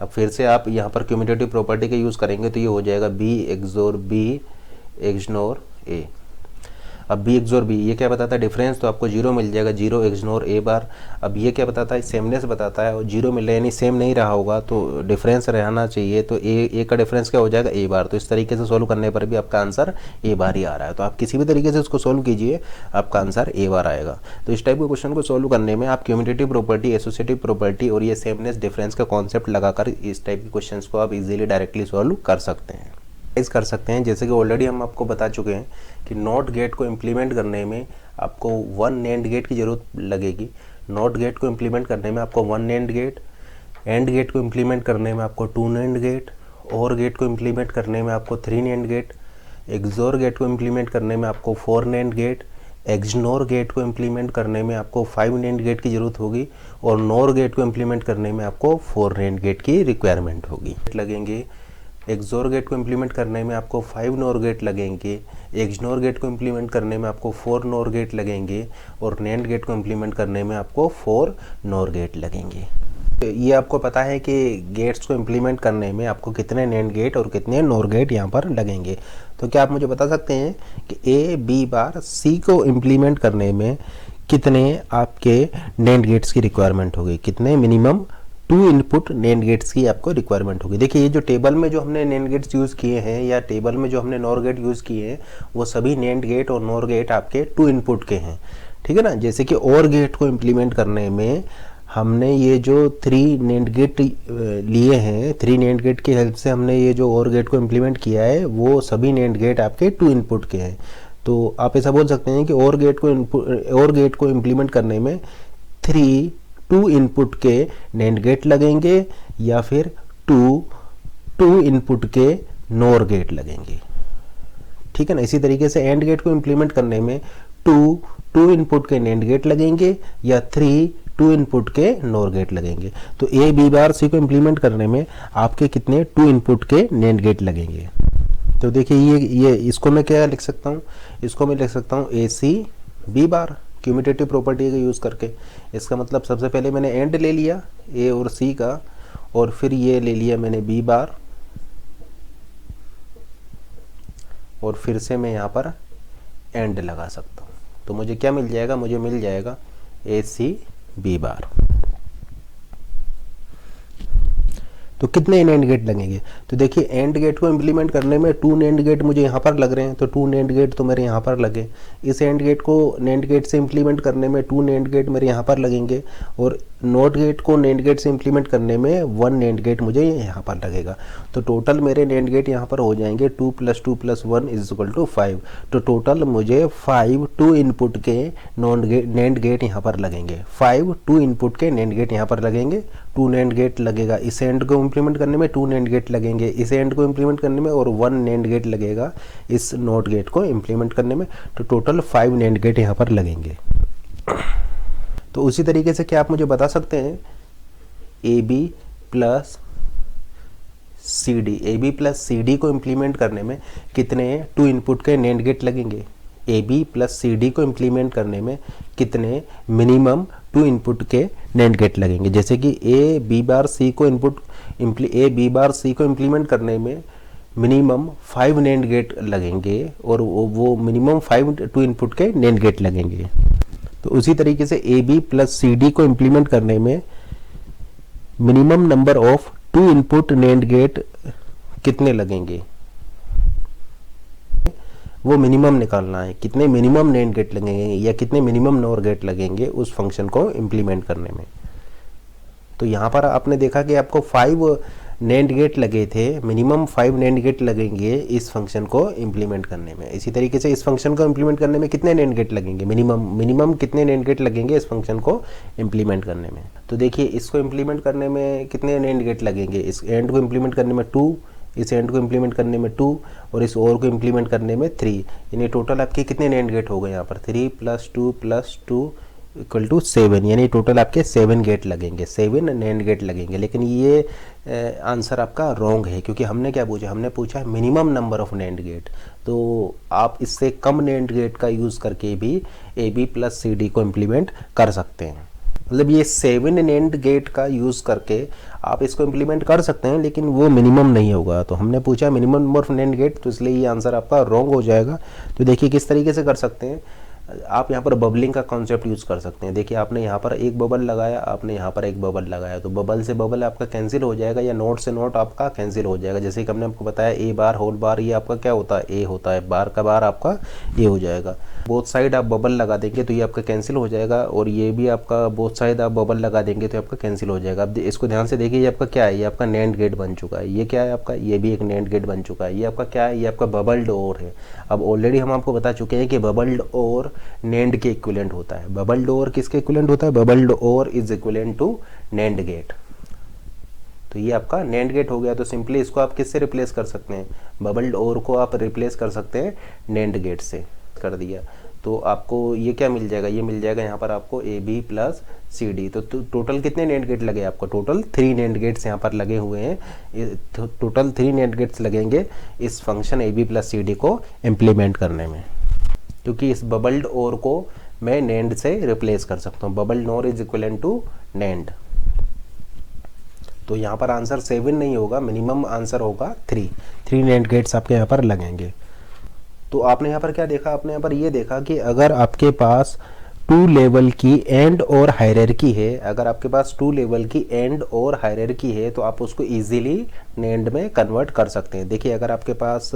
अब फिर से आप यहाँ पर क्यूमुलेटिव प्रॉपर्टी का यूज़ करेंगे, तो ये हो जाएगा बी एक्सोर बी एक्सनोर ए। अब बी एक्सोर बी, ये क्या बताता है डिफरेंस, तो आपको 0 मिल जाएगा, 0 एक्सनोर ए बार। अब ये क्या बताता है सेमनेस बताता है, और 0 मिल रहा है यानी सेम नहीं रहा होगा तो डिफरेंस रहना चाहिए, तो ए का डिफरेंस क्या हो जाएगा ए बार। तो इस तरीके से सोल्व करने पर भी आपका आंसर ए बार ही आ रहा है। तो आप किसी भी तरीके से इसको सोल्व कीजिए, आपका आंसर ए बार आएगा। तो इस टाइप के क्वेश्चन को सोल्व करने में आप क्यूमुलेटिव प्रॉपर्टी, एसोसिएटिव प्रॉपर्टी और ये सेमनेस डिफरेंस का कॉन्सेप्ट लगाकर इस टाइप के क्वेश्चंस को आप इजीली डायरेक्टली सोल्व कर सकते हैं, कर सकते हैं। जैसे कि ऑलरेडी हम आपको बता चुके हैं कि नॉट गेट को इम्प्लीमेंट करने में आपको 1 NAND गेट की ज़रूरत लगेगी। नॉट गेट को इम्प्लीमेंट करने में आपको 1 NAND गेट, एंड गेट को इम्प्लीमेंट करने में आपको 2 NAND गेट, और गेट को इम्प्लीमेंट करने में आपको 3 NAND गेट, एक्सोर गेट को इम्प्लीमेंट करने में आपको 4 NAND गेट, एक्सनोर गेट को इम्प्लीमेंट करने में आपको 5 NAND गेट की ज़रूरत होगी, और नोर गेट को इम्प्लीमेंट करने में आपको 4 NAND गेट की रिक्वायरमेंट होगी लगेंगे। एक्सोर गेट को इम्प्लीमेंट करने में आपको 5 नोर गेट लगेंगे, एक्सनोर गेट को इम्प्लीमेंट करने में आपको 4 नोर गेट लगेंगे, और नैंड गेट को इम्प्लीमेंट करने में आपको 4 नोर गेट लगेंगे। ये आपको पता है कि गेट्स को इम्प्लीमेंट करने में आपको कितने नैंड गेट और कितने नोर गेट यहाँ पर लगेंगे। तो क्या आप मुझे बता सकते हैं कि ए बी बार सी को इम्प्लीमेंट करने में कितने आपके नैंड गेट्स की रिक्वायरमेंट होगी, कितने मिनिमम 2 इनपुट नैंड गेट्स की आपको रिक्वायरमेंट होगी। देखिए ये जो टेबल में जो हमने नैंड गेट्स यूज़ किए हैं या टेबल में जो हमने नोर गेट यूज़ किए हैं वो सभी नैंड गेट और नोर गेट आपके 2 इनपुट के हैं, ठीक है ना। जैसे कि और गेट को इम्प्लीमेंट करने में हमने ये जो 3 नैंड गेट लिए हैं, 3 नैंड गेट की हेल्प से हमने ये जो और गेट को इम्प्लीमेंट किया है वो सभी नैंड गेट आपके 2 इनपुट के हैं। तो आप ऐसा बोल सकते हैं कि और गेट को इम्प्लीमेंट करने में 2 इनपुट के नैंड गेट लगेंगे या फिर 2 इनपुट के नोर गेट लगेंगे, ठीक है ना। इसी तरीके से एंड गेट को इम्प्लीमेंट करने में 2 इनपुट के नैंड गेट लगेंगे या 2 इनपुट के नोर गेट लगेंगे। तो ए बी बार सी को इम्प्लीमेंट करने में आपके कितने 2 इनपुट के नैंड गेट लगेंगे। तो देखिए ये इसको मैं क्या लिख सकता हूँ, इसको मैं लिख सकता हूँ A C B bar cumulative property का यूज़ करके। इसका मतलब सबसे पहले मैंने एंड ले लिया ए और सी का, और फिर ये ले लिया मैंने बी बार, और फिर से मैं यहाँ पर एंड लगा सकता हूँ। तो मुझे क्या मिल जाएगा, मुझे मिल जाएगा ए सी बी बार। तो कितने नैंड गेट लगेंगे, तो देखिए एंड गेट को इम्प्लीमेंट करने में 2 नैंड गेट मुझे यहाँ पर लग रहे हैं, तो 2 नैंड गेट तो मेरे यहाँ पर लगे। इस एंड गेट को नैंड गेट से इम्प्लीमेंट करने में 2 नैंड गेट मेरे यहाँ पर लगेंगे, और नॉट गेट को नैंड गेट से इम्प्लीमेंट करने में 1 नैंड गेट मुझे यहाँ पर लगेगा। तो टोटल मेरे नैंड गेट यहाँ पर हो जाएंगे 2 + 2 + 1 = 5। तो टोटल मुझे 5 2 इनपुट के नैंड गेट यहाँ पर लगेंगे, 5 2 इनपुट के नैंड गेट यहाँ पर लगेंगे। 2 नैंड गेट लगेगा इस एंड को इम्प्लीमेंट करने में, 2 नैंड गेट लगेंगे इस एंड को इम्प्लीमेंट करने में, और 1 नैंड गेट लगेगा इस नॉट गेट को इम्प्लीमेंट करने में। तो टोटल 5 नैंड गेट यहाँ पर लगेंगे। तो उसी तरीके से क्या आप मुझे बता सकते हैं A B plus C D को इम्प्लीमेंट करने में कितने 2 इनपुट के नैंड गेट लगेंगे। A B plus C D को इम्प्लीमेंट करने में कितने मिनिमम 2 इनपुट के नैंड गेट लगेंगे। जैसे कि ए बी बार सी को इम्प्लीमेंट करने में मिनिमम 5 नैंड गेट लगेंगे, और वो मिनिमम 5 2 इनपुट के नैंड गेट लगेंगे। तो उसी तरीके से A B plus C D को इम्प्लीमेंट करने में minimum number of 2 input NAND gate कितने लगेंगे, वो मिनिमम निकालना है। कितने मिनिमम नैंड गेट लगेंगे या कितने मिनिमम नोर गेट लगेंगे उस फंक्शन को इम्प्लीमेंट करने में। तो यहाँ पर आपने देखा कि आपको 5 नैंड गेट लगे थे, मिनिमम 5 नैंड गेट लगेंगे इस फंक्शन को इम्प्लीमेंट करने में। इसी तरीके से इस फंक्शन को इम्प्लीमेंट करने में कितने नैंड गेट लगेंगे, मिनिमम कितने नैंड गेट लगेंगे इस फंक्शन को इम्प्लीमेंट करने में। तो देखिए इसको इम्प्लीमेंट करने में कितने नैंड गेट लगेंगे, इस एंड को इम्प्लीमेंट करने में 2, इस एंड को इम्प्लीमेंट करने में 2, और इस और को इम्प्लीमेंट करने में 3। यानी टोटल आपके कितने नैंड गेट हो गए यहाँ पर 3 + 2 + 2 = 7। यानी टोटल आपके 7 गेट लगेंगे, 7 नैंड गेट लगेंगे। लेकिन ये आंसर आपका रॉन्ग है, क्योंकि हमने क्या पूछा, हमने पूछा minimum number of NAND gate. तो आप इससे कम नैंड गेट का यूज़ करके भी A B plus C D को इम्प्लीमेंट कर सकते हैं। मतलब ये 7 NAND गेट का यूज़ करके आप इसको इम्प्लीमेंट कर सकते हैं, लेकिन वो मिनिमम नहीं होगा। तो हमने पूछा minimum number of NAND gate, तो इसलिए ये आंसर आपका रॉन्ग हो जाएगा। तो देखिए किस तरीके से कर सकते हैं आप, यहाँ पर बबलिंग का कॉन्सेप्ट यूज़ कर सकते हैं। देखिए आपने यहाँ पर एक बबल लगाया, आपने यहाँ पर एक बबल लगाया, तो बबल से बबल आपका कैंसिल हो जाएगा या नोट से नोट आपका कैंसिल हो जाएगा। जैसे कि हमने आपको बताया ए बार होल बार, ये आपका क्या होता है, ए होता है, बार का बार आपका ए हो जाएगा। बोथ साइड आप बबल लगा देंगे तो ये आपका कैंसिल हो जाएगा, और ये भी आपका बोथ साइड आप बबल लगा देंगे तो आपका कैंसिल हो जाएगा। अब इसको ध्यान से देखिए, ये आपका क्या है, ये आपका NAND गेट बन चुका है। ये क्या है आपका, ये भी एक NAND गेट बन चुका है। ये आपका क्या है, ये आपका बबल्ड ओर है। अब ऑलरेडी हम आपको बता चुके हैं कि बबल्ड ओर NAND के इक्विवेलेंट होता है। बबल्ड ओर किसके इक्विवेलेंट होता है, bubbled OR is equivalent to NAND gate. तो ये आपका NAND गेट हो गया। तो सिंपली इसको आप किससे रिप्लेस कर सकते हैं, बबल्ड ओर को आप रिप्लेस कर सकते हैं NAND गेट से। कर दिया तो आपको ये क्या मिल जाएगा, ये मिल जाएगा यहाँ पर आपको AB प्लस CD। तो टोटल कितने NAND गेट लगे आपको, टोटल 3 NAND गेट्स यहाँ पर लगे हुए हैं। टोटल 3 NAND गेट्स लगेंगे इस फंक्शन AB प्लस CD को इम्प्लीमेंट करने में, क्योंकि इस बबल्ड ओर को मैं NAND से रिप्लेस कर सकता हूँ। Bubbled OR is equivalent to NAND। तो यहाँ पर आंसर 7 नहीं होगा, मिनिमम आंसर होगा 3 NAND गेट्स आपके यहाँ पर लगेंगे। तो आपने यहाँ पर क्या देखा, आपने यहाँ पर ये देखा कि अगर आपके पास 2 लेवल की एंड और हायरार्की है, अगर आपके पास 2 लेवल की एंड और हायरार्की है तो आप उसको इजीली NAND में कन्वर्ट कर सकते हैं। देखिए अगर आपके पास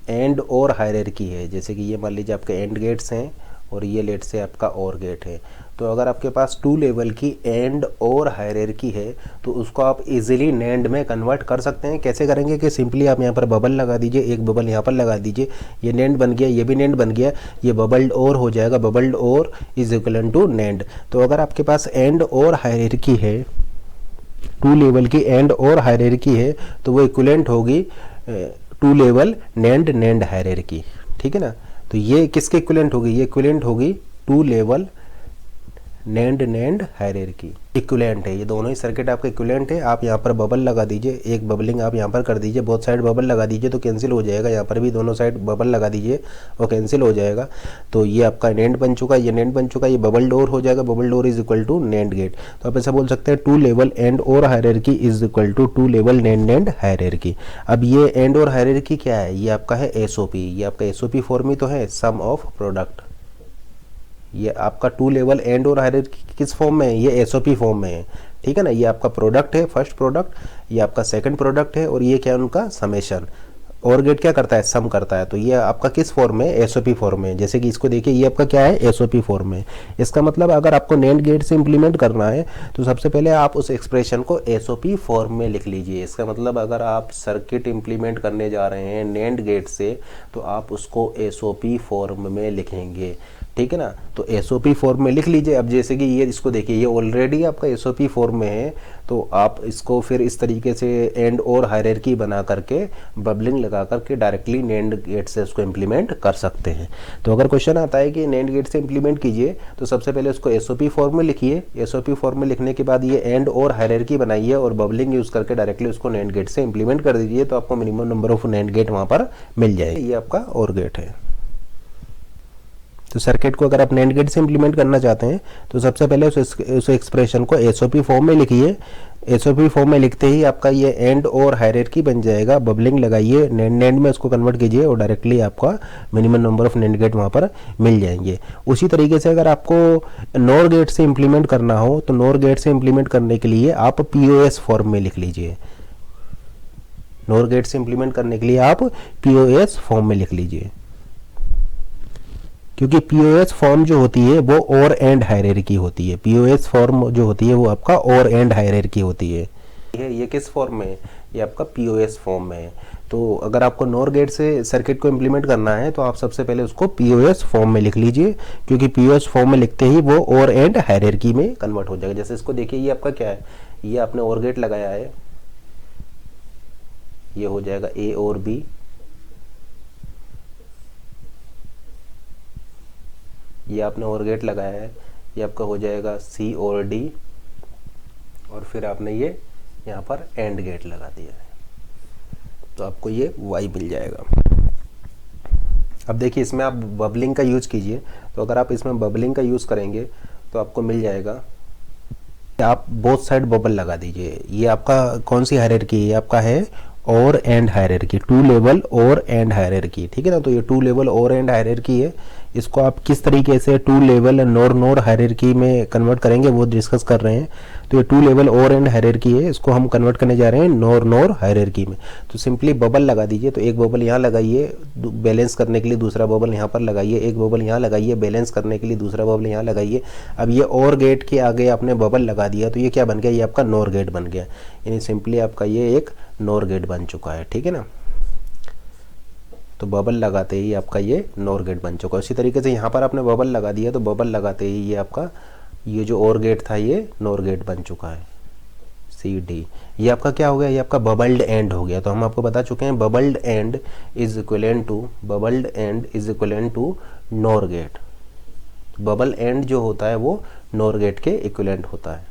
एंड और हायरार्की है, जैसे कि ये मान लीजिए आपके एंड गेट्स हैं और ये लेट से आपका और गेट है, तो अगर आपके पास 2 लेवल की एंड और हायरार्की है तो उसको आप इजीली NAND में कन्वर्ट कर सकते हैं। कैसे करेंगे कि सिंपली आप यहाँ पर बबल लगा दीजिए, एक बबल यहाँ पर लगा दीजिए, ये NAND बन गया, ये भी NAND बन गया, ये बबल्ड और हो जाएगा, bubbled OR is equal to NAND। तो अगर आपके पास एंड और हायरार्की है, 2 लेवल की एंड और हायरार्की है, तो वो इक्वलेंट होगी 2 लेवल NAND हायरार्की, ठीक है ना। तो ये किसके इक्विवेलेंट होगी, ये इक्विवेलेंट होगी 2 लेवल NAND हायरार्की। इक्विवेलेंट है, ये दोनों ही सर्किट आपका इक्विवेलेंट है। आप यहाँ पर बबल लगा दीजिए, एक बबलिंग आप यहाँ पर कर दीजिए, बोथ साइड बबल लगा दीजिए तो कैंसिल हो जाएगा। यहाँ पर भी दोनों साइड बबल लगा दीजिए और कैंसिल हो जाएगा। तो ये आपका NAND बन चुका है, ये NAND बन चुका है, ये बबल डोर हो जाएगा, bubbled OR is equal to NAND gate. तो आप ऐसा बोल सकते हैं 2 level AND OR hierarchy is equal to 2 level NAND hierarchy. अब ये एंड और हायरार्की क्या है, ये आपका है SOP। ये आपका SOP फॉर्म ही तो है, सम ऑफ प्रोडक्ट। ये आपका 2 लेवल एंड और हायरार्की किस फॉर्म में है, ये SOP फॉर्म में है, ठीक है ना। ये आपका प्रोडक्ट है, फर्स्ट प्रोडक्ट, ये आपका सेकंड प्रोडक्ट है, और ये क्या है उनका समेशन। और गेट क्या करता है, सम करता है। तो ये आपका किस फॉर्म में, SOP फॉर्म में। जैसे कि इसको देखिए, ये आपका क्या है, SOP फॉर्म में। इसका मतलब अगर आपको NAND गेट से इंप्लीमेंट करना है तो सबसे पहले आप उस एक्सप्रेशन को SOP फॉर्म में लिख लीजिए। इसका मतलब अगर आप सर्किट इंप्लीमेंट करने जा रहे हैं NAND गेट से तो आप उसको SOP फॉर्म में लिखेंगे, ठीक है ना। तो SOP फॉर्म में लिख लीजिए। अब जैसे कि ये इसको देखिए, ये ऑलरेडी आपका SOP फॉर्म में है, तो आप इसको फिर इस तरीके से एंड और हायरार्की बना करके बबलिंग लगा करके डायरेक्टली NAND गेट से उसको इम्प्लीमेंट कर सकते हैं। तो अगर क्वेश्चन आता है कि NAND गेट से इम्प्लीमेंट कीजिए तो सबसे पहले उसको SOP फॉर्म में लिखिए। SOP फॉर्म में लिखने के बाद ये एंड और हायरार्की बनाइए और बबलिंग यूज़ करके डायरेक्टली उसको NAND गेट से इम्प्लीमेंट कर दीजिए, तो आपको minimum number of NAND gate वहाँ पर मिल जाएगा। ये आपका और गेट है। तो सर्किट को अगर आप NAND गेट से इम्प्लीमेंट करना चाहते हैं तो सबसे पहले उस एक्सप्रेशन को SOP फॉर्म में लिखिए। SOP फॉर्म में लिखते ही आपका ये एंड और हायरार्की बन जाएगा, बबलिंग लगाइए, NAND में उसको कन्वर्ट कीजिए और डायरेक्टली आपका minimum number of NAND gate वहाँ पर मिल जाएंगे। उसी तरीके से अगर आपको NOR गेट से इम्प्लीमेंट करना हो तो NOR गेट से इम्प्लीमेंट करने के लिए आप POS फॉर्म में लिख लीजिए। NOR गेट से इम्प्लीमेंट करने के लिए आप POS फॉर्म में लिख लीजिए, क्योंकि POS फॉर्म जो होती है वो और एंड हायरार्की होती है। POS फॉर्म जो होती है वो आपका और एंड हायरार्की होती है। ये किस फॉर्म में है, ये आपका POS फॉर्म में है। तो अगर आपको NOR गेट से सर्किट को इम्प्लीमेंट करना है तो आप सबसे पहले उसको POS फॉर्म में लिख लीजिए, क्योंकि POS फॉर्म में लिखते ही वो और एंड हायरार्की में कन्वर्ट हो जाएगा। जैसे इसको देखिए, ये आपका क्या है, ये आपने और गेट लगाया है, ये हो जाएगा A और B, ये आपने और गेट लगाया है, ये आपका हो जाएगा C और D, और फिर आपने ये यहाँ पर एंड गेट लगा दिया है, तो आपको ये Y मिल जाएगा। अब देखिए इसमें आप बबलिंग का यूज कीजिए। तो अगर आप इसमें बबलिंग का यूज़ करेंगे तो आपको मिल जाएगा आप बोथ साइड बबल लगा दीजिए। ये आपका कौन सी हायरार्की है, ये आपका है OR AND hierarchy, two level OR AND hierarchy, ठीक है ना। तो ये two level OR AND hierarchy है, इसको आप किस तरीके से two level NOR NOR hierarchy में कन्वर्ट करेंगे वो डिस्कस कर रहे हैं। तो ये two level OR AND hierarchy है, इसको हम कन्वर्ट करने जा रहे हैं नोर नोर हायरार्की में। तो सिंपली बबल लगा दीजिए। तो एक बबल यहाँ लगाइए बैलेंस करने के लिए, दूसरा बबल यहाँ पर लगाइए, एक बबल यहाँ लगाइए बैलेंस करने के लिए, दूसरा बबल यहाँ लगाइए। अब ये और गेट के आगे आपने बबल लगा दिया तो ये क्या बन गया, ये आपका नोर गेट बन गया, यानी सिंपली आपका ये एक नोर गेट बन चुका है, ठीक है ना। तो बबल लगाते ही आपका ये नोर गेट बन चुका है। उसी तरीके से यहाँ पर आपने बबल लगा दिया तो बबल लगाते ही ये आपका ये जो और गेट था ये नोर गेट बन चुका है, सी डी। ये आपका क्या हो गया, ये आपका बबल्ड एंड हो गया। तो हम आपको बता चुके हैं bubbled AND is equivalent to NOR gate. Bubble AND जो होता है वो नोर गेट के इक्विवेलेंट होता है।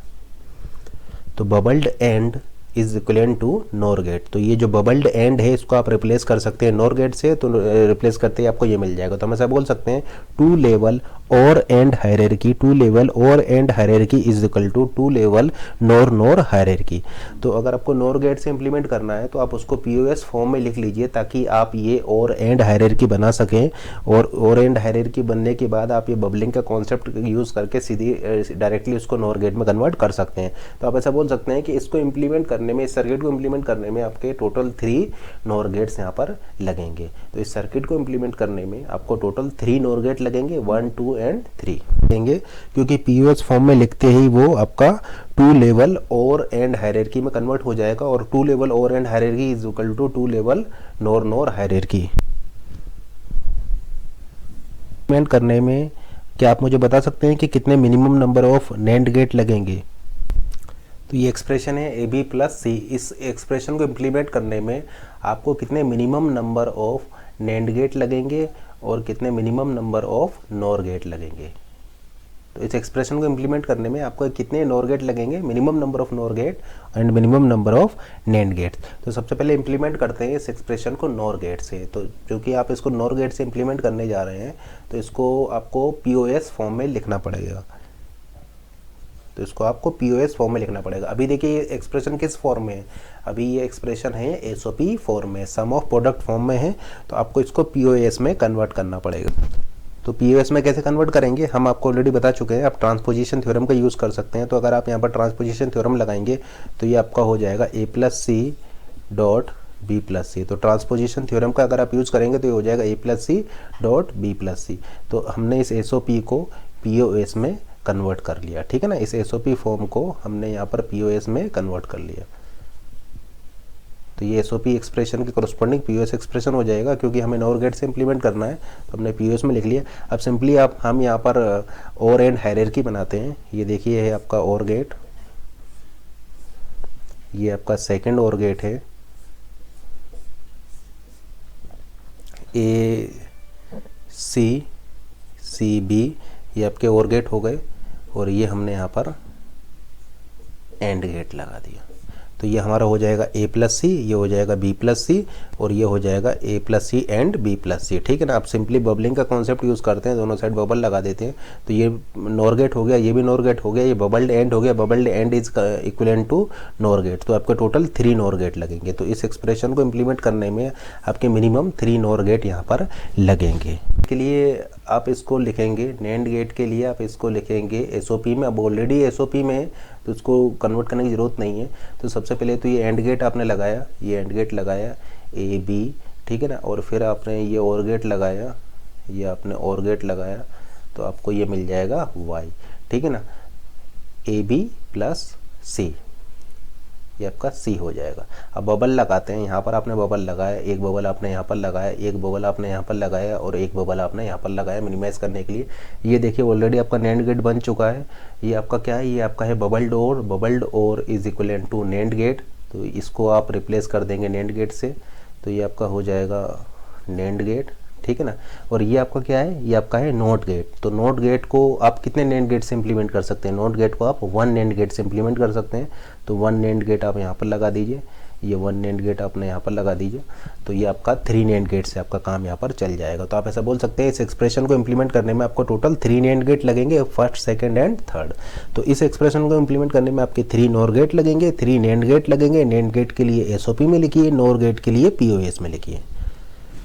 तो bubbled AND is equivalent to NOR gate. तो ये जो बबल्ड एंड है इसको आप रिप्लेस कर सकते हैं नोर गेट से, तो रिप्लेस करते ही आपको ये मिल जाएगा। तो हम ऐसा बोल सकते हैं two level OR AND hierarchy, two level OR AND hierarchy is equal to two level NOR NOR hierarchy. तो अगर आपको नोर गेट से इंप्लीमेंट करना है तो आप उसको पीओएस फॉर्म में लिख लीजिए ताकि आप ये और एंड हायरार्की बना सकें, और एंड हायरार्की बनने के बाद आप ये बबलिंग का कॉन्सेप्ट यूज़ करके सीधी डायरेक्टली उसको नोर गेट में कन्वर्ट कर सकते हैं। तो आप ऐसा बोल सकते हैं कि इसको इम्प्लीमेंट करने में, इस सर्किट को इम्प्लीमेंट करने में आपके टोटल 3 नोर गेट्स यहाँ पर लगेंगे। तो इस सर्किट को इम्प्लीमेंट करने में आपको टोटल 3 नोर गेट लगेंगे, 1 2 एंड 3 देंगे, क्योंकि पीओएस फॉर्म में लिखते ही वो आपका two level OR AND hierarchy में कन्वर्ट हो जाएगा, और two level OR AND hierarchy is equal to two level NOR NOR hierarchy. करने में क्या आप मुझे बता सकते हैं कि कितने minimum number of NAND gate लगेंगे? तो ये एक्सप्रेशन है ए बी प्लस सी। इस एक्सप्रेशन को इम्प्लीमेंट करने में आपको कितने minimum number of NAND gate लगेंगे और कितने minimum number of NOR gate लगेंगे। तो इस एक्सप्रेशन को इम्प्लीमेंट करने में आपको कितने नोर गेट लगेंगे, minimum number of NOR gate and minimum number of NAND gate. तो सबसे पहले इम्प्लीमेंट करते हैं इस एक्सप्रेशन को नोर गेट से। तो क्योंकि आप इसको नोर गेट से इम्प्लीमेंट करने जा रहे हैं तो इसको आपको पीओएस फॉर्म में लिखना पड़ेगा। तो इसको आपको पीओएस फॉर्म में लिखना पड़ेगा। अभी देखिए ये एक्सप्रेशन किस फॉर्म में है, अभी ये एक्सप्रेशन है एसओपी फॉर्म में, सम ऑफ प्रोडक्ट फॉर्म में है। तो आपको इसको पीओएस में कन्वर्ट करना पड़ेगा। तो पीओएस में कैसे कन्वर्ट करेंगे हम आपको ऑलरेडी बता चुके हैं। आप ट्रांसपोजिशन थ्योरम का यूज़ कर सकते हैं। तो अगर आप यहाँ पर ट्रांसपोजिशन थ्योरम लगाएंगे तो ये आपका हो जाएगा A plus C dot B plus C. तो ट्रांसपोजिशन थ्योरम का अगर आप यूज़ करेंगे तो ये हो जाएगा A plus C dot B plus C. तो हमने इस एसओपी को पीओएस में कन्वर्ट कर लिया, ठीक है ना। इस एसओपी फॉर्म को हमने यहाँ पर पीओएस में कन्वर्ट कर लिया। तो ये एसओपी एक्सप्रेशन के कोरस्पॉन्डिंग पीओएस एक्सप्रेशन हो जाएगा, क्योंकि हमें नोर गेट से इंप्लीमेंट करना है तो हमने पीओएस में लिख लिया। अब सिंपली हम यहाँ पर और एंड हायरार्की बनाते हैं। ये देखिए है आपका और गेट, ये आपका सेकंड और गेट है, ए सी सी बी, ये आपके और गेट हो गए, और ये हमने यहाँ पर एंड गेट लगा दिया। तो ये हमारा हो जाएगा ए प्लस सी, ये हो जाएगा बी प्लस सी, और ये हो जाएगा A plus C and B plus C, ठीक है ना। आप सिंपली बबलिंग का कॉन्सेप्ट यूज़ करते हैं, दोनों साइड बबल लगा देते हैं। तो ये नोर गेट हो गया, ये भी नोर गेट हो गया, ये बबल्ड एंड हो गया, bubbled AND is equivalent to NOR gate. तो आपके टोटल 3 नोर गेट लगेंगे। तो इस एक्सप्रेशन को इम्प्लीमेंट करने में आपके मिनिमम 3 नोर गेट यहाँ पर लगेंगे। के लिए आप इसको लिखेंगे नैंड गेट के लिए आप इसको लिखेंगे एसओपी में। अब ऑलरेडी एसओपी में है तो इसको कन्वर्ट करने की ज़रूरत नहीं है। तो सबसे पहले तो ये एंड गेट आपने लगाया, ये एंड गेट लगाया ए बी, ठीक है ना, और फिर आपने ये और गेट लगाया, ये आपने और गेट लगाया, तो आपको ये मिल जाएगा वाई, ठीक है ना, ए बी प्लस सी, ये आपका सी हो जाएगा। अब बबल लगाते हैं, यहाँ पर आपने बबल लगाया, एक बबल आपने यहाँ पर लगाया, एक बबल आपने यहाँ पर लगाया, और एक बबल आपने यहाँ पर लगाया मिनिमाइज करने के लिए। ये देखिए ऑलरेडी आपका नैंड गेट बन चुका है। ये आपका क्या है, ये आपका है bubbled OR is equivalent to NAND gate. तो इसको आप रिप्लेस कर देंगे नैंड गेट से, तो ये आपका हो जाएगा नैंड गेट, ठीक है ना। और ये आपका क्या है, ये आपका है नॉट गेट। तो नॉट गेट को आप कितने नैंड गेट से इंप्लीमेंट कर सकते हैं, नॉट गेट को आप 1 नैंड गेट से इंप्लीमेंट कर सकते हैं। तो 1 नैंड गेट आप यहाँ पर लगा दीजिए, ये 1 NAND गेट आपने यहाँ पर लगा दीजिए, तो ये आपका 3 NAND गेट से आपका काम यहाँ पर चल जाएगा। तो आप ऐसा बोल सकते हैं इस एक्सप्रेशन को इम्प्लीमेंट करने में आपको टोटल 3 NAND गेट लगेंगे, फर्स्ट, सेकंड एंड थर्ड। तो इस एक्सप्रेशन को इम्प्लीमेंट करने में आपके 3 NOR गेट लगेंगे, 3 NAND गेट लगेंगे। NAND गेट के लिए SOP में लिखिए, NOR गेट के लिए POS में लिखिए।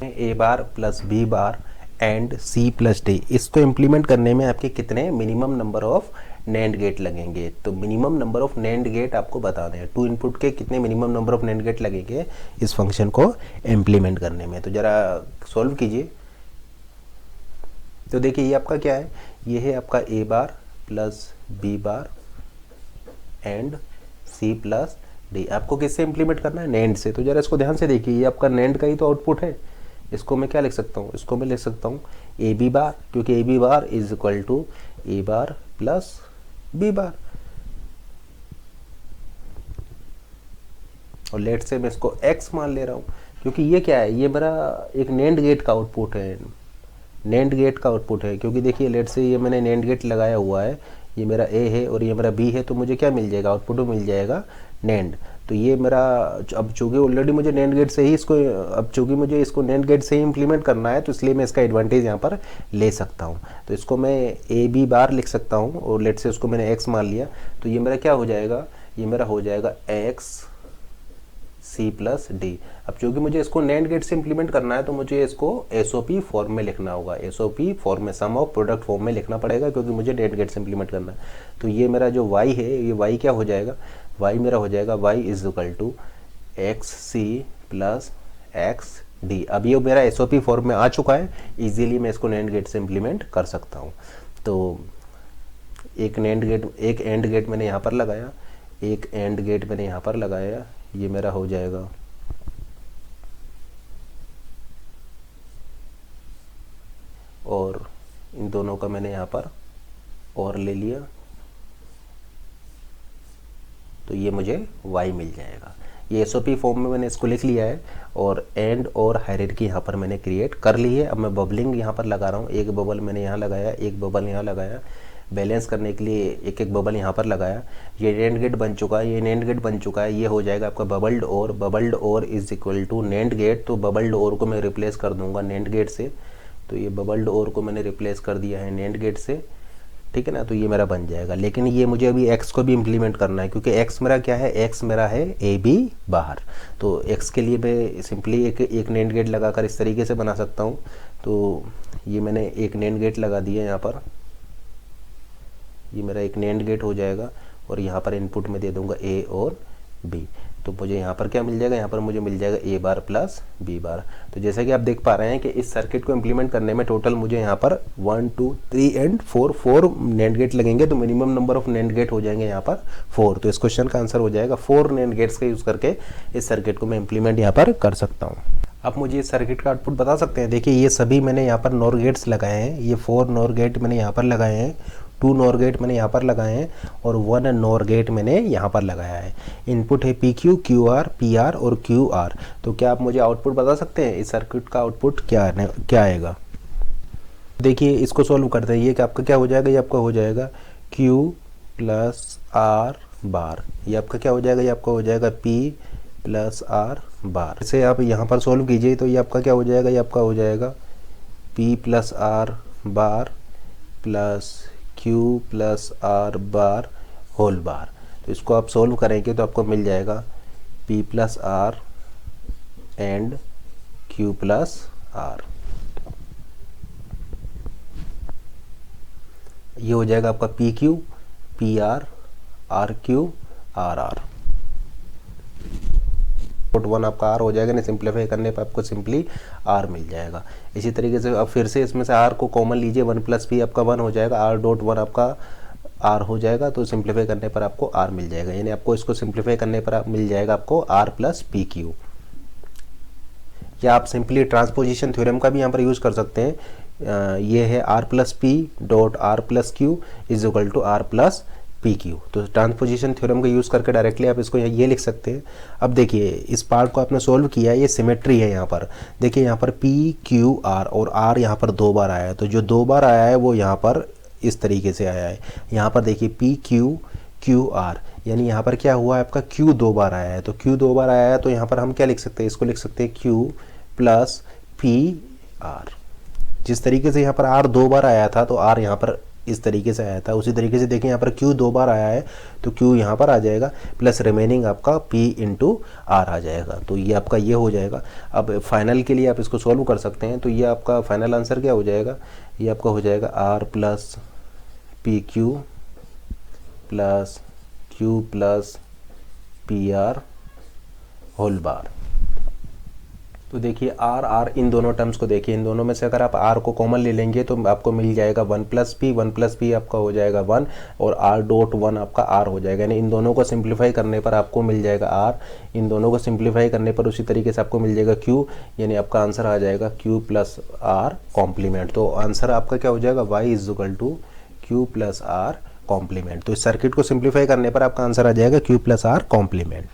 A bar plus B bar AND C plus D, इसको इम्प्लीमेंट करने में आपके कितने minimum number of NAND gate लगेंगे? तो minimum number of NAND gate आपको बता दें, 2 इनपुट के कितने minimum number of NAND gate लगेंगे इस फंक्शन को इम्प्लीमेंट करने में। तो ज़रा सॉल्व कीजिए। तो देखिए ये आपका क्या है, ये है आपका A bar plus B bar AND C plus D। आपको किससे इम्प्लीमेंट करना है? NAND से। तो ज़रा इसको ध्यान से देखिए, ये आपका NAND का ही तो आउटपुट है। इसको मैं क्या लिख सकता हूँ? इसको मैं लिख सकता हूँ AB बार, क्योंकि AB bar is equal to A bar plus B bar. और लेट से मैं इसको X मान ले रहा हूँ, क्योंकि ये क्या है, ये मेरा एक NAND गेट का आउटपुट है, NAND गेट का आउटपुट है। क्योंकि देखिए लेट से ये मैंने NAND गेट लगाया हुआ है, ये मेरा A है और ये मेरा B है, तो मुझे क्या मिल जाएगा? आउटपुट मिल जाएगा NAND। तो ये मेरा, अब चूँकि ऑलरेडी मुझे NAND गेट से ही इसको, अब चूँकि मुझे इसको NAND गेट से ही इम्प्लीमेंट करना है, तो इसलिए मैं इसका एडवांटेज यहाँ पर ले सकता हूँ। तो इसको मैं AB बार लिख सकता हूँ और लेट से उसको मैंने X मान लिया, तो ये मेरा क्या हो जाएगा? ये मेरा हो जाएगा X C प्लस D। अब चूँकि मुझे इसको NAND गेट से इम्प्लीमेंट करना है, तो मुझे इसको SOP फॉर्म में लिखना होगा, SOP फॉर्म में, सम ऑफ प्रोडक्ट फॉर्म में लिखना पड़ेगा, क्योंकि मुझे NAND गेट से इम्प्लीमेंट करना है। तो ये मेरा जो Y है, ये Y क्या हो जाएगा? Y मेरा हो जाएगा Y is equal to XC plus XD। अब ये मेरा SOP फॉर्म में आ चुका है, इजीली मैं इसको NAND गेट से इम्प्लीमेंट कर सकता हूँ। तो एक एंड गेट मैंने यहाँ पर लगाया, एक एंड गेट मैंने यहाँ पर लगाया, ये मेरा हो जाएगा और इन दोनों का मैंने यहाँ पर और ले लिया, तो ये मुझे Y मिल जाएगा। ये SOP फॉर्म में मैंने इसको लिख लिया है और एंड और हायरार्की यहाँ पर मैंने क्रिएट कर ली है। अब मैं बबलिंग यहाँ पर लगा रहा हूँ, एक बबल मैंने यहाँ लगाया, एक बबल यहाँ लगाया, बैलेंस करने के लिए एक एक बबल यहाँ पर लगाया। ये NAND गेट बन चुका है, ये NAND गेट बन चुका है, ये हो जाएगा आपका bubbled OR is equal to NAND gate. तो बबल्ड और को मैं रिप्लेस कर दूंगा NAND गेट से, तो ये बबल्ड और को मैंने रिप्लेस कर दिया है NAND गेट से, ठीक है ना। तो ये मेरा बन जाएगा, लेकिन ये मुझे अभी X को भी इम्प्लीमेंट करना है, क्योंकि X मेरा क्या है? X मेरा है AB बाहर। तो X के लिए मैं सिंपली एक NAND गेट लगाकर इस तरीके से बना सकता हूँ। तो ये मैंने एक NAND गेट लगा दिया यहाँ पर, ये मेरा एक NAND गेट हो जाएगा और यहाँ पर इनपुट में दे दूंगा A और B। तो मुझे यहाँ पर क्या मिल जाएगा? यहाँ पर मुझे मिल जाएगा A बार प्लस B बार। तो जैसा कि आप देख पा रहे हैं कि इस सर्किट को इम्प्लीमेंट करने में टोटल मुझे यहाँ पर 1 2 3 एंड 4 NAND गेट लगेंगे। तो minimum number of NAND gate हो जाएंगे यहाँ पर 4। तो इस क्वेश्चन का आंसर हो जाएगा 4 NAND गेट्स का यूज़ करके इस सर्किट को मैं इम्प्लीमेंट यहाँ पर कर सकता हूँ। आप मुझे इस सर्किट का आउटपुट बता सकते हैं? देखिए ये सभी मैंने यहाँ पर NOR गेट्स लगाए हैं, ये 4 NOR गेट मैंने यहाँ पर लगाए हैं, 2 NOR गेट मैंने यहाँ पर लगाए हैं और 1 NOR गेट मैंने यहाँ पर लगाया है। इनपुट है PQ, QR, PR और QR। तो क्या आप मुझे आउटपुट बता सकते हैं इस सर्किट का आउटपुट क्या आएगा? देखिए इसको सॉल्व करते हैं। ये कि आपका क्या हो जाएगा? ये आपका हो जाएगा Q प्लस R बार। ये आपका क्या हो जाएगा? ये आपका हो जाएगा P प्लस R बार। इसे आप यहाँ पर सॉल्व कीजिए, तो ये आपका क्या हो जाएगा? ये आपका हो जाएगा P plus R bar plus Q plus R bar whole bar. तो इसको आप सॉल्व करेंगे तो आपको मिल जाएगा P plus R and Q plus R। ये हो जाएगा आपका PQ, PR, RQ, RR। 1 आपका R हो जाएगा, नहीं सिंप्लीफाई करने पर आपको सिंपली R मिल जाएगा। इसी तरीके से अब फिर से इसमें से R को कॉमन लीजिए, 1 प्लस P आपका 1 हो जाएगा, R डॉट 1 आपका R हो जाएगा। तो सिंप्लीफाई करने पर आपको R मिल जाएगा, यानी आपको इसको सिंप्लीफाई करने पर मिल जाएगा आपको R प्लस PQ। या आप सिंपली ट्रांसपोजिशन थ्योरम का भी यहाँ पर यूज़ कर सकते हैं। ये है R plus P dot R plus Q is equal to R plus PQ। तो ट्रांसपोजिशन थ्योरम का यूज़ करके डायरेक्टली आप इसको ये लिख सकते हैं। अब देखिए इस पार्ट को आपने सोल्व किया, ये सिमेट्री है यहाँ पर। देखिए यहाँ पर PQR और R यहाँ पर 2 बार आया है, तो जो 2 बार आया है वो यहाँ पर इस तरीके से आया है। यहाँ पर देखिए PQQR, यानी यहाँ पर क्या हुआ, आपका Q 2 बार आया है, तो Q 2 बार आया है तो यहाँ पर हम क्या लिख सकते हैं, इसको लिख सकते हैं Q प्लस पी आर। जिस तरीके से यहाँ पर R 2 बार आया था तो R यहाँ पर इस तरीके से आया था, उसी तरीके से देखिए यहाँ पर Q 2 बार आया है तो Q यहाँ पर आ जाएगा प्लस रिमेनिंग आपका P इंटू आर आ जाएगा। तो ये आपका ये हो जाएगा। अब फाइनल के लिए आप इसको सॉल्व कर सकते हैं, तो ये आपका फाइनल आंसर क्या हो जाएगा, ये आपका हो जाएगा R plus P Q plus Q plus P R whole bar. तो देखिए R R इन दोनों टर्म्स को देखिए, इन दोनों में से अगर आप R को कॉमन ले लेंगे तो आपको मिल जाएगा 1 प्लस पी आपका हो जाएगा 1 और R डॉट 1 आपका R हो जाएगा। यानी इन दोनों को सिंप्लीफाई करने पर आपको मिल जाएगा R, इन दोनों को सिंप्लीफाई करने पर उसी तरीके से आपको मिल जाएगा Q, यानी आपका आंसर आ जाएगा Q प्लस R कॉम्प्लीमेंट। तो आंसर आपका क्या हो जाएगा, y is equal to Q plus R complement. तो इस सर्किट को सिंप्लीफाई करने पर आपका आंसर आ जाएगा Q प्लस R कॉम्प्लीमेंट।